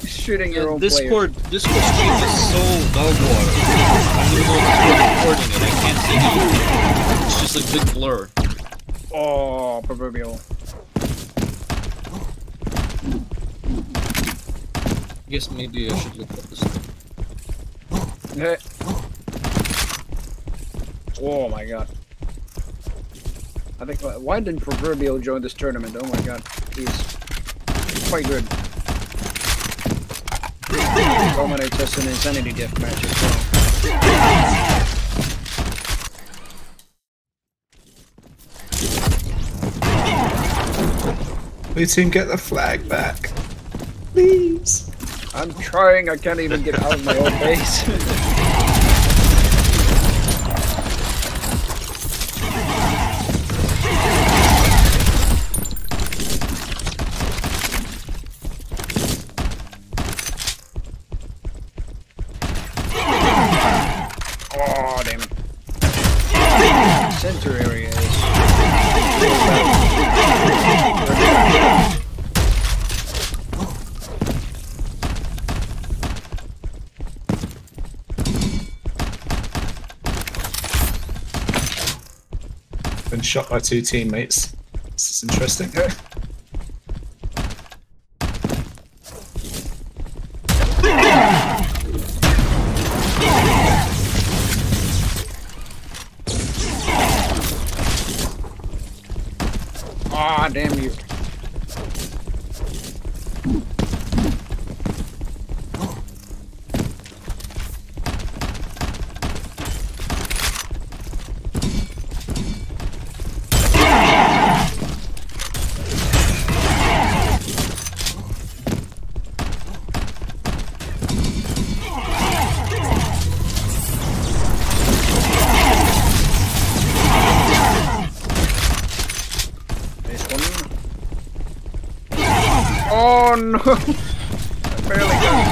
Shooting your own Discord stream is so dog water. I don't even know if it's recording it. I can't see anything. It's just a big blur. Oh, proverbial. I guess maybe I should look at this thing. Oh my god. I think, why did Proverbial join this tournament? Oh my god. He's quite good. Dominates us in Insanity Death match as well. Blue team, get the flag back. Please. I'm trying, I can't even get out of my own base. Oh, damn it. Center area is... shot by 2 teammates. This is interesting. Ah, damn you. Oh no! I barely got it.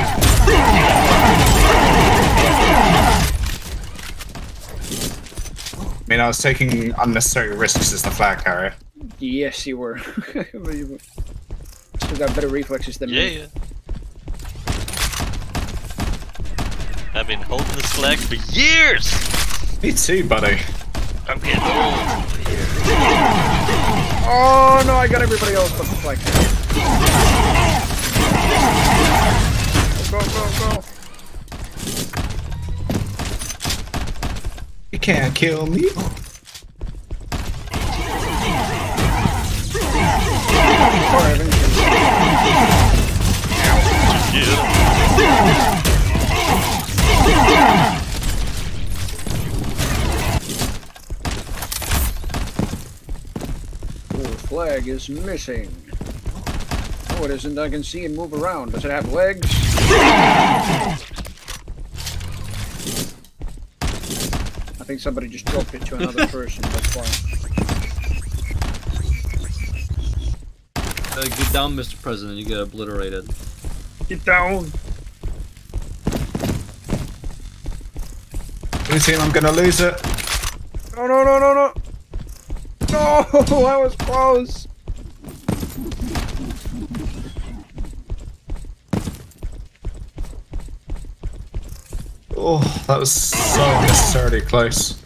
I mean, I was taking unnecessary risks as the flag carrier. Yes, you were. You still got better reflexes than me. Yeah. I've been holding this flag for years! Me too, buddy. I'm getting old. Oh no, I got everybody else but the flag carrier. Go, go, go. You can't kill me. The flag is missing. No, it isn't. I can see it move around. Does it have legs? I think somebody just dropped it to another person. That's why. Get down, Mr. President. You get obliterated. Get down. Blue team, I'm gonna lose it. No, no, no, no, no. No, I was close. Oh, that was so unnecessarily close.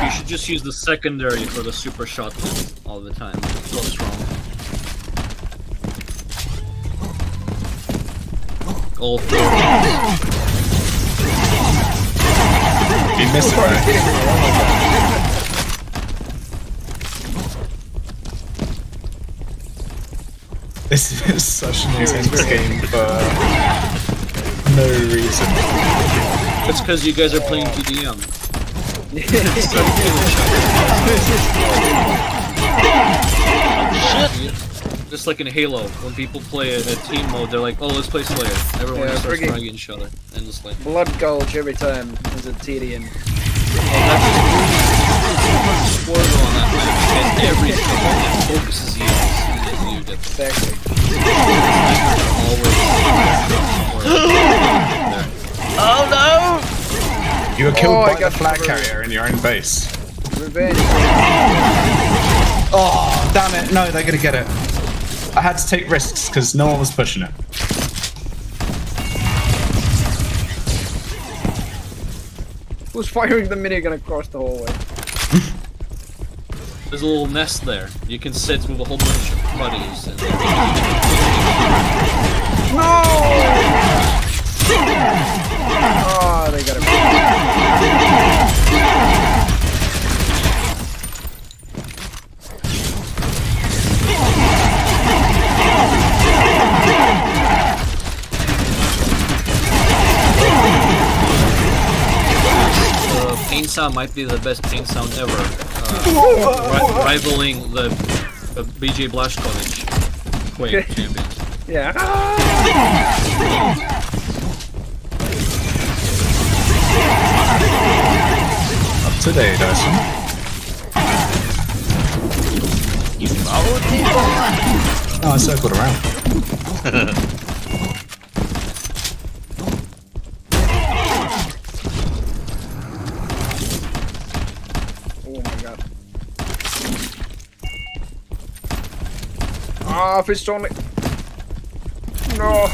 You should just use the secondary for the super shotgun all the time. It's so strong. All 4. You missed it, This is such an intense game for no reason. It's because you guys are playing TDM. Just like in Halo, when people play a team mode, they're like, oh, let's play Slayer. Everyone just starts throwing at each other endlessly. Blood gulch every time is a TDM. Spoiler on that map, because every single that focuses you. Exactly. Oh no! You were killed by the flag carrier in your own base. Revenge. Oh, damn it. No, they're gonna get it. I had to take risks because no one was pushing it. Who's firing the minigun across the hallway? There's a little nest there. You can sit with a whole bunch of buddies. And... No! Oh, they got it. Pain sound might be the best pain sound ever, rivaling the BJ Blazkowicz Quake champions. Yeah. Up to date, Dyson. You followed me, boy? Oh, I circled around. Ah, if it's only... No!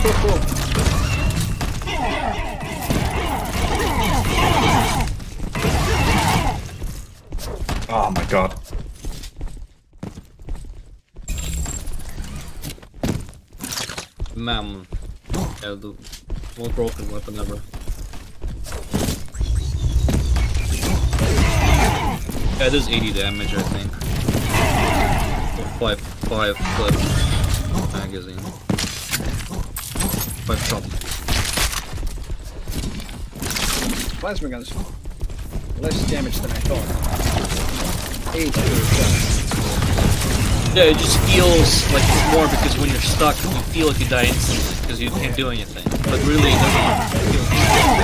Oh my god. Man. Yeah, the most broken weapon ever. Yeah, it does 80 damage, I think. 5 clip magazine. 5 chop. Plasma guns. Less damage than I thought. 8 per shot. Yeah, it just feels like it's more because when you're stuck, you feel like you die instantly because you can't do anything. But really, it doesn't feel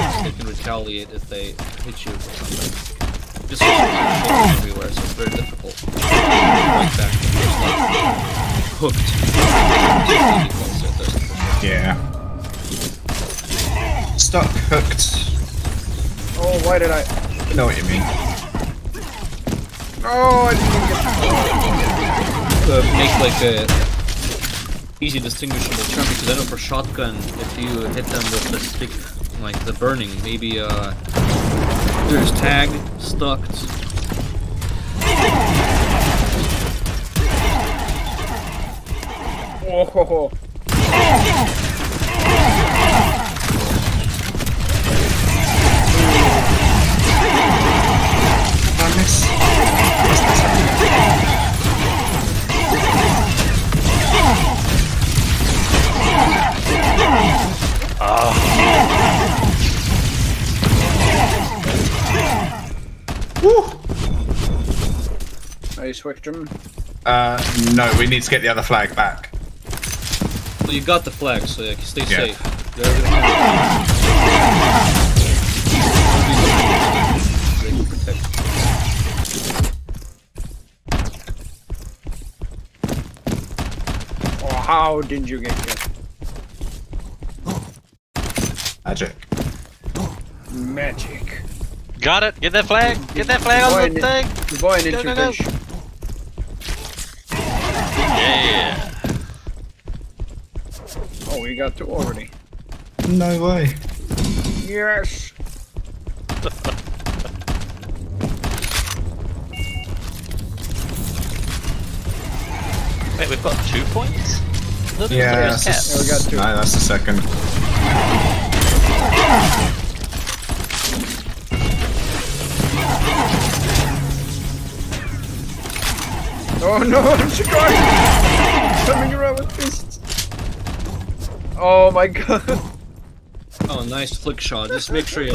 like they can retaliate if they hit you or something. Just everywhere, so it's very difficult. Like that, hooked. Yeah. Stuck, hooked. Oh, why did I? I know what you mean. Oh, I didn't get. Make like a easy distinguishable term because I know for shotgun, if you hit them with the stick, like the burning, maybe there's tag, stucked. Oh, ho, ho. Nice, Wickdrum. No, we need to get the other flag back. Well, you got the flag, so yeah, stay safe. Oh, how did you get here? Magic. Magic. Got it. Get that flag. Get that flag on the thing. The boy in Go, go, go. fish. Yeah. Oh, we got 2 already. No way. Yes. Wait, we've got 2 points? Yeah, we got 2. No, that's the second. Oh no, Shikari! Coming around with fists. Oh my god. Oh, nice flick shot. Just make sure you.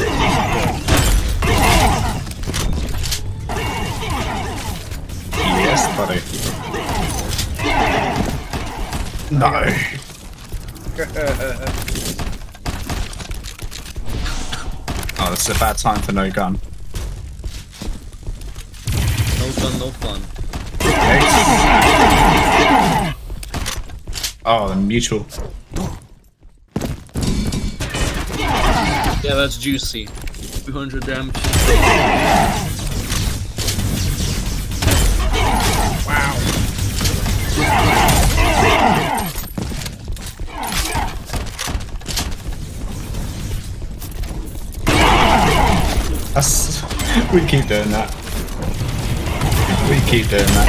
Yes, buddy. No. Oh, this is a bad time for no gun. No gun, no fun. Oh, the mutual. Yeah, that's juicy. 200 damage. Wow. That's, we keep doing that. We keep doing that.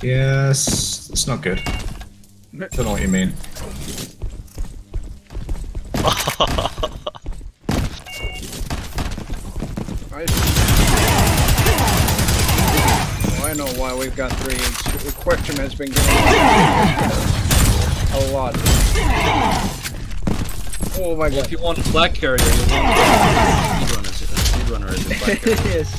Yes, it's not good. Don't know what you mean. Oh, I know why we've got 3. The question has been getting a lot. Oh my god. If you want a flag carrier, you want speedrunner as a flag carrier. Yes.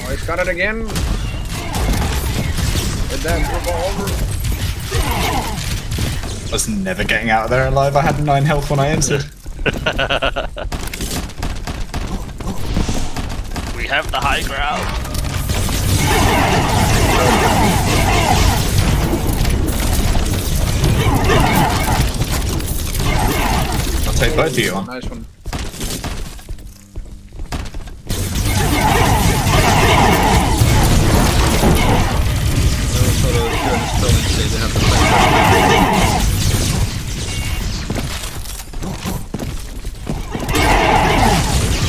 Oh, he's got it again. With that revolver. I was never getting out of there alive. I had 9 health when I entered. We have the high ground. I'll take both of you on. Nice one.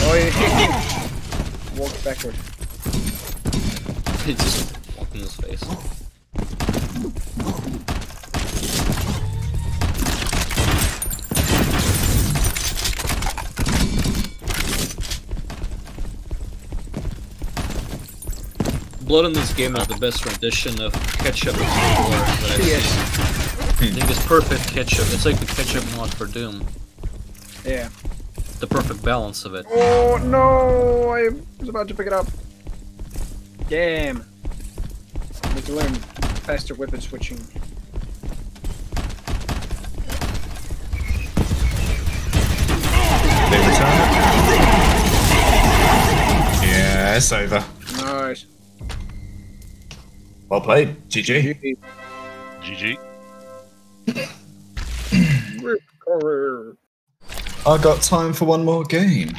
Oh, he walked backward. He just walked in his face. Blood in this game is the best rendition of ketchup that I've seen. I think it's perfect ketchup. It's like the ketchup mod for Doom. Yeah. The perfect balance of it. Oh no! I was about to pick it up. Damn. I need to learn faster weapon switching. They return it. Yeah, it's over. Nice. Well played. GG. GG. I got time for one more game.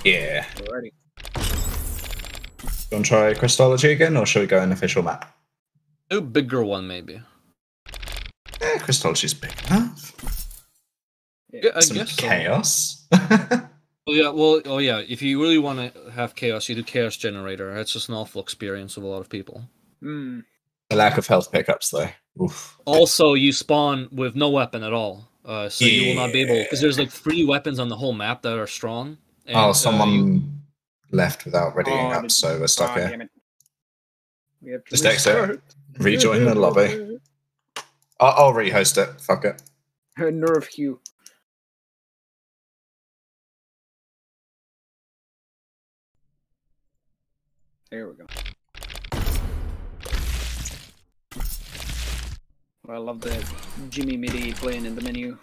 Yeah. Alrighty. You want to try Christology again, or should we go an official map? A bigger one, maybe. Yeah, Christology's big enough. Yeah, I Some guess so. chaos. Oh yeah. If you really want to have chaos, you do Chaos Generator. It's just an awful experience with a lot of people. Mm. The lack of health pickups, though. Oof. Also, you spawn with no weapon at all, so you will not be able. Because there's like 3 weapons on the whole map that are strong. And, someone left without readying Oh, up, so we're stuck here. Damn it. We have to Just exit. restart. Rejoin the lobby. I'll rehost it. Fuck it. Nerve Hue. There we go. I love the Jimmy MIDI playing in the menu.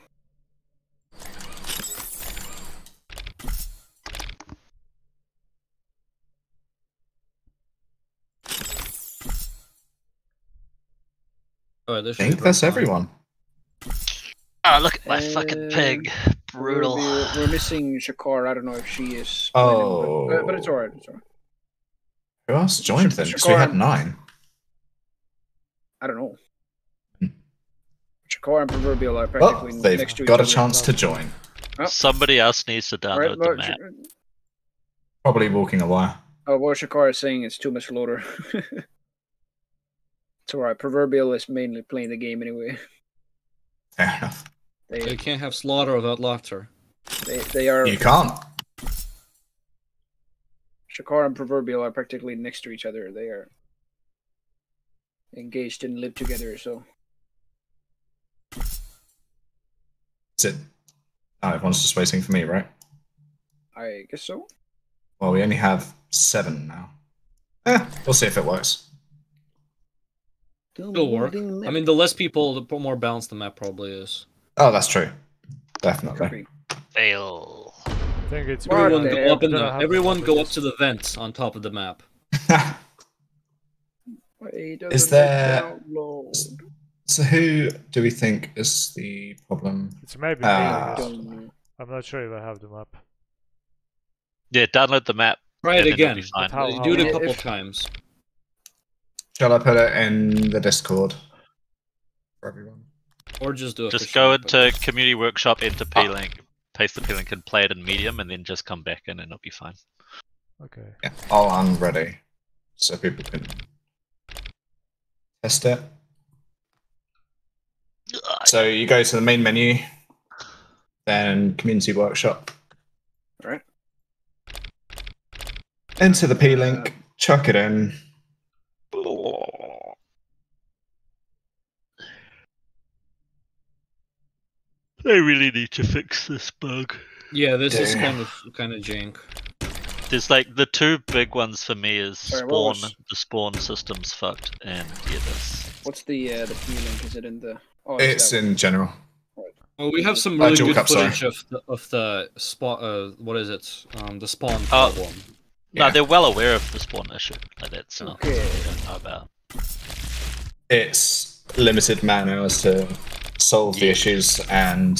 I think that's everyone. Oh, look at my fucking pig. Brutal. We're missing Shakar. I don't know if she is. Oh. But it's alright. It's alright. Who else joined then? Because we had 9. I don't know. Shakar and Proverbial are practically Well, next to they've each got a other. chance to join. Oh. Somebody else needs to download Alright, the map. Probably walking a wire. Oh, what Shakar is saying is too much loader. It's alright. Proverbial is mainly playing the game anyway. Fair enough. You can't have slaughter without laughter. They are. You can't. Shakar and Proverbial are practically next to each other. They are engaged and live together, so. Is it? Oh, everyone's just waiting for me, right? I guess so. Well, we only have 7 now. We'll see if it works. It'll work. I mean, the less people, the more balanced the map probably is. Oh, that's true. Definitely. Fail. I think it's Everyone go up to the vents on top of the map. Is there? So who do we think is the problem? It's maybe me. I'm not sure if I have the map. Yeah, download the map. Try it again. Do it a couple If- times. Shall I put it in the Discord for everyone? Or just do it. Just go into Community Workshop, into P-Link, paste the P-Link and play it in medium, and then just come back in and it'll be fine. Okay. Yeah, I'll unready so people can test it. So you go to the main menu, then Community Workshop. Alright. Enter the P-Link, chuck it in. They really need to fix this bug. Yeah, this is kind of jank. There's like the two big ones for me is Sorry, spawn. The spawn system's fucked, and yeah, this. What's the P-Link? Is it in the? Oh, It's in general. Well, we have some really Duel good Cup, footage of the spawn. What is it? The spawn problem. No, Yeah. they're well aware of the spawn issue. Like that's not Okay. they don't know about. It's limited man hours to solve the issues and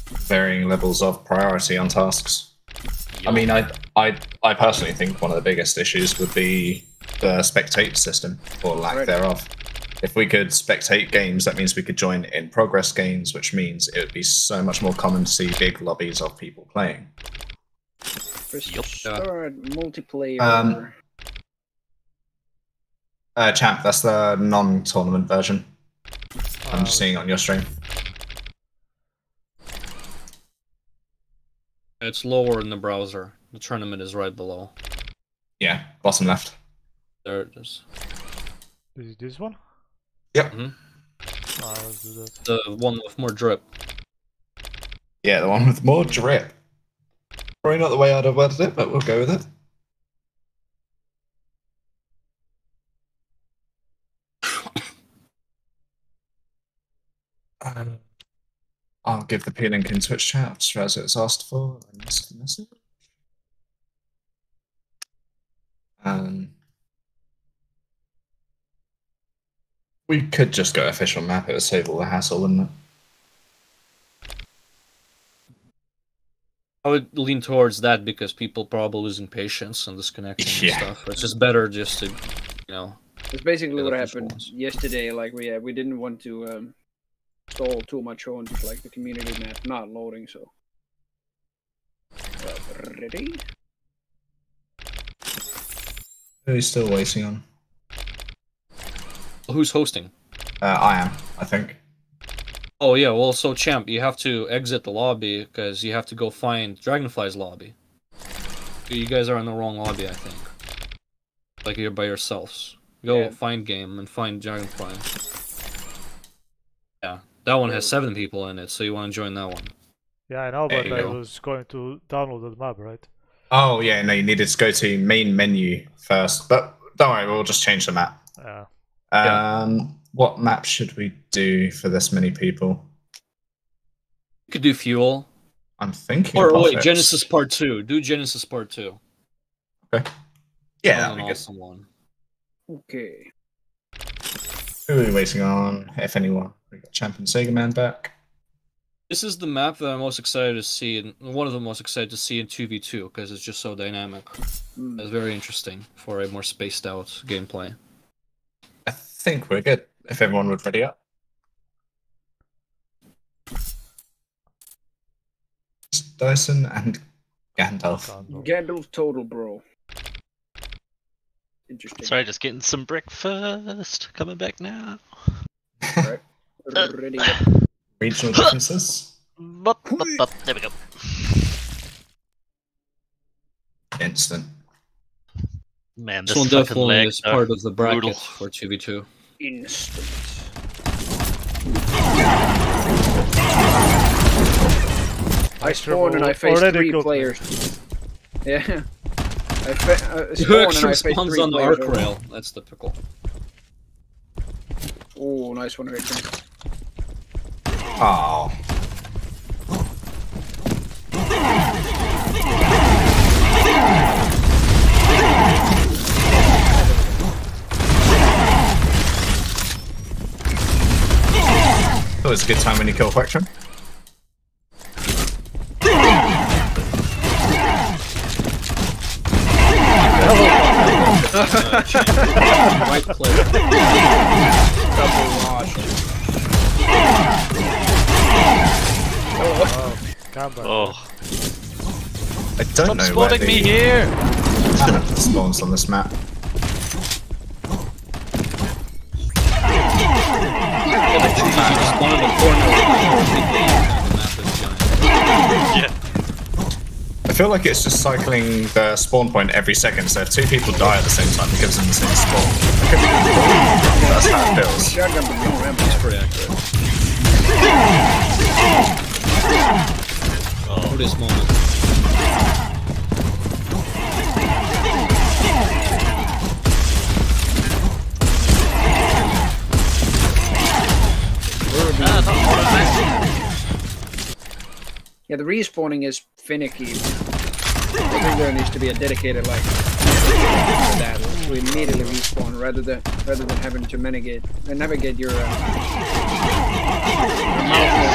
varying levels of priority on tasks. I mean, I personally think one of the biggest issues would be the spectate system, or lack thereof. If we could spectate games, that means we could join in progress games, which means it would be so much more common to see big lobbies of people playing. Start multiplayer. Champ, that's the non-tournament version. I'm just seeing it on your stream. It's lower in the browser. The tournament is right below. Yeah, bottom left. There it is. Is it this one? Yep. Let's do that. The one with more drip. Yeah, the one with more drip. Probably not the way I'd have worded it, but we'll go with it. I'll give the P-Link in Twitch chat just as it was asked for. I missed the message. We could just go official map, it would save all the hassle, wouldn't it? I would lean towards that because people probably losing patience and disconnecting and stuff. It's just better just to, It's basically what happened yesterday. Like we didn't want to stall too much on just like the community map not loading. So ready? Who are you still waiting on? Who's hosting? I am, I think. Oh yeah, well, so Champ, you have to exit the lobby because you have to go find Dragonfly's lobby. You guys are in the wrong lobby, I think. Like you're by yourselves. Go find game and find Dragonfly. Yeah, that one has 7 people in it, so you want to join that one. Yeah, I know, but I was going to download the map, right? Oh yeah, no, you needed to go to main menu first, but don't worry, we'll just change the map. Yeah. What map should we do for this many people? You could do Fuel. I'm thinking. Or wait, Genesis Part 2. Do Genesis Part 2. Okay. Yeah, that'll be good. Awesome one. Okay. Who are we waiting on? If anyone, we got Champion Sega Man back. This is the map that I'm most excited to see, and one of the most excited to see in 2v2 because it's just so dynamic. It's very interesting for a more spaced out gameplay. I think we're good. If everyone would ready up. Dyson and Gandalf. Gandalf total, bro. Interesting. Sorry, just getting some breakfast. Coming back now. Right. Ready up. Regional differences. There we go. Instant. Man, This this one fucking definitely lag is part of the bracket brutal. for 2v2. Instant. I spawn and I face 3 players. Yeah. Who actually spawns on the arc rail? That's the pickle. Oh, nice one, Richard. Oh. That was a good time when you kill Quectrum. Right click. Double wash. Oh, I don't know stop where spawning me the here! map spawns on this map. One in the corner. Yeah. I feel like it's just cycling the spawn point every second, so if 2 people die at the same time, it gives them the same spawn. I could be wrong, but that's how it feels. It's pretty accurate. For this moment. Yeah, the respawning is finicky. I think there needs to be a dedicated like for that to immediately respawn rather than having to navigate your.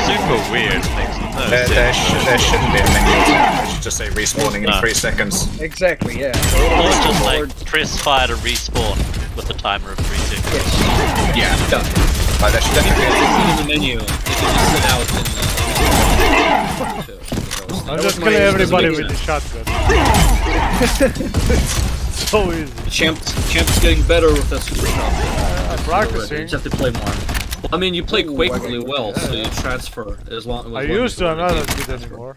Super weird. Makes no There sense. shouldn't be a menu. It should just say respawning in 3 seconds. Exactly, yeah. Or just like press fire to respawn with a timer of 3 seconds. Yes. Yeah, done. Like, there should definitely be in the menu. You can just sit out in I'm just killing everybody with the shotgun. So easy. Champ's getting better with that super shot. I'm practicing. You just have to play more. Well, I mean, you play Quake really well, so you transfer as long. I used to, I'm not as good anymore.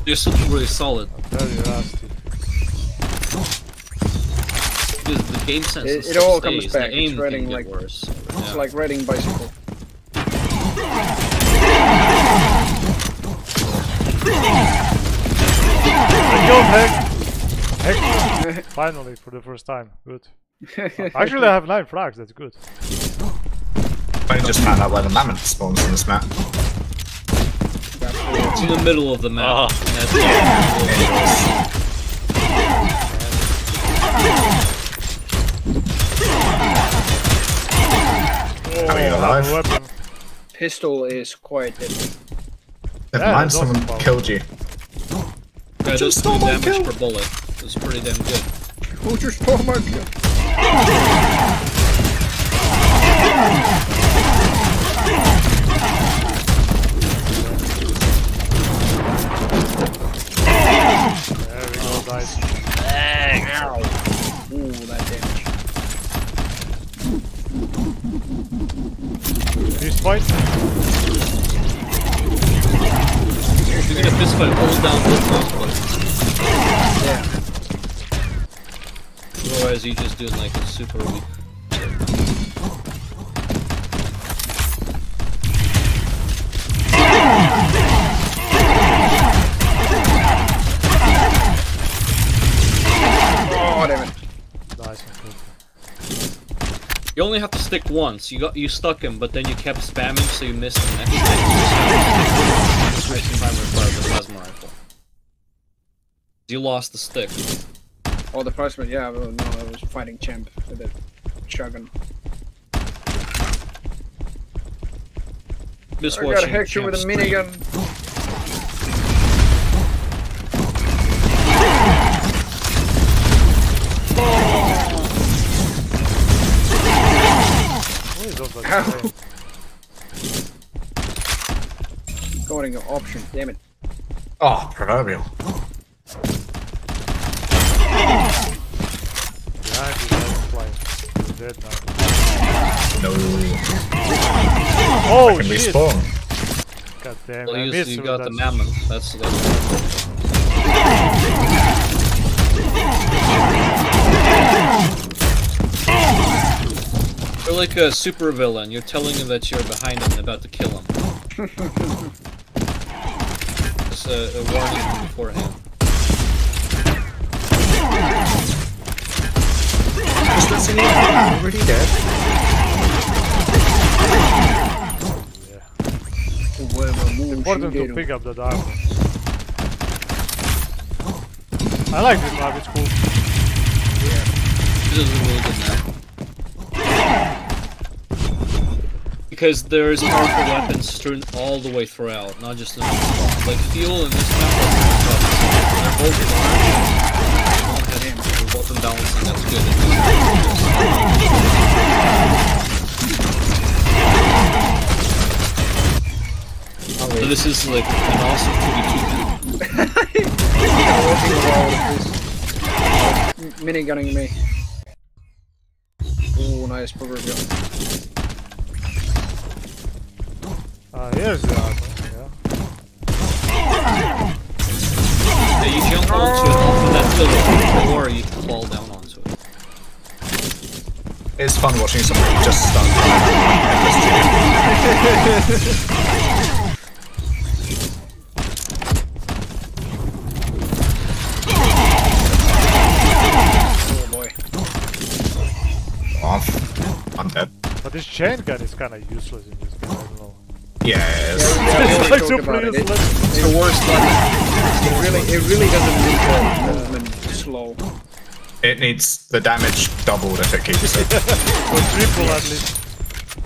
You're still really solid. I'm very rusty. The game sense. It all comes back. The aim It's riding can like get worse. it's like riding bicycle. Yo, Heck! Finally, for the first time. Good. Actually, I have 9 frags, that's good. I just found out where the mammoth spawns on this map. It's in the middle of the map. Oh. Are you alive? Weapon. Pistol is quite deadly. Never Yeah, mind, it's awesome someone power. killed you. Yeah, it does 2 damage per bullet. It's pretty damn good. Who just stole my kill? There we go, guys. Ow. Ooh, that damage. If This fight? you're gonna fist fight, hold down both those buttons. Yeah. Otherwise, you just do like a super weak. Oh, damn it. Nice and good. You only have to stick once. You stuck him, but then you kept spamming, so you missed the next time. Just wasting time required with the plasma rifle. You lost the stick. Oh, the first one, yeah, well, no, I was fighting Champ with a shotgun. Just I got watching Hector with a Champ's minigun. Please don't touch Ow. the Going to option, damn it. Oh, proverbial. Behind you, that's flying. You're dead now. No. Oh, Can we shit! spawn? God damn, Well, I you missed you with got that the mammoth. That's You're like a super villain. You're telling him that you're behind him and about to kill him. Just a warning beforehand. Just listening. Already dead. Important to pick up that armor. I like this map, it's cool. This is a really good map. Because there's powerful weapons strewn all the way throughout, not just in the spot. Like fuel and this map, they're both they're both in balancing, that's good. So this is like an awesome 2v2 map. Minigunning me. Ooh, nice proverbial. Here's the armor, Yeah, you jump onto it off of that pillar, or you fall down onto it. It's fun watching somebody just start. Oh boy. Off. I'm dead. But this chain gun is kinda useless in this game, I don't know. Yeah, it is. It's like two talked about players it. left. It's the worst button. It really doesn't make the movement slow. It needs the damage doubled if it keeps it. Or triple at least.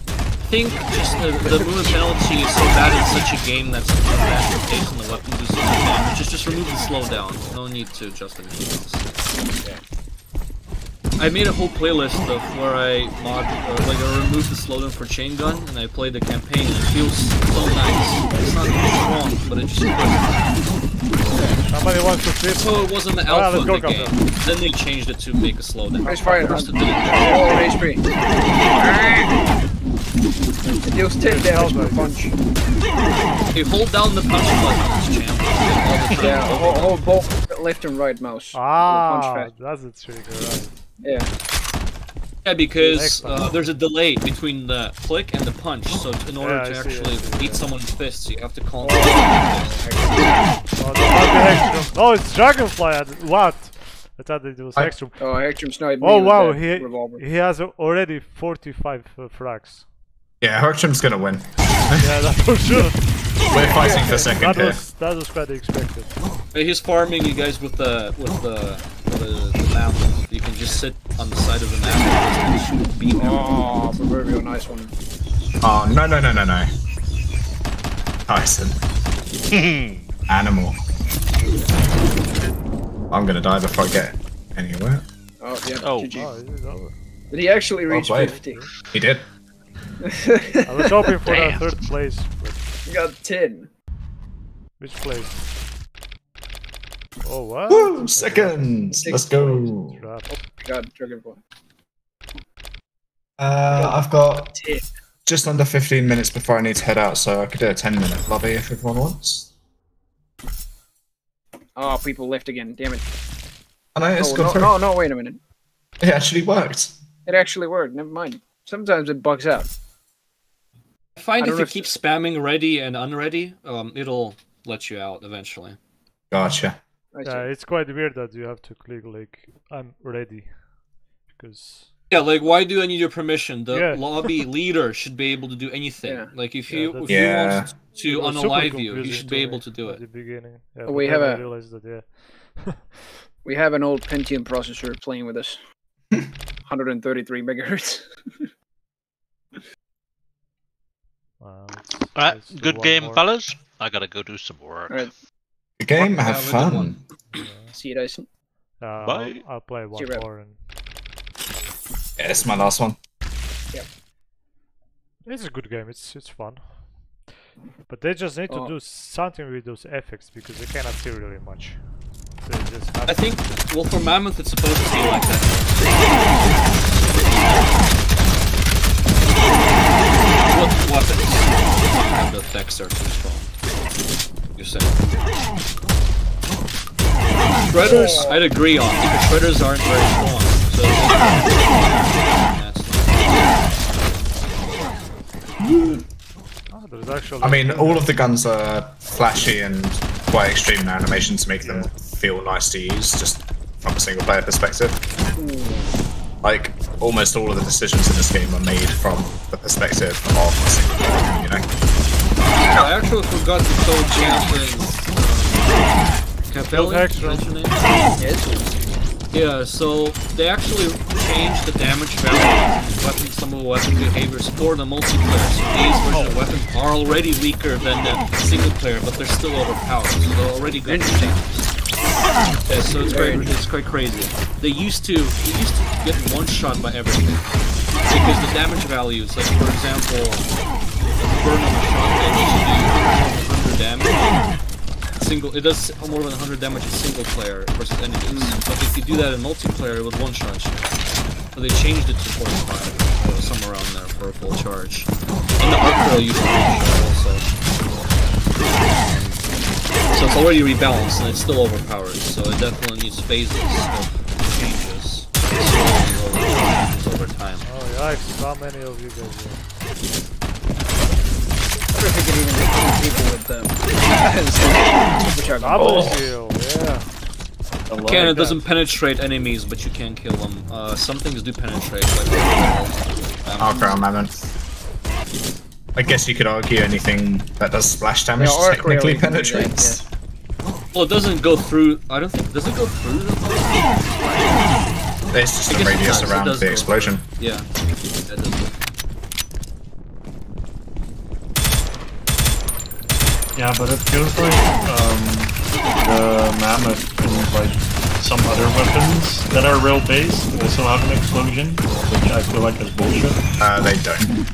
I think just the movement penalty is so bad in such a game that's fast pace and the weapons do so much damage. Just remove the slowdown. No need to adjust anything else. Yeah. I made a whole playlist of where I I removed the slowdown for chain gun and I played the campaign and it feels so nice. It's not strong, but it just feels. Somebody wants to flip. So it wasn't the alpha in the game. Then they changed it to make a slowdown. Nice fire. First it Oh, didn't. HP. It deals 10 damage per punch. You hold down the punch button, champ. All the time. Yeah, hold both left and right mouse. Ah, that's a trigger, right? Yeah. Yeah, because there's a delay between the click and the punch, so in order to actually beat someone's fists, you have to call. Oh, it's Dragonfly. What? I thought it was Hextrum. Oh, Hextrum sniped me. Oh wow, he has already 45 frags. Yeah, Herkstrom's gonna win. Yeah, that's for sure. We're fighting for second here. That was quite expected. He's farming you guys with the map. You can just sit on the side of the map and just beat him. Oh, proverbial nice one. Oh, no. Tyson. Animal. I'm gonna die before I get anywhere. Oh, yeah. Oh. GG. Did he actually reach 50? He did. I was hoping for that third place. But He got 10. which place? Oh, what? Woo! Seconds! Let's go! God, Dragonfly. I've got 10. just under 15 minutes before I need to head out, so I could do a 10-minute lobby if everyone wants. Oh, people left again. Damn it. I know, it's gone through. No, wait a minute. It actually worked. It actually worked. Never mind. Sometimes it bugs out. I find if you keep spamming ready and unready, it'll let you out eventually. Gotcha. Yeah, it's quite weird that you have to click like I'm ready, because yeah, like why do I need your permission? The lobby leader should be able to do anything. Yeah. Like if you want to unalive you, he should be able to do it. At the beginning. Yeah, we have I realized that, we have an old Pentium processor playing with us. 133 megahertz. Alright, good game, fellas. I gotta go do some work. Right. Good game, have fun. See you, Dyson. Bye. I'll play one more. And... Yeah, this is my last one. Yep. It's a good game, it's fun. But they just need to do something with those effects, because they cannot see really much. I think, well, for Mammoth it's supposed to be like that. What weapons and the effects are too strong? You're saying. Shredders, I'd agree on, because shredders aren't very strong. So I mean, all of the guns are flashy and quite extreme in animation to make them feel nice to use, just from a single player perspective. Like, almost all of the decisions in this game are made from the perspective of a single player, you know? I actually forgot to tell Champ and Yeah, so they actually changed the damage value of some of the weapon behaviors for the multiplayer. So these versions of weapons are already weaker than the single player, but they're still overpowered. So they're already good. Yeah, so it's quite crazy. They used to get one shot by everything because the damage values, like for example, the burn of a shotgun used to do 100 damage. It does more than 100 damage in single player versus enemies. But if you do that in multiplayer, it would one-shot you. So they changed it to 45 or somewhere around there for a full charge. And the arc rail used to one-shot also. So it's already rebalanced and it's still overpowered. So it definitely needs phases of changes. Over time. Oh yikes, how many of you guys are? I wonder if we could even hit people with them. Double kill, yeah. Cannon doesn't penetrate enemies, but you can kill them. Some things do penetrate, like I'll crown Mammon. I guess you could argue anything that does splash damage technically penetrates. Well, it doesn't go through. I don't think. Does it go through the post? It's just a radius around the explosion. Yeah. That does. Yeah, but it feels like the mammoth and like some other weapons that are real based also have an explosion, which I feel like is bullshit. They don't.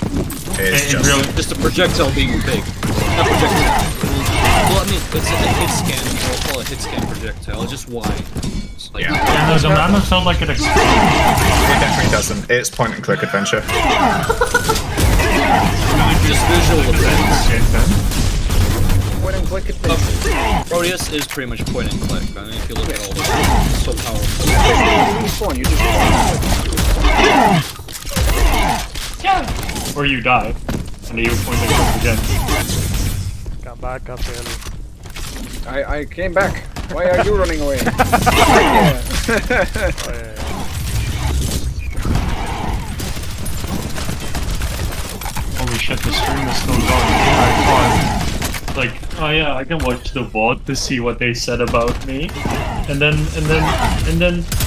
It's just a projectile being big. Not projectile. Well, I mean, it's a hit scan. We'll call it hit scan projectile. It's just wide. It's like, yeah, the mammoth felt like it exploded. It definitely doesn't. It's point and click adventure. Just visual effects. Point and click adventure. Prodeus is pretty much point and click. I mean, if you look at all the it's so powerful. You just yeah. Or you die, and then you point and click again. Come back up early. I came back. Why are you running away? Holy shit, the stream is still going. Like, oh yeah, I can watch the VOD to see what they said about me, and then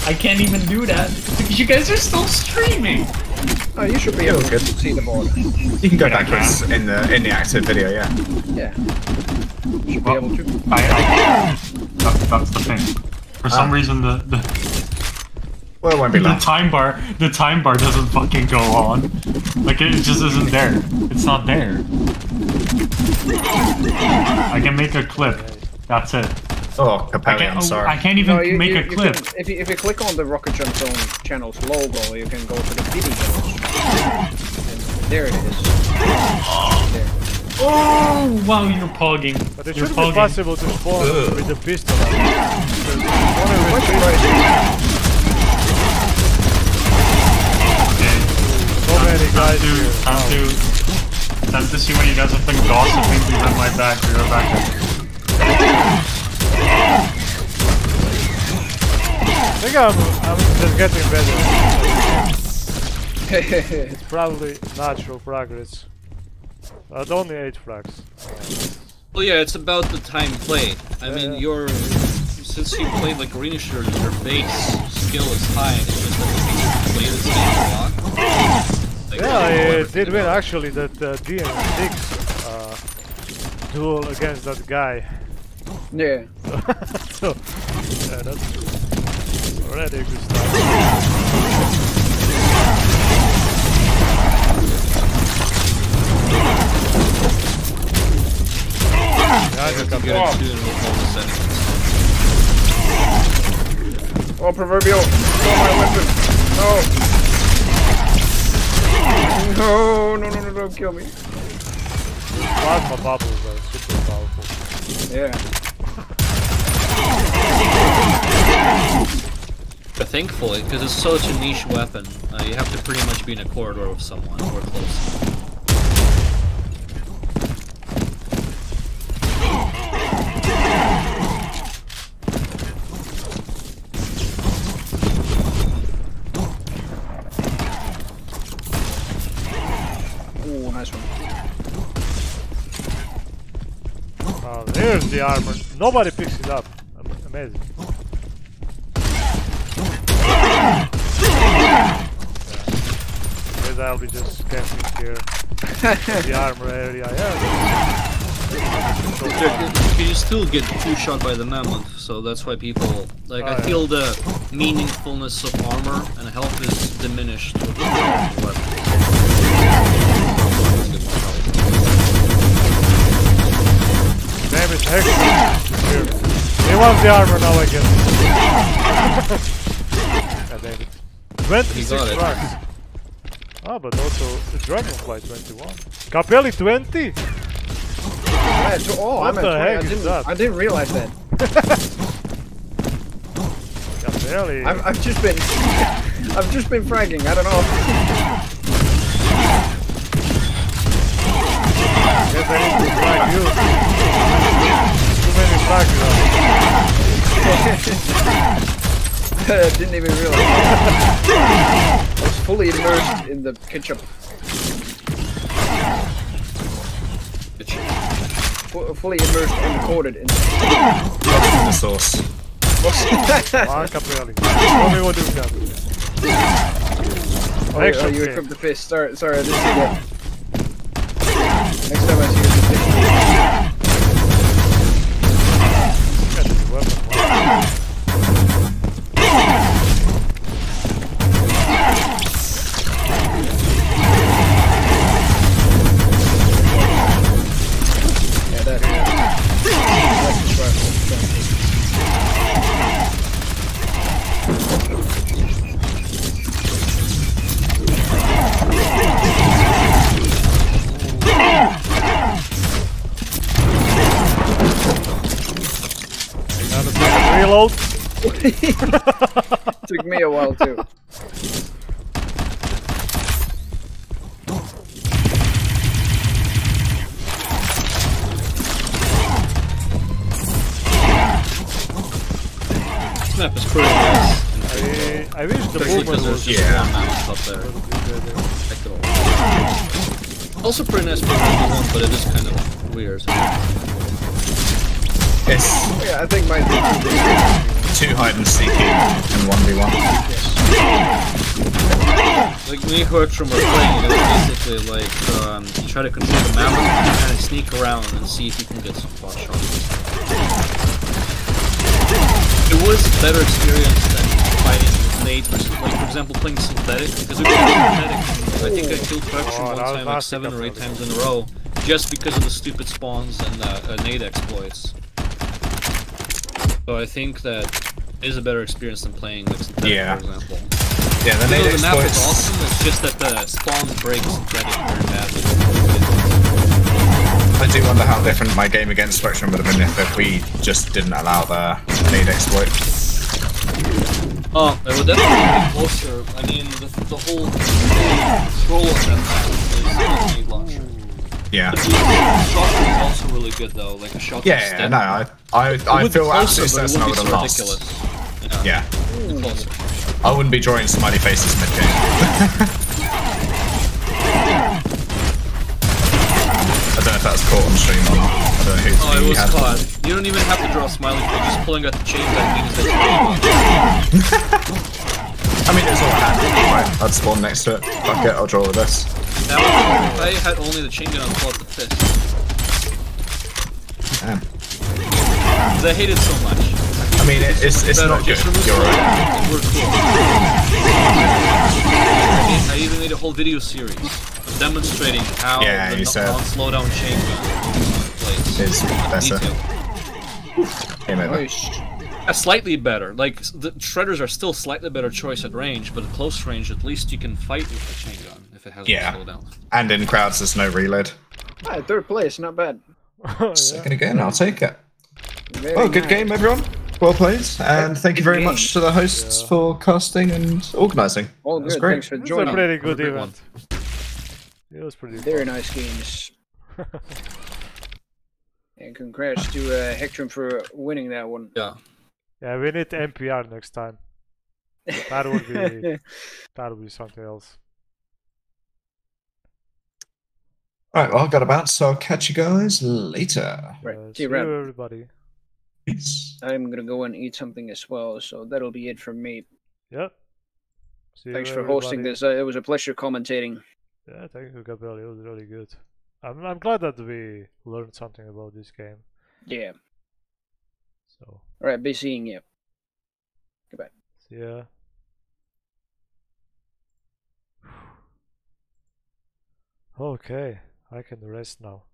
I can't even do that because you guys are still streaming. Oh, you should be able to see the VOD. You can go back in the active video, yeah. Yeah. You should be able to. That's the thing. For some reason, well, it won't be long. The time bar doesn't fucking go on. Like it just isn't there. It's not there. I can make a clip. That's it. Oh, Capelli, I'm sorry. I can't even make a clip. If you click on the Rocket Jump Zone channel's logo, you can go to the videos. And there it is. There. Oh, wow, you're pogging. But it should be possible to spawn with the pistol. So many guys here. Time to see what you guys have been gossiping behind my back. We are back. I think I'm just getting better. It's probably natural progress. But only 8 frags. Well, yeah, it's about the time played. I mean, since you played like Arena Shooters, your base skill is high, and it's just that you play this game a lot. Like, yeah, I did win actually that DM6 duel against that guy. Yeah. So, yeah, that's already a good start. Oh, proverbial! Oh, my weapon! No, don't kill me. Plasma bubbles are super powerful. Yeah. But thankfully, because it's such a niche weapon, you have to pretty much be in a corridor with someone or close. Ooh, nice one. There's the armor. Nobody picks it up. Amazing. Guess I'll be just camping here. The armor area. Yeah. You still get 2-shot by the mammoth, so that's why people like. I feel the meaningfulness of armor and health is diminished with the weapon. Damn it, heck. Here. They want the armor now, I guess. God damn it. 26 tracks. Ah, but also the Dragonfly 21. Capelli 20? Oh, what the heck is that? I didn't realize that. Capelli. I've just been fragging. I don't know. Guess I need to frag you. Too many frags. Didn't even realize. I was fully immersed in the ketchup. Fully immersed and coated in the sauce. Caprelli. Tell me what you've got. Oh, you equipped the fish. Sorry, I didn't see that. Next time I see you, Reload. Took me a while too. This map is pretty nice. I wish the movement was up there. Also pretty nice for one, but it is kind of weird. Yes. Yeah, I think my 2 hide and seeking and 1v1. Like me and Hertram were playing, it was basically like you try to control the map and kind of sneak around and see if you can get some spot shots. It was a better experience than fighting with Nate versus, like, for example, playing synthetic, because it was synthetic. I think I killed Hertram one time like 7 or 8 times in a row, just because of the stupid spawns and Nate exploits. So I think that is a better experience than playing like synthetic, for example. Yeah, the nade exploits. The map is awesome, it's just that the spawns break synthetic very badly. I do wonder how different my game against Spectrum would have been if we just didn't allow the nade exploit. Oh, it would definitely be closer. I mean, the whole control of that map is the nade launcher. Yeah. The shotgun is also really good though, like a shotgun. Yeah, no, I feel absolutely certain I would have lost. Yeah. I wouldn't be drawing smiley faces mid-game. I don't know if that's caught on stream or not. I don't know who's it was caught. You don't even have to draw a smiley face, just pulling out the chain gun means that I mean, it's all I had. Right, I'd spawn next to it. Fuck it, I'll draw with this. Now, if I had only the chain gun, I'd pull out the fist. Damn. Because I hate it so much. I mean, it's not good. You're right. We're cool. I even made a whole video series of demonstrating how the non-slowdown chain gun plays. Is better. Game over. Slightly better. Like, the shredders are still slightly better choice at range, but at close range, at least you can fight with the chain gun if it has no slowdown. And in crowds, there's no reload. Ah, 3rd place, not bad. Second again, I'll take it. Very good game, everyone. Well played, and thank you very much to the hosts for casting and organising. All good. Great. Thanks for joining. It was a pretty good event. It was pretty very nice games. And congrats to Hectrum for winning that one. Yeah. Yeah, we need NPR next time. That would be something else. Alright, well, I've got to bounce, so I'll catch you guys later. Right. See you everybody. Peace. I'm gonna go and eat something as well, so that'll be it from me. Yep. Thanks for hosting this. It was a pleasure commentating. Yeah, thank you, Gabriel. It was really good. I'm glad that we learned something about this game. Yeah. So. Alright, be seeing you. Goodbye. See ya. Okay, I can rest now.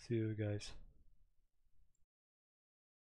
See you guys.